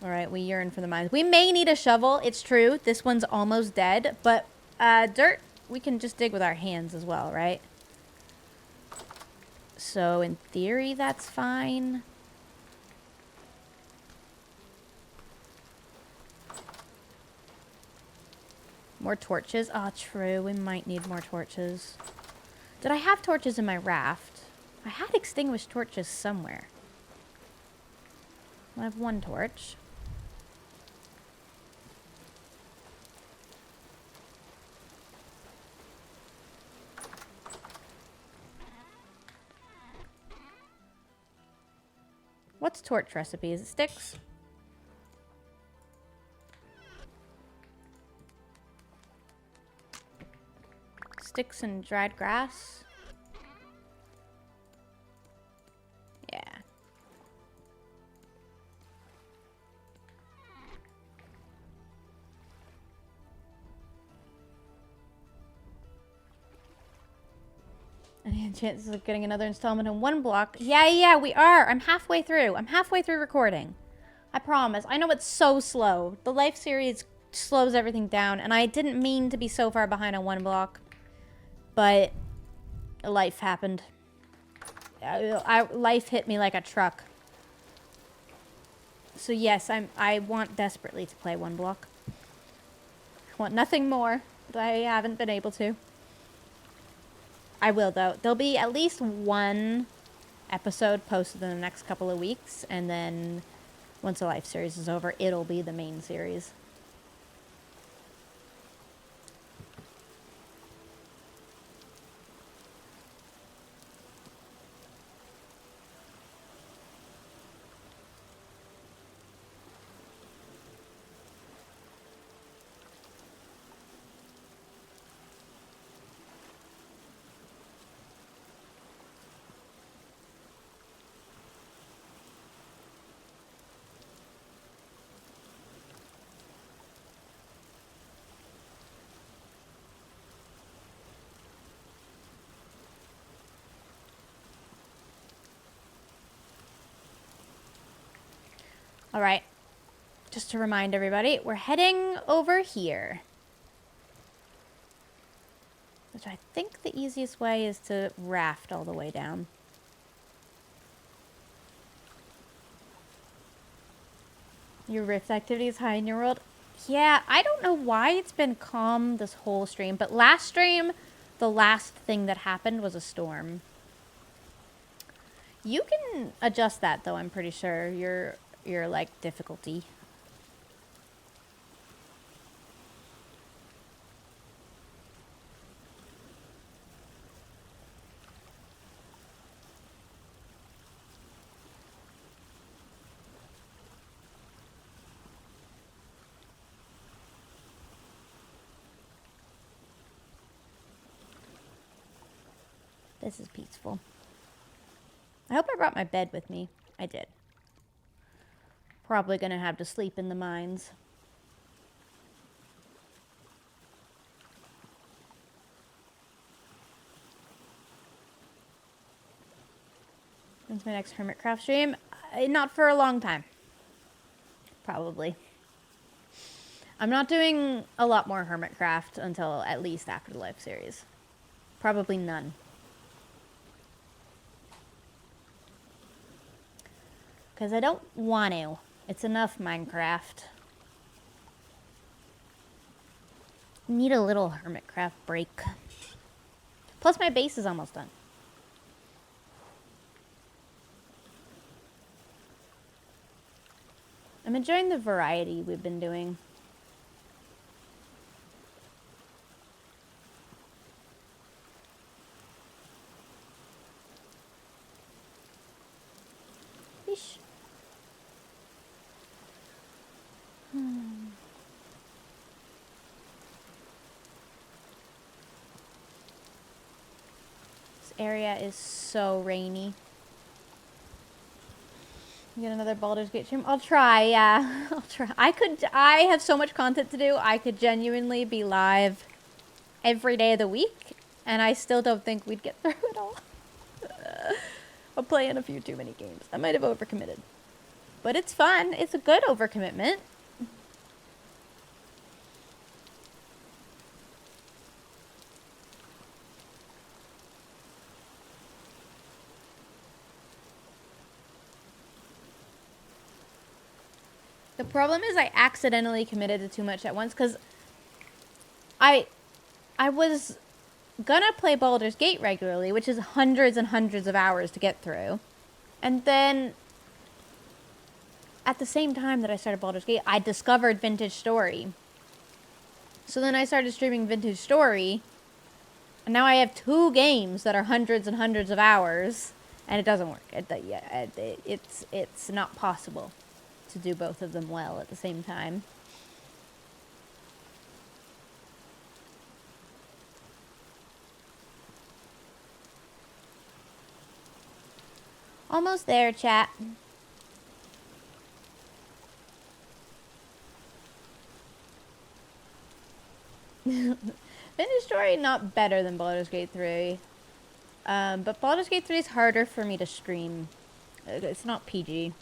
All right, we yearn for the mines. We may need a shovel. It's true. This one's almost dead, but dirt, we can just dig with our hands as well, right? So in theory, that's fine. More torches. Oh, true. We might need more torches. Did I have torches in my raft? I had extinguished torches somewhere. I have one torch. What's torch recipe? Is it sticks? Sticks and dried grass? Yeah. Any chances of getting another installment in one block? Yeah, we are. I'm halfway through. I'm halfway through recording. I promise. I know it's so slow. The Life series slows everything down, and I didn't mean to be so far behind on one block. But life happened. Life hit me like a truck. So yes, I want desperately to play one block. I want nothing more, but I haven't been able to. I will, though. There'll be at least one episode posted in the next couple of weeks, and then once the Life series is over, it'll be the main series. All right. Just to remind everybody, we're heading over here. Which I think the easiest way is to raft all the way down. Your rift activity is high in your world? Yeah, I don't know why it's been calm this whole stream, but last stream, the last thing that happened was a storm. You can adjust that though, I'm pretty sure. Your like difficulty. This is peaceful. I hope I brought my bed with me. I did. Probably gonna have to sleep in the mines. When's my next Hermitcraft stream? Not for a long time. Probably. I'm not doing a lot more Hermitcraft until at least after the Life series. Probably none. Because I don't want to. It's enough Minecraft. Need a little Hermitcraft break. Plus my base is almost done. I'm enjoying the variety we've been doing. Yeesh. This area is so rainy. Get another Baldur's Gate stream? I'll try, yeah. I'll try. I have so much content to do. I could genuinely be live every day of the week, and I still don't think we'd get through it all. I'm playing a few too many games. I might have overcommitted. But it's fun. It's a good overcommitment. The problem is I accidentally committed to too much at once because I was gonna play Baldur's Gate regularly, which is hundreds and hundreds of hours to get through. And then at the same time that I started Baldur's Gate, I discovered Vintage Story. So then I started streaming Vintage Story, and now I have 2 games that are hundreds and hundreds of hours, and it doesn't work. It's not possible to do both of them well at the same time. Almost there, chat. Vintage Story not better than Baldur's Gate 3. But Baldur's Gate 3 is harder for me to stream. It's not PG.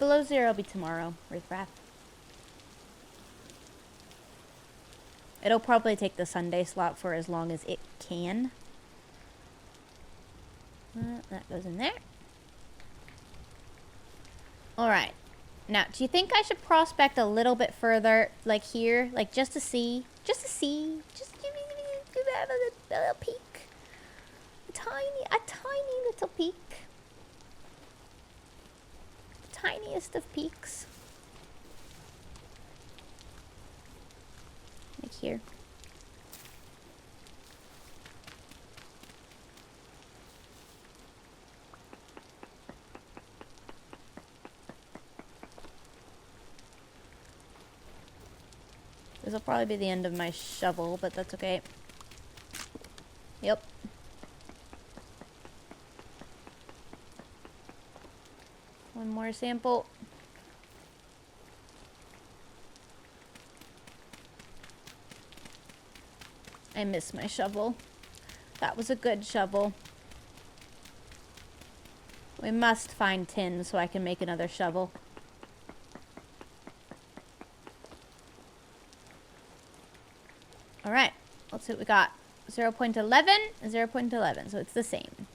Below Zero will be tomorrow, Wraith. It'll probably take the Sunday slot for as long as it can. That goes in there. Alright. Now, do you think I should prospect a little bit further, like here? Like, just to see? Just to see? Just give me a little peek. A tiny little peek. The tiniest of peaks. Like here. This will probably be the end of my shovel, but that's okay. Yep. One more sample. I miss my shovel. That was a good shovel. We must find tin so I can make another shovel. Alright, let's see what we got. 0.11 and 0.11, so it's the same.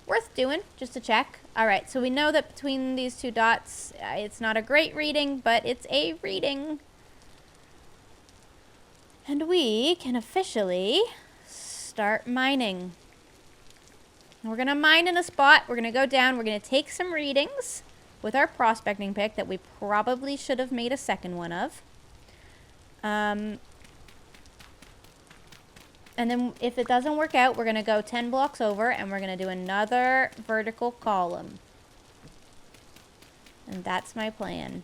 Worth doing, just to check. Alright, so we know that between these two dots, it's not a great reading, but it's a reading. And we can officially start mining. We're going to mine in a spot. We're going to go down. We're going to take some readings with our prospecting pick that we probably should have made a second one of. And then if it doesn't work out, we're going to go 10 blocks over and we're going to do another vertical column. And that's my plan.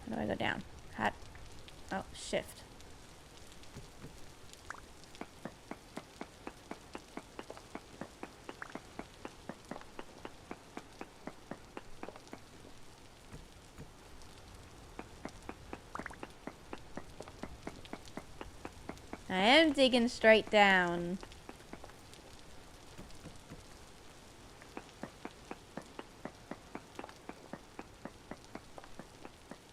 How do I go down? Oh, shift. I am digging straight down.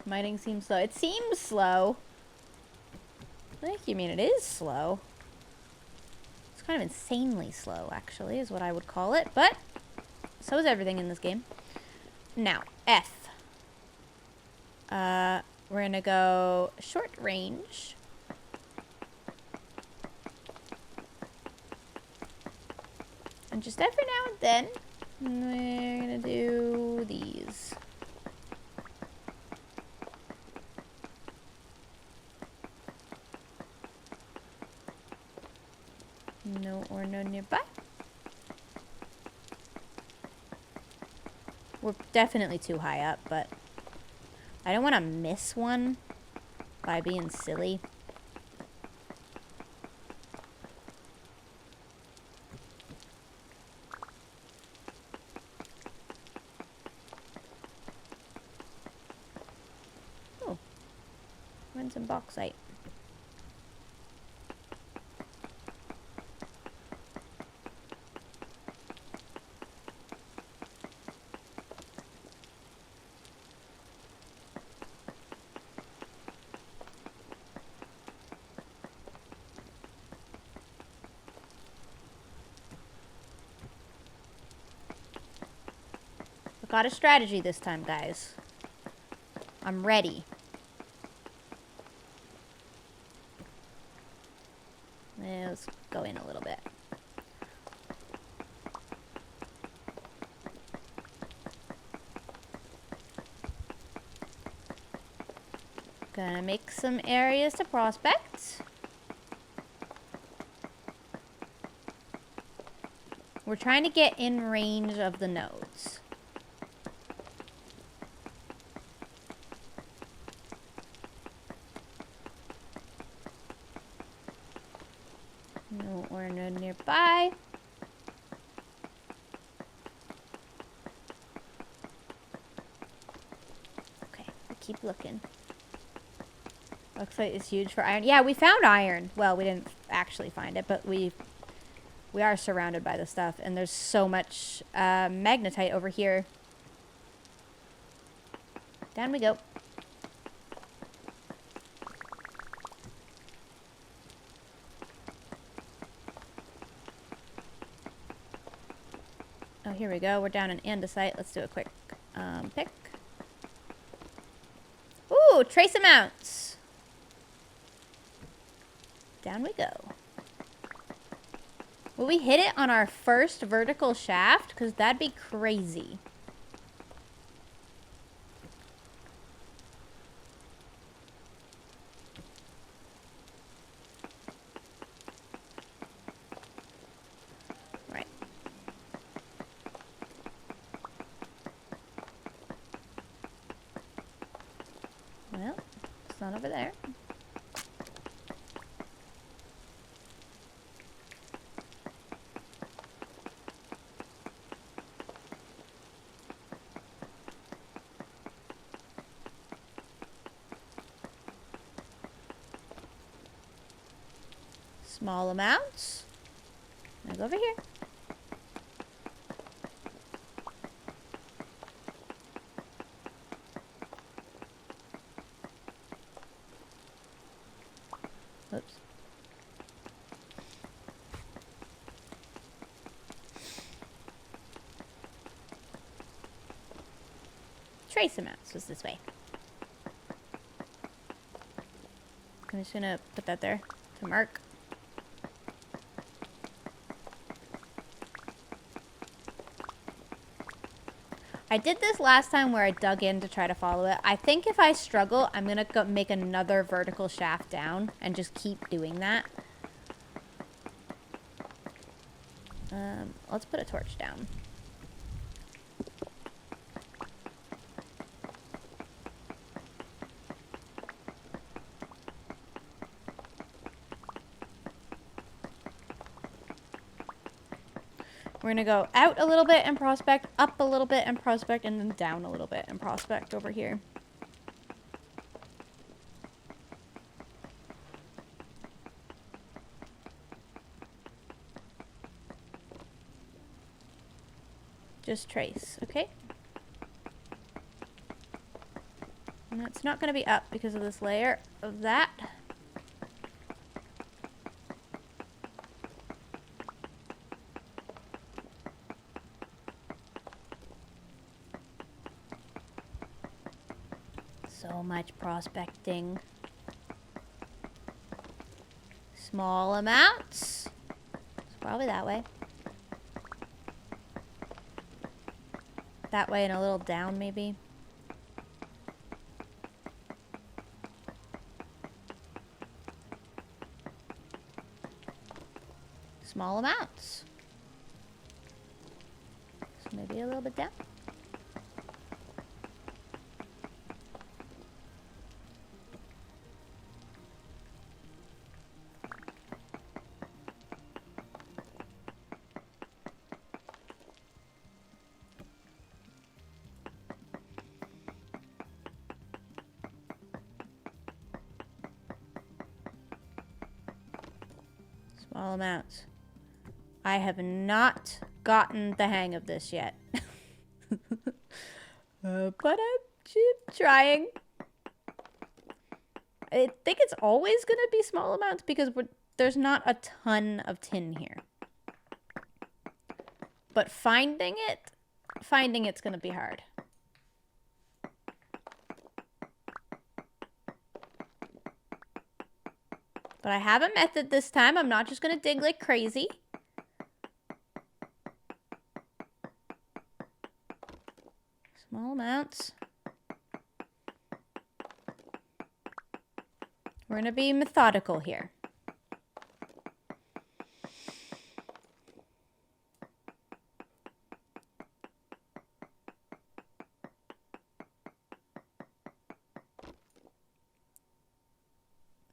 Mining seems slow. It seems slow. I think you mean it is slow. It's kind of insanely slow, actually, is what I would call it. But so is everything in this game. Now, F. We're going to go short range. And just every now and then, we're going to do these. No or no nearby. We're definitely too high up, but I don't want to miss one by being silly. Oh, find some bauxite. Got a strategy this time, guys. I'm ready. Let's go in a little bit. Gonna make some areas to prospect. We're trying to get in range of the nodes. No or no nearby. Okay, we'll keep looking. Bauxite is huge for iron. Yeah, we found iron. Well, we didn't actually find it, but we are surrounded by the stuff, and there's so much magnetite over here. Down we go. Oh, here we go. We're down in andesite. Let's do a quick pick. Ooh, trace amounts. Down we go. Will we hit it on our first vertical shaft? Because that'd be crazy. Right. Well, it's not over there. Small amounts. Now go over here. Oops. Trace amounts was this way. I'm just gonna put that there to mark. I did this last time where I dug in to try to follow it. I think if I struggle, I'm gonna go make another vertical shaft down and just keep doing that. Let's put a torch down. We're gonna go out a little bit and prospect, up a little bit and prospect, and then down a little bit and prospect over here. Just trace, okay? And it's not gonna be up because of this layer of that. So much prospecting. Small amounts. It's probably that way. That way and a little down maybe. Small amounts. So maybe a little bit down. Small amounts. I have not gotten the hang of this yet. But I'm trying. I think it's always going to be small amounts because there's not a ton of tin here. But finding it's going to be hard. But I have a method this time. I'm not just going to dig like crazy. Small amounts. We're going to be methodical here.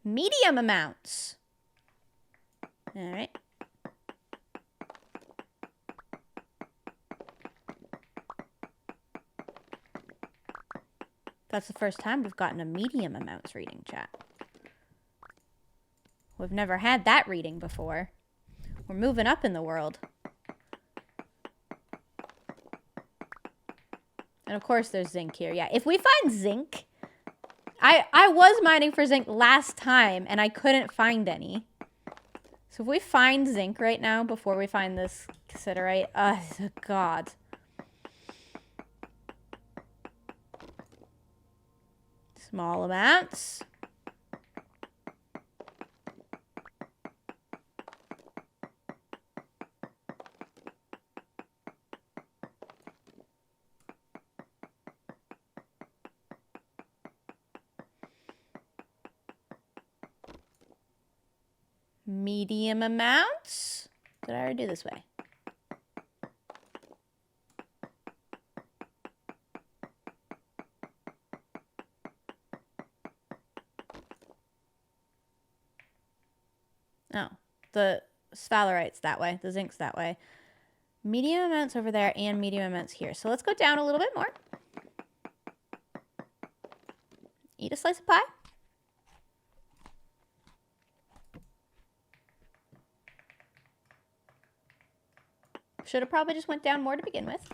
Medium amounts. All right. That's the first time we've gotten a medium amounts reading, chat. We've never had that reading before. We're moving up in the world. And of course there's zinc here. Yeah, if we find zinc... I was mining for zinc last time, and I couldn't find any. So if we find zinc right now, before we find this cassiterite... God. Small amounts. Medium amounts. Did I already do this way? Oh, the sphalerite's that way. The zinc's that way. Medium amounts over there and medium amounts here. So let's go down a little bit more. Eat a slice of pie. Should have probably just went down more to begin with.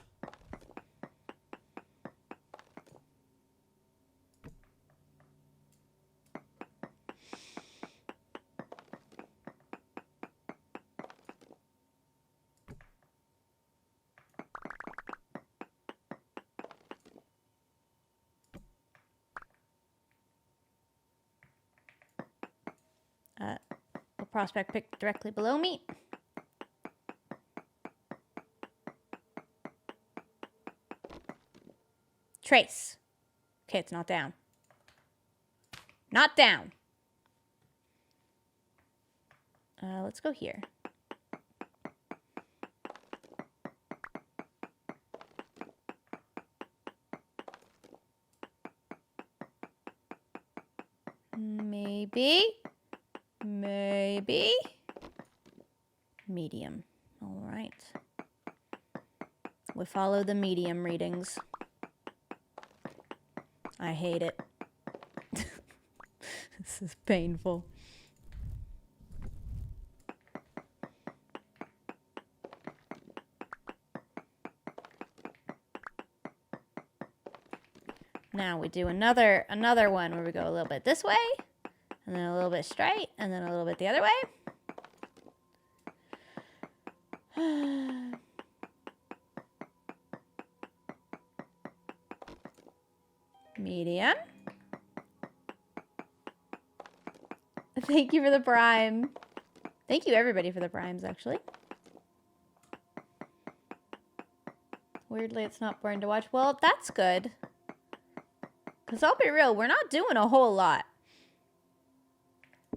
A prospect picked directly below me. Trace. Okay, it's not down. Not down. Let's go here. Maybe. Maybe. Medium. All right. We follow the medium readings. I hate it. This is painful. Now we do another one where we go a little bit this way, and then a little bit straight, and then a little bit the other way. Medium. Thank you for the prime. Thank you everybody for the primes, actually. Weirdly, it's not boring to watch. Well, that's good. Because I'll be real, we're not doing a whole lot.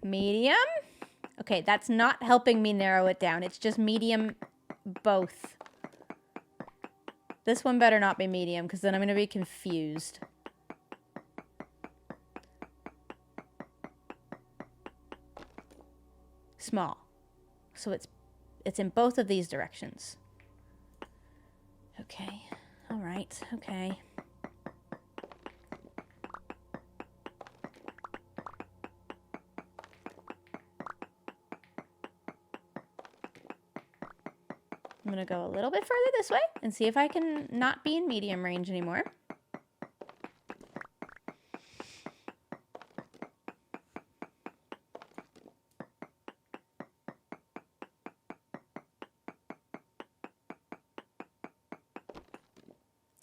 Medium. Okay, that's not helping me narrow it down. It's just medium both. This one better not be medium, because then I'm going to be confused. Small. So it's in both of these directions. Okay. All right. Okay. I'm going to go a little bit further this way and see if I can not be in medium range anymore.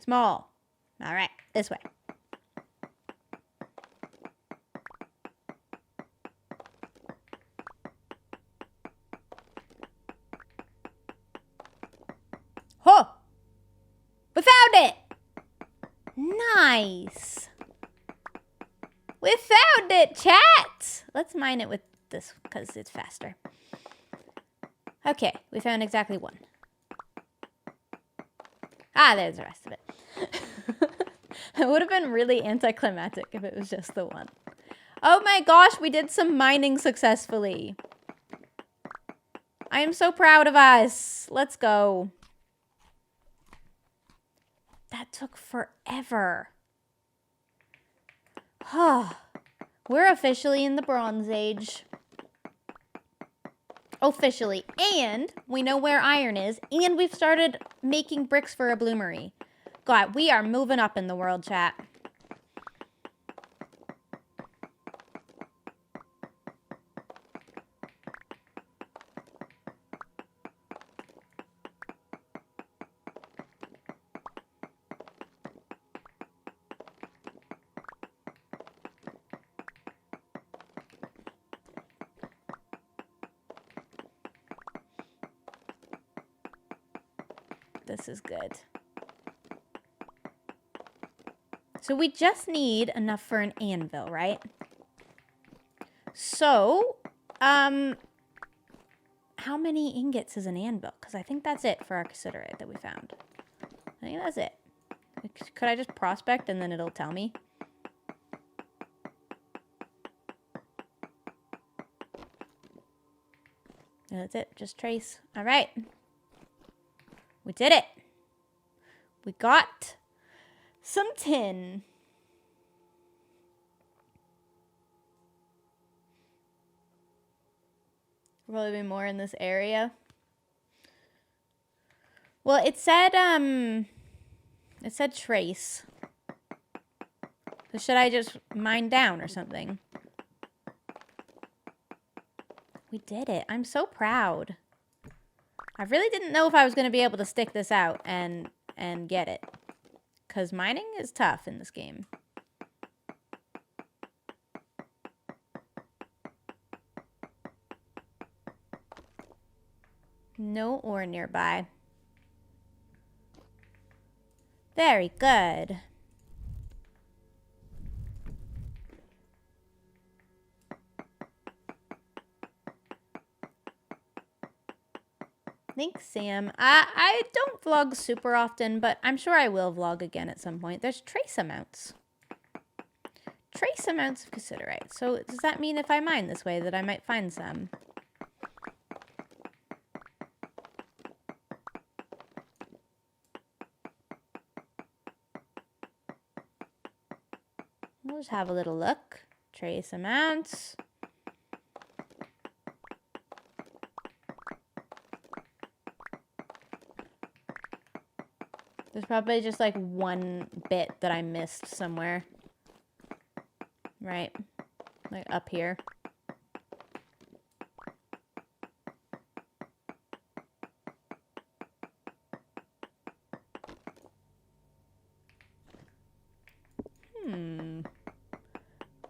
Small. All right, this way. Oh! We found it! Nice! We found it, chat! Let's mine it with this, because it's faster. Okay, we found exactly one. Ah, there's the rest of it. It would have been really anticlimactic if it was just the one. Oh my gosh, we did some mining successfully. I am so proud of us. Let's go. That took forever. We're officially in the Bronze Age. Officially. And we know where iron is. And we've started making bricks for a bloomery. God, we are moving up in the world, chat. This is good. So we just need enough for an anvil, right? So, how many ingots is an anvil? Because I think that's it for our cassiterite that we found. I think that's it. Could I just prospect and then it'll tell me? And that's it. Just trace. All right. We did it. We got some tin. Probably be more in this area. Well, it said trace. So should I just mine down or something? We did it. I'm so proud. I really didn't know if I was going to be able to stick this out and get it. Because mining is tough in this game. No ore nearby. Very good. Thanks, Sam. I don't vlog super often, but I'm sure I will vlog again at some point. There's trace amounts. Trace amounts of cassiterite. So does that mean if I mine this way that I might find some? We'll just have a little look. Trace amounts. There's probably just like one bit that I missed somewhere. Right? Like up here.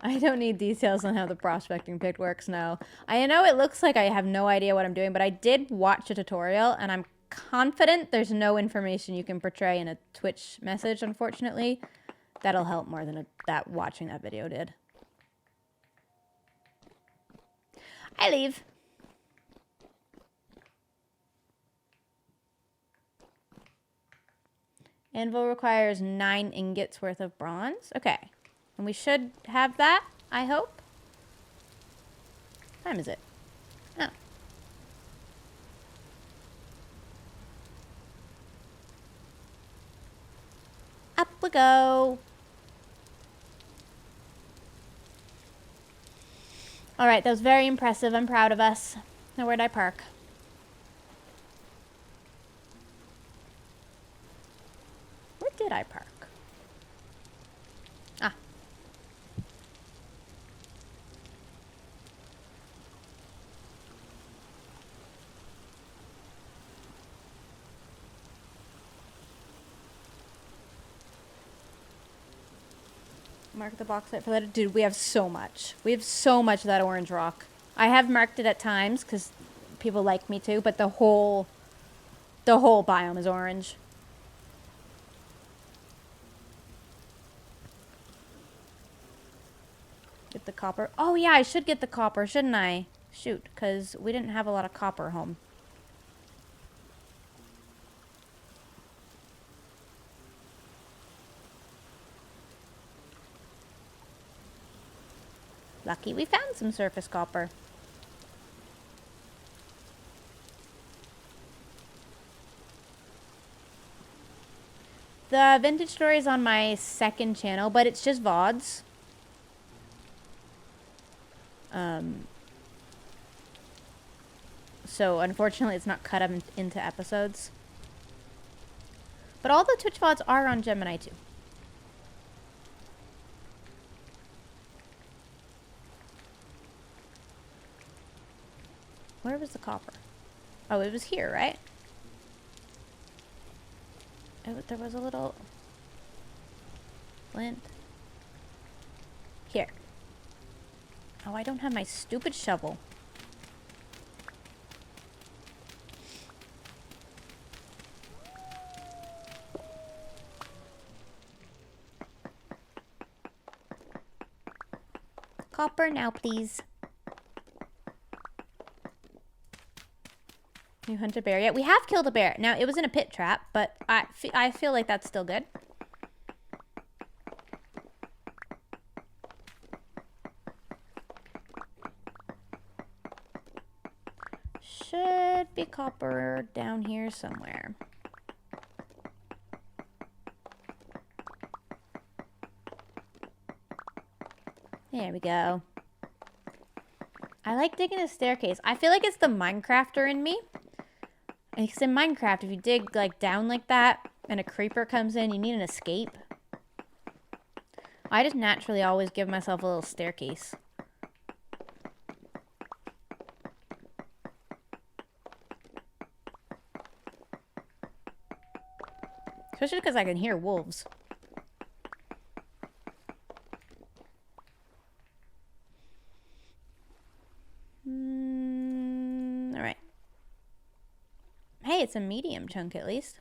I don't need details on how the prospecting pit works, no. I know it looks like I have no idea what I'm doing, but I did watch a tutorial, and I'm confident there's no information you can portray in a Twitch message, unfortunately. That'll help more than that watching that video did. I leave. Anvil requires 9 ingots worth of bronze. Okay. And we should have that, I hope. What time is it? Oh. Up we go. All right, that was very impressive. I'm proud of us. Now, where'd I park? Where did I park? Ah. Mark the box site for that. Dude, we have so much. We have so much of that orange rock. I have marked it at times because people like me to, but the whole biome is orange. Get the copper. Oh yeah, I should get the copper, shouldn't I? Shoot, because we didn't have a lot of copper home. Lucky we found some surface copper. The vintage story is on my second channel, but it's just VODs. So unfortunately it's not cut up into episodes. But all the Twitch VODs are on Gemini too. Where was the copper? Oh, it was here, right? There was a little flint. Here. Oh, I don't have my stupid shovel. Copper now, please. You hunt a bear yet? We have killed a bear. Now, it was in a pit trap, but I feel like that's still good. Should be copper down here somewhere. There we go. I like digging a staircase. I feel like it's the Minecrafter in me. Because in Minecraft, if you dig like down like that and a creeper comes in, you need an escape. I just naturally always give myself a little staircase. Especially because I can hear wolves. Alright. Hey, it's a medium chunk at least.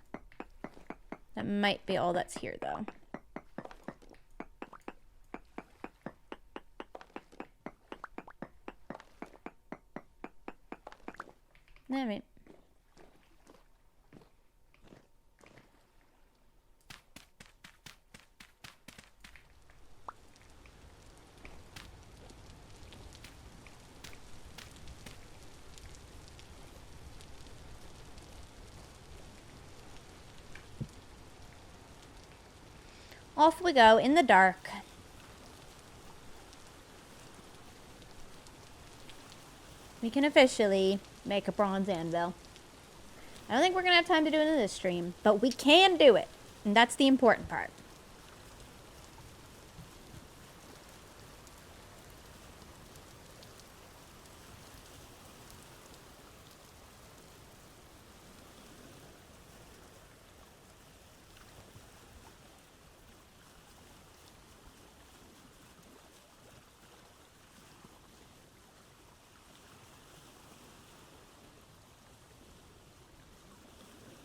That might be all that's here, though. Alright. Off we go in the dark. We can officially make a bronze anvil. I don't think we're going to have time to do it in this stream, but we can do it. And that's the important part.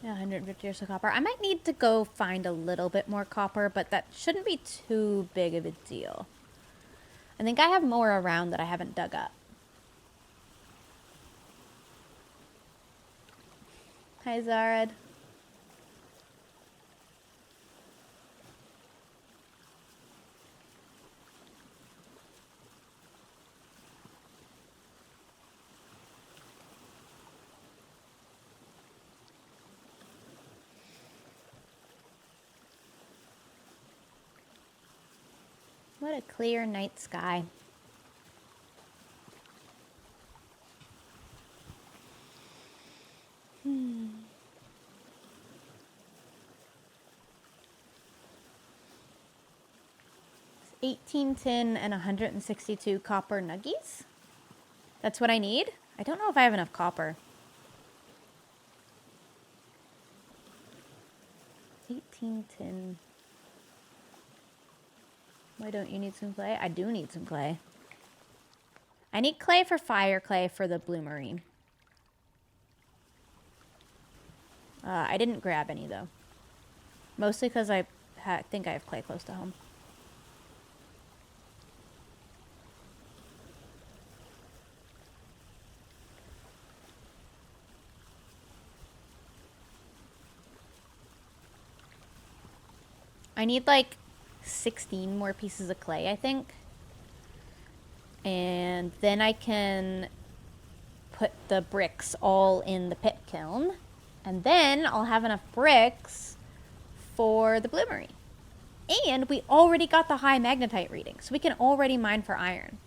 Yeah, 150 years of copper. I might need to go find a little bit more copper, but that shouldn't be too big of a deal. I think I have more around that I haven't dug up. Hi, Zarad. What a clear night sky. It's 18 tin and 162 copper nuggies. That's what I need? I don't know if I have enough copper. 18 tin. Why don't you need some clay? I do need some clay. I need clay for fire clay for the bloomery. I didn't grab any though. Mostly because I think I have clay close to home. I need like 16 more pieces of clay, I think. And then I can put the bricks all in the pit kiln. And then I'll have enough bricks for the bloomery. And we already got the high magnetite reading, so we can already mine for iron.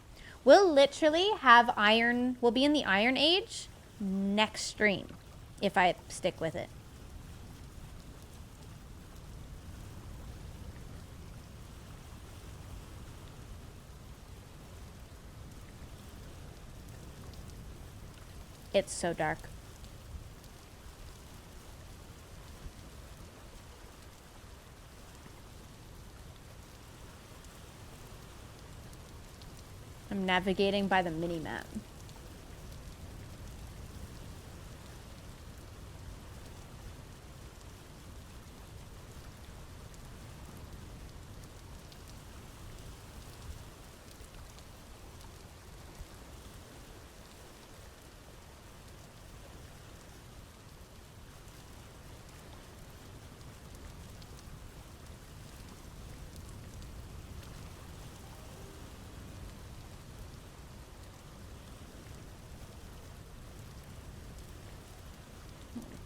We'll literally have iron, we'll be in the Iron Age next stream, if I stick with it. It's so dark. I'm navigating by the mini-map.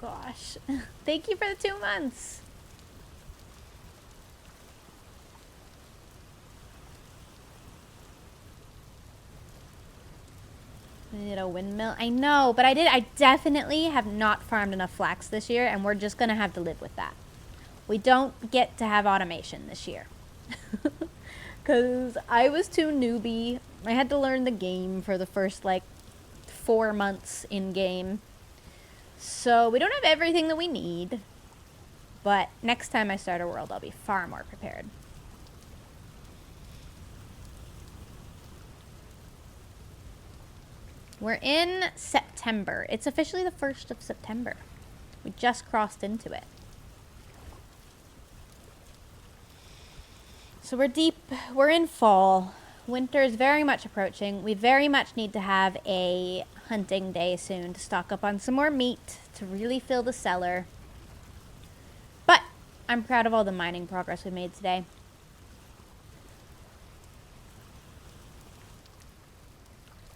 Gosh. Thank you for the 2 months. We need a windmill. I know, but I definitely have not farmed enough flax this year, and we're just gonna have to live with that. We don't get to have automation this year. Because I was too newbie. I had to learn the game for the first, like, 4 months in game. So we don't have everything that we need. But next time I start a world, I'll be far more prepared. We're in September. It's officially the 1st of September. We just crossed into it. So we're deep. We're in fall. Winter is very much approaching. We very much need to have a hunting day soon to stock up on some more meat to really fill the cellar. But I'm proud of all the mining progress we made today.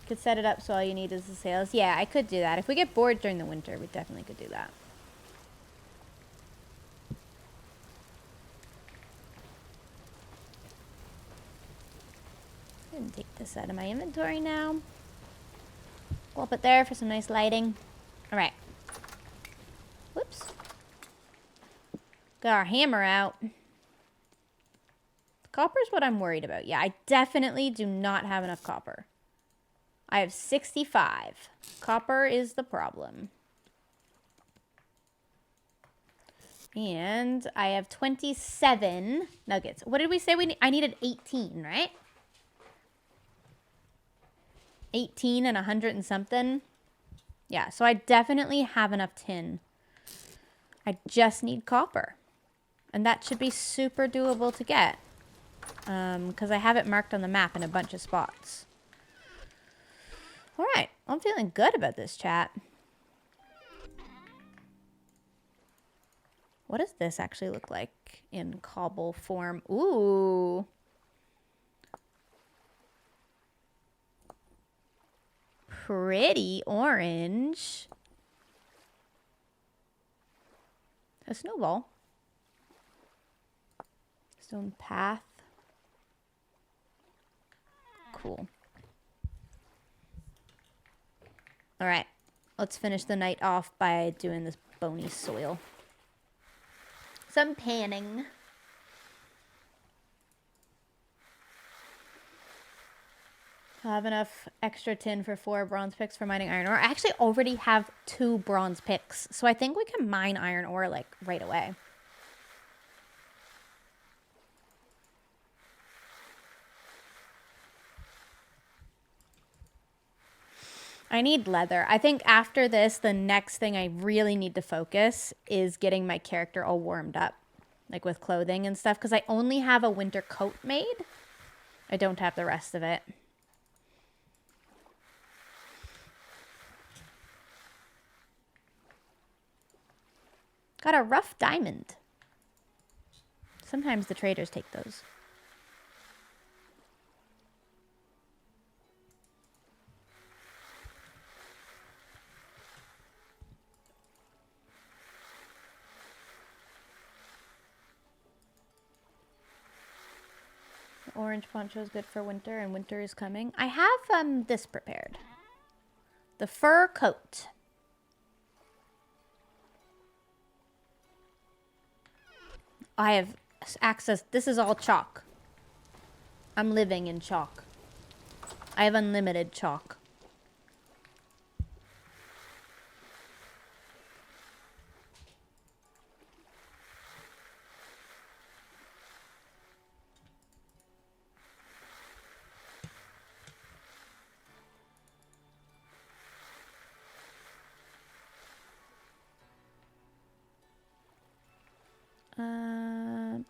Could set it up so all you need is the sails. Yeah, I could do that. If we get bored during the winter, we definitely could do that. I'm gonna take this out of my inventory now. We'll put it there for some nice lighting. Alright. Whoops. Got our hammer out. Copper's what I'm worried about. Yeah, I definitely do not have enough copper. I have 65. Copper is the problem. And I have 27 nuggets. What did we say we need? I needed 18, right? 18 and 100 and something. Yeah, so I definitely have enough tin. I just need copper. And that should be super doable to get. Because I have it marked on the map in a bunch of spots. Alright, I'm feeling good about this, chat. What does this actually look like in cobble form? Ooh. Pretty orange. A snowball. Stone path. Cool. Alright, let's finish the night off by doing this bony soil. Some panning. I'll have enough extra tin for 4 bronze picks for mining iron ore. I actually already have 2 bronze picks, so I think we can mine iron ore, like, right away. I need leather. I think after this, the next thing I really need to focus is getting my character all warmed up. Like with clothing and stuff. Because I only have a winter coat made. I don't have the rest of it. Got a rough diamond. Sometimes the traders take those. Orange poncho is good for winter, and winter is coming. I have this prepared. The fur coat. I have access. This is all chalk. I'm living in chalk. I have unlimited chalk.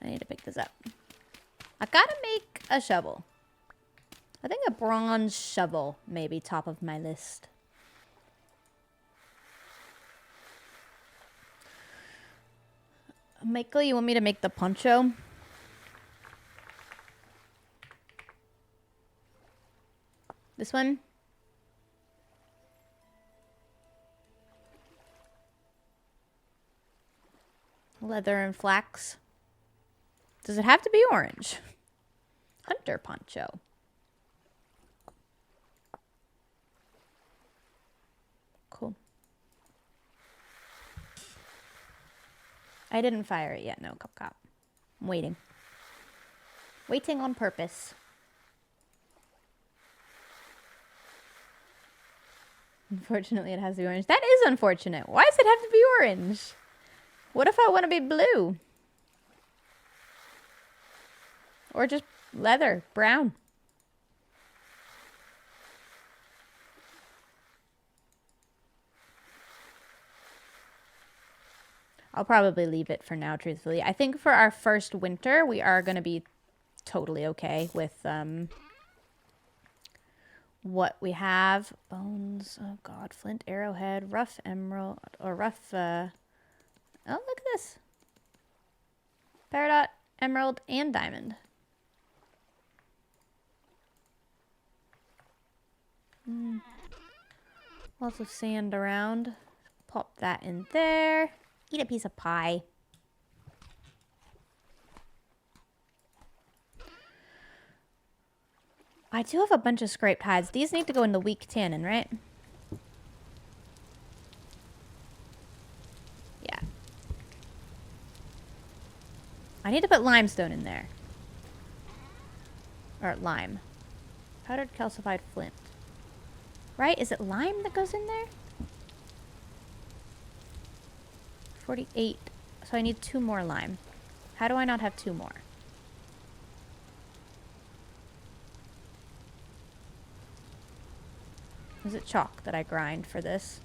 I need to pick this up. I gotta make a shovel. I think a bronze shovel may be top of my list. Michael, you want me to make the poncho? This one? Leather and flax. Does it have to be orange? Hunter poncho. I didn't fire it yet. No, Cop Cop. I'm waiting. Waiting on purpose. Unfortunately, it has to be orange. That is unfortunate. Why does it have to be orange? What if I want to be blue? Or just leather, brown. I'll probably leave it for now, truthfully. I think for our first winter, we are going to be totally okay with what we have. Bones, oh god, flint, arrowhead, rough emerald, or rough, oh, look at this. Peridot, emerald, and diamond. Lots of sand around. Pop that in there. Eat a piece of pie. I do have a bunch of scraped hides. These need to go in the weak tannin, right? Yeah. I need to put limestone in there. Or lime. Powdered calcified flint. Right? Is it lime that goes in there? 48. So I need 2 more lime. How do I not have 2 more? Is it chalk that I grind for this?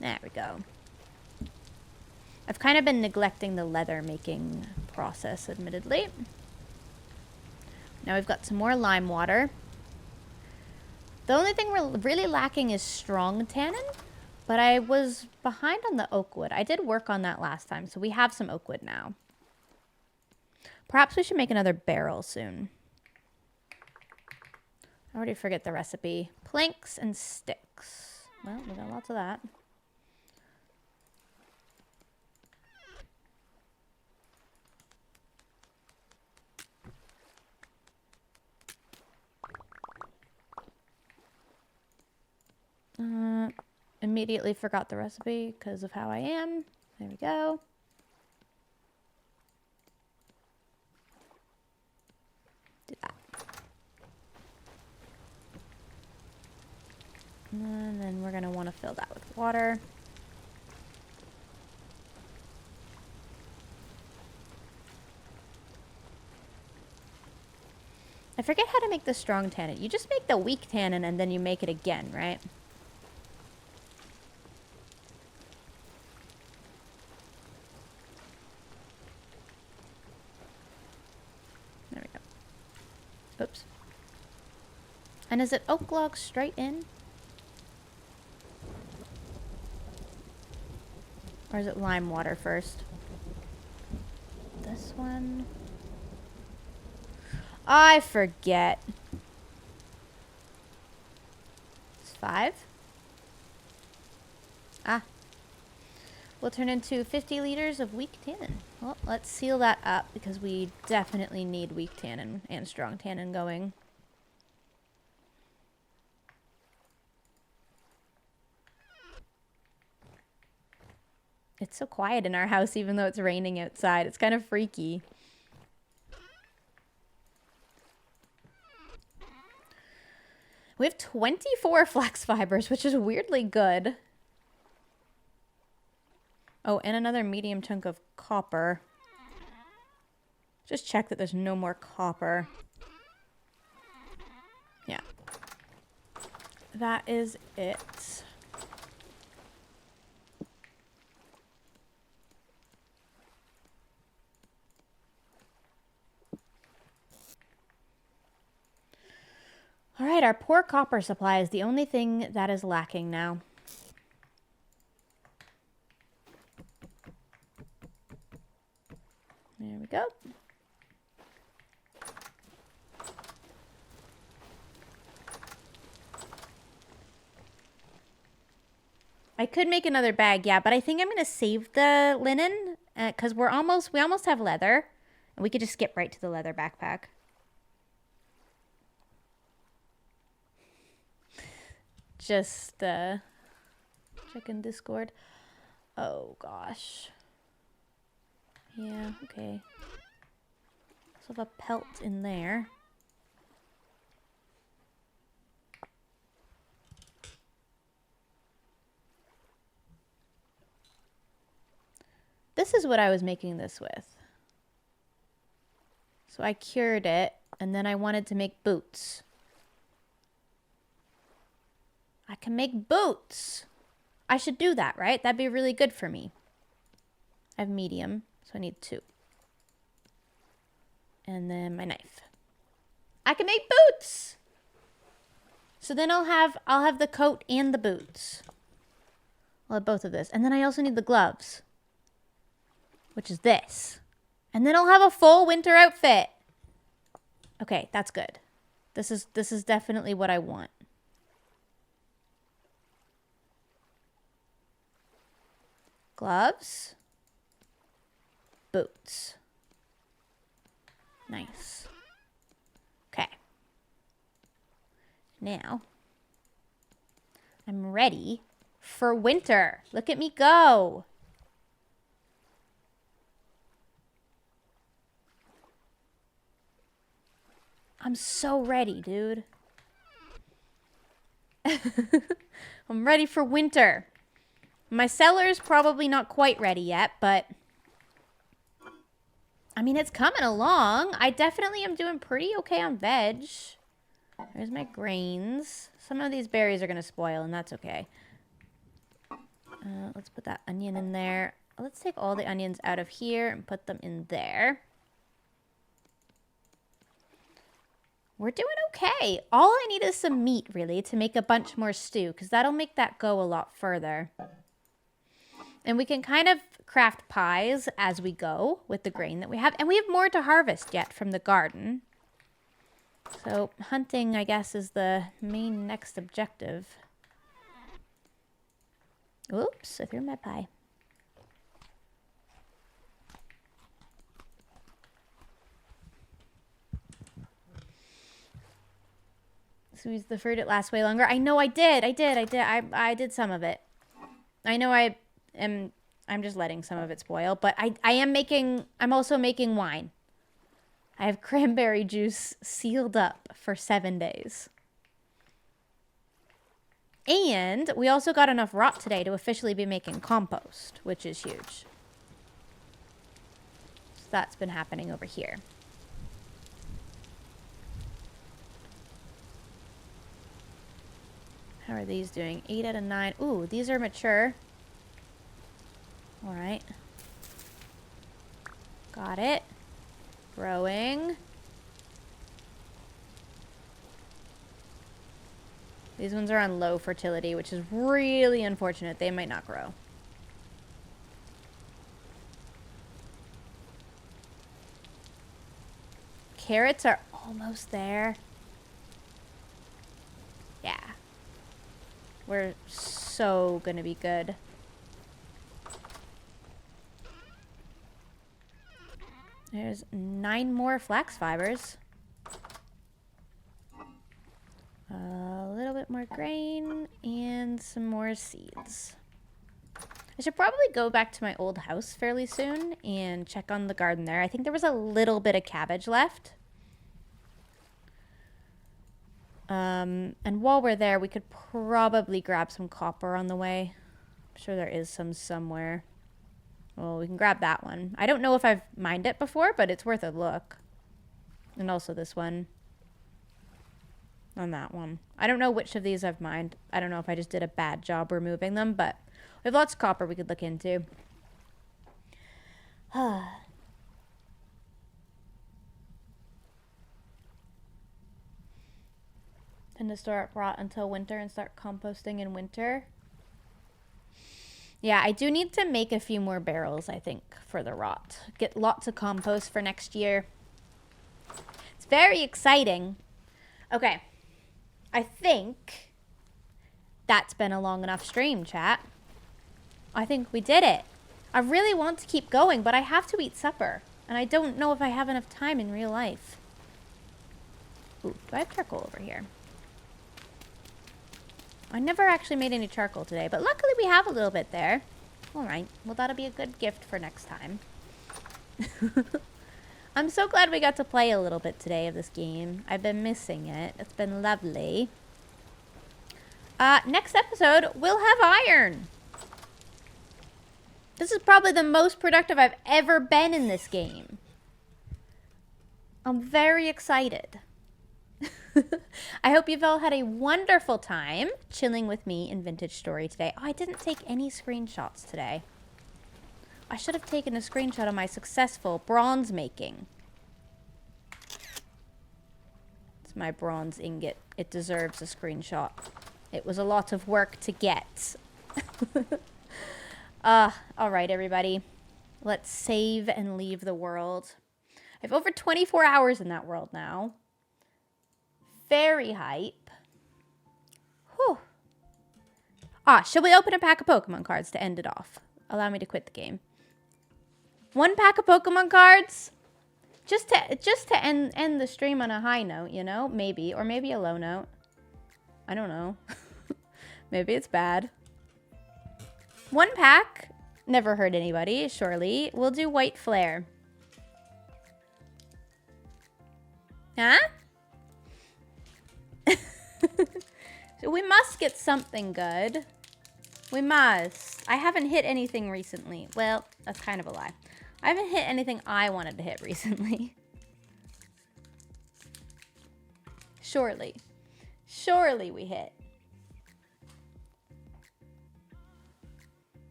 There we go. I've kind of been neglecting the leather making process, admittedly. Now we've got some more lime water. The only thing we're really lacking is strong tannin, but I was behind on the oak wood. I did work on that last time, so we have some oak wood now. Perhaps we should make another barrel soon. I already forget the recipe. Planks and sticks. Well, we got lots of that. Immediately forgot the recipe because of how I am. There we go. Do that. And then we're going to want to fill that with water. I forget how to make the strong tannin. You just make the weak tannin and then you make it again, right? There we go. Oops. And is it oak log straight in? Or is it lime water first? This one. I forget. It's 5. Ah. Will turn into 50 liters of weak tannin. Well, let's seal that up because we definitely need weak tannin and strong tannin going. It's so quiet in our house even though it's raining outside. It's kind of freaky. We have 24 flax fibers, which is weirdly good. Oh, and another medium chunk of copper. Just check that there's no more copper. Yeah. That is it. All right, our poor copper supply is the only thing that is lacking now. There we go. I could make another bag, yeah, but I think I'm going to save the linen because we almost have leather, and we could just skip right to the leather backpack. Just checking Discord. Oh gosh. Yeah, okay. So have a pelt in there. This is what I was making this with. So I cured it, and then I wanted to make boots. I can make boots. I should do that, right? That'd be really good for me. I have medium, so I need 2. And then my knife. I can make boots. So then I'll have the coat and the boots. I'll have both of this. And then I also need the gloves, which is this. And then I'll have a full winter outfit. Okay, that's good. This is definitely what I want. Gloves. Boots. Nice. Okay. Now, I'm ready for winter. Look at me go. I'm so ready, dude. I'm ready for winter. My cellar's probably not quite ready yet, but I mean, it's coming along. I definitely am doing pretty okay on veg. There's my grains. Some of these berries are going to spoil, and that's okay. Let's put that onion in there. Let's take all the onions out of here and put them in there. We're doing okay. All I need is some meat, really, to make a bunch more stew, because that'll make that go a lot further. And we can kind of craft pies as we go with the grain that we have. And we have more to harvest yet from the garden. So hunting, I guess, is the main next objective. Oops, I threw my pie. Squeeze the fruit, it lasts way longer. I know I did. I did some of it. I know I'm just letting some of it spoil, but I'm also making wine. I have cranberry juice sealed up for 7 days. And we also got enough rot today to officially be making compost, which is huge. So that's been happening over here. How are these doing? 8 out of 9. Ooh, these are mature. All right. Got it. Growing. These ones are on low fertility, which is really unfortunate. They might not grow. Carrots are almost there. Yeah. We're so gonna be good. There's 9 more flax fibers. A little bit more grain and some more seeds. I should probably go back to my old house fairly soon and check on the garden there. I think there was a little bit of cabbage left. And while we're there, we could probably grab some copper on the way. I'm sure there is some somewhere. Well, we can grab that one. I don't know if I've mined it before, but it's worth a look. And also this one. On that one. I don't know which of these I've mined. I don't know if I just did a bad job removing them, but we have lots of copper we could look into. Tend to store up rot until winter and start composting in winter. Yeah, I do need to make a few more barrels, I think, for the rot. Get lots of compost for next year. It's very exciting. Okay. I think that's been a long enough stream, chat. I think we did it. I really want to keep going, but I have to eat supper. And I don't know if I have enough time in real life. Ooh, do I have charcoal over here? I never actually made any charcoal today, but luckily we have a little bit there. Alright, well that'll be a good gift for next time. I'm so glad we got to play a little bit today of this game. I've been missing it. It's been lovely. Next episode, we'll have iron. This is probably the most productive I've ever been in this game. I'm very excited. I hope you've all had a wonderful time chilling with me in Vintage Story today. Oh, I didn't take any screenshots today. I should have taken a screenshot of my successful bronze making. It's my bronze ingot. It deserves a screenshot. It was a lot of work to get. Alright, everybody. Let's save and leave the world. I have over 24 hours in that world now. Very hype. Whew. Shall we open a pack of Pokemon cards to end it off? Allow me to quit the game. One pack of Pokemon cards? Just to end the stream on a high note, you know? Maybe. Or maybe a low note. I don't know. Maybe it's bad. One pack. Never hurt anybody, surely. We'll do White Flare. Huh? So we must get something good. We must. I haven't hit anything recently. Well, that's kind of a lie. I haven't hit anything I wanted to hit recently. Surely. Surely we hit.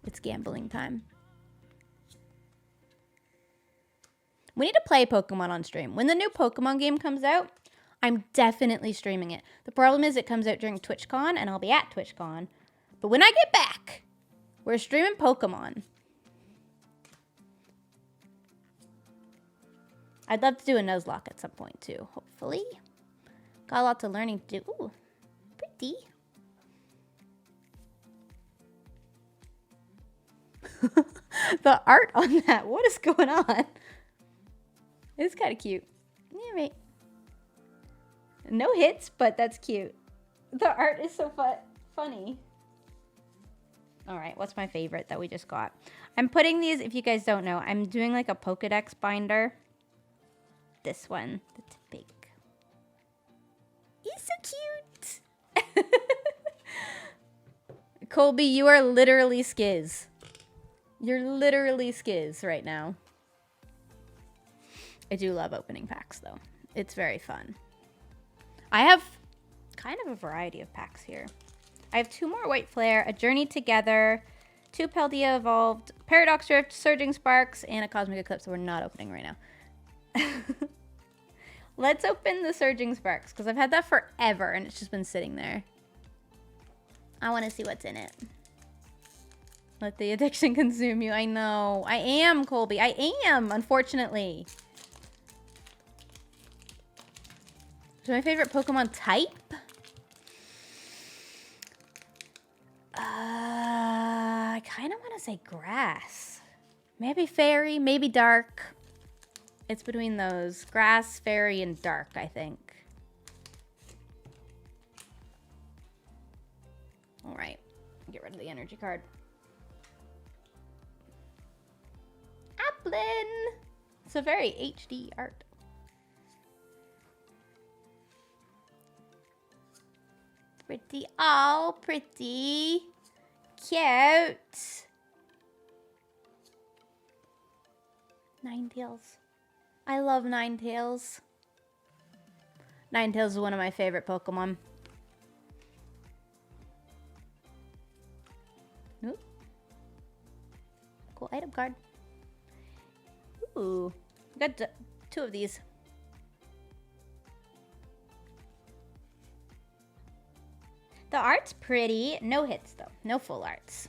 It's gambling time. We need to play Pokemon on stream. When the new Pokemon game comes out, I'm definitely streaming it. The problem is it comes out during TwitchCon, and I'll be at TwitchCon. But when I get back, we're streaming Pokemon. I'd love to do a Nuzlocke at some point, too. Hopefully. Got lots of learning to do. Ooh, pretty. The art on that. What is going on? It's kind of cute. Yeah, right. No hits, but that's cute. The art is so funny. All right, what's my favorite that we just got? I'm putting these, if you guys don't know, I'm doing like a Pokedex binder. This one, that's big. He's so cute. Colby, you are literally Skiz. You're literally Skiz right now. I do love opening packs, though. It's very fun. I have kind of a variety of packs here. I have 2 more White Flare, a Journey Together, 2 Paldea Evolved, Paradox Rift, Surging Sparks, and a Cosmic Eclipse that we're not opening right now. Let's open the Surging Sparks, because I've had that forever, and it's just been sitting there. I want to see what's in it. Let the addiction consume you. I know. I am, Colby. I am, unfortunately. So my favorite Pokemon type? I kind of want to say grass. Maybe fairy, maybe dark. It's between those. Grass, fairy, and dark, I think. All right. Get rid of the energy card. Applin! It's a very HD art. Pretty. Oh, pretty. Cute. Ninetales. I love Ninetales. Ninetales is one of my favorite Pokemon. Ooh. Cool item card. Ooh. Got 2 of these. The art's pretty. No hits, though. No full arts.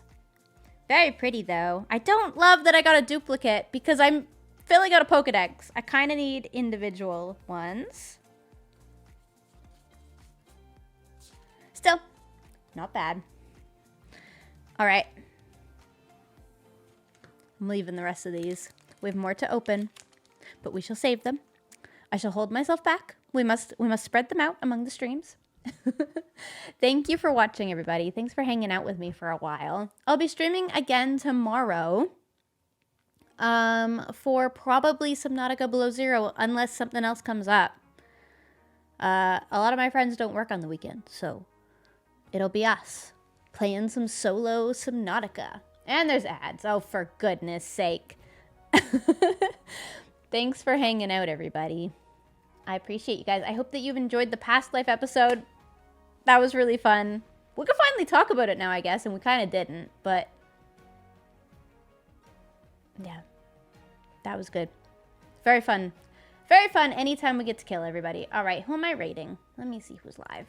Very pretty, though. I don't love that I got a duplicate because I'm filling out a Pokedex. I kind of need individual ones. Still, not bad. All right. I'm leaving the rest of these. We have more to open, but we shall save them. I shall hold myself back. We must spread them out among the streams. Thank you for watching, everybody. Thanks for hanging out with me for a while. I'll be streaming again tomorrow for probably Subnautica Below Zero, unless something else comes up. A lot of my friends don't work on the weekend, so it'll be us playing some solo Subnautica. And there's ads. Oh, for goodness sake. Thanks for hanging out, everybody. I appreciate you guys. I hope that you've enjoyed the past life episode. That was really fun. We can finally talk about it now, I guess, and we kind of didn't, but yeah, that was good. Very fun. Very fun anytime we get to kill everybody. All right, who am I rating? Let me see who's live.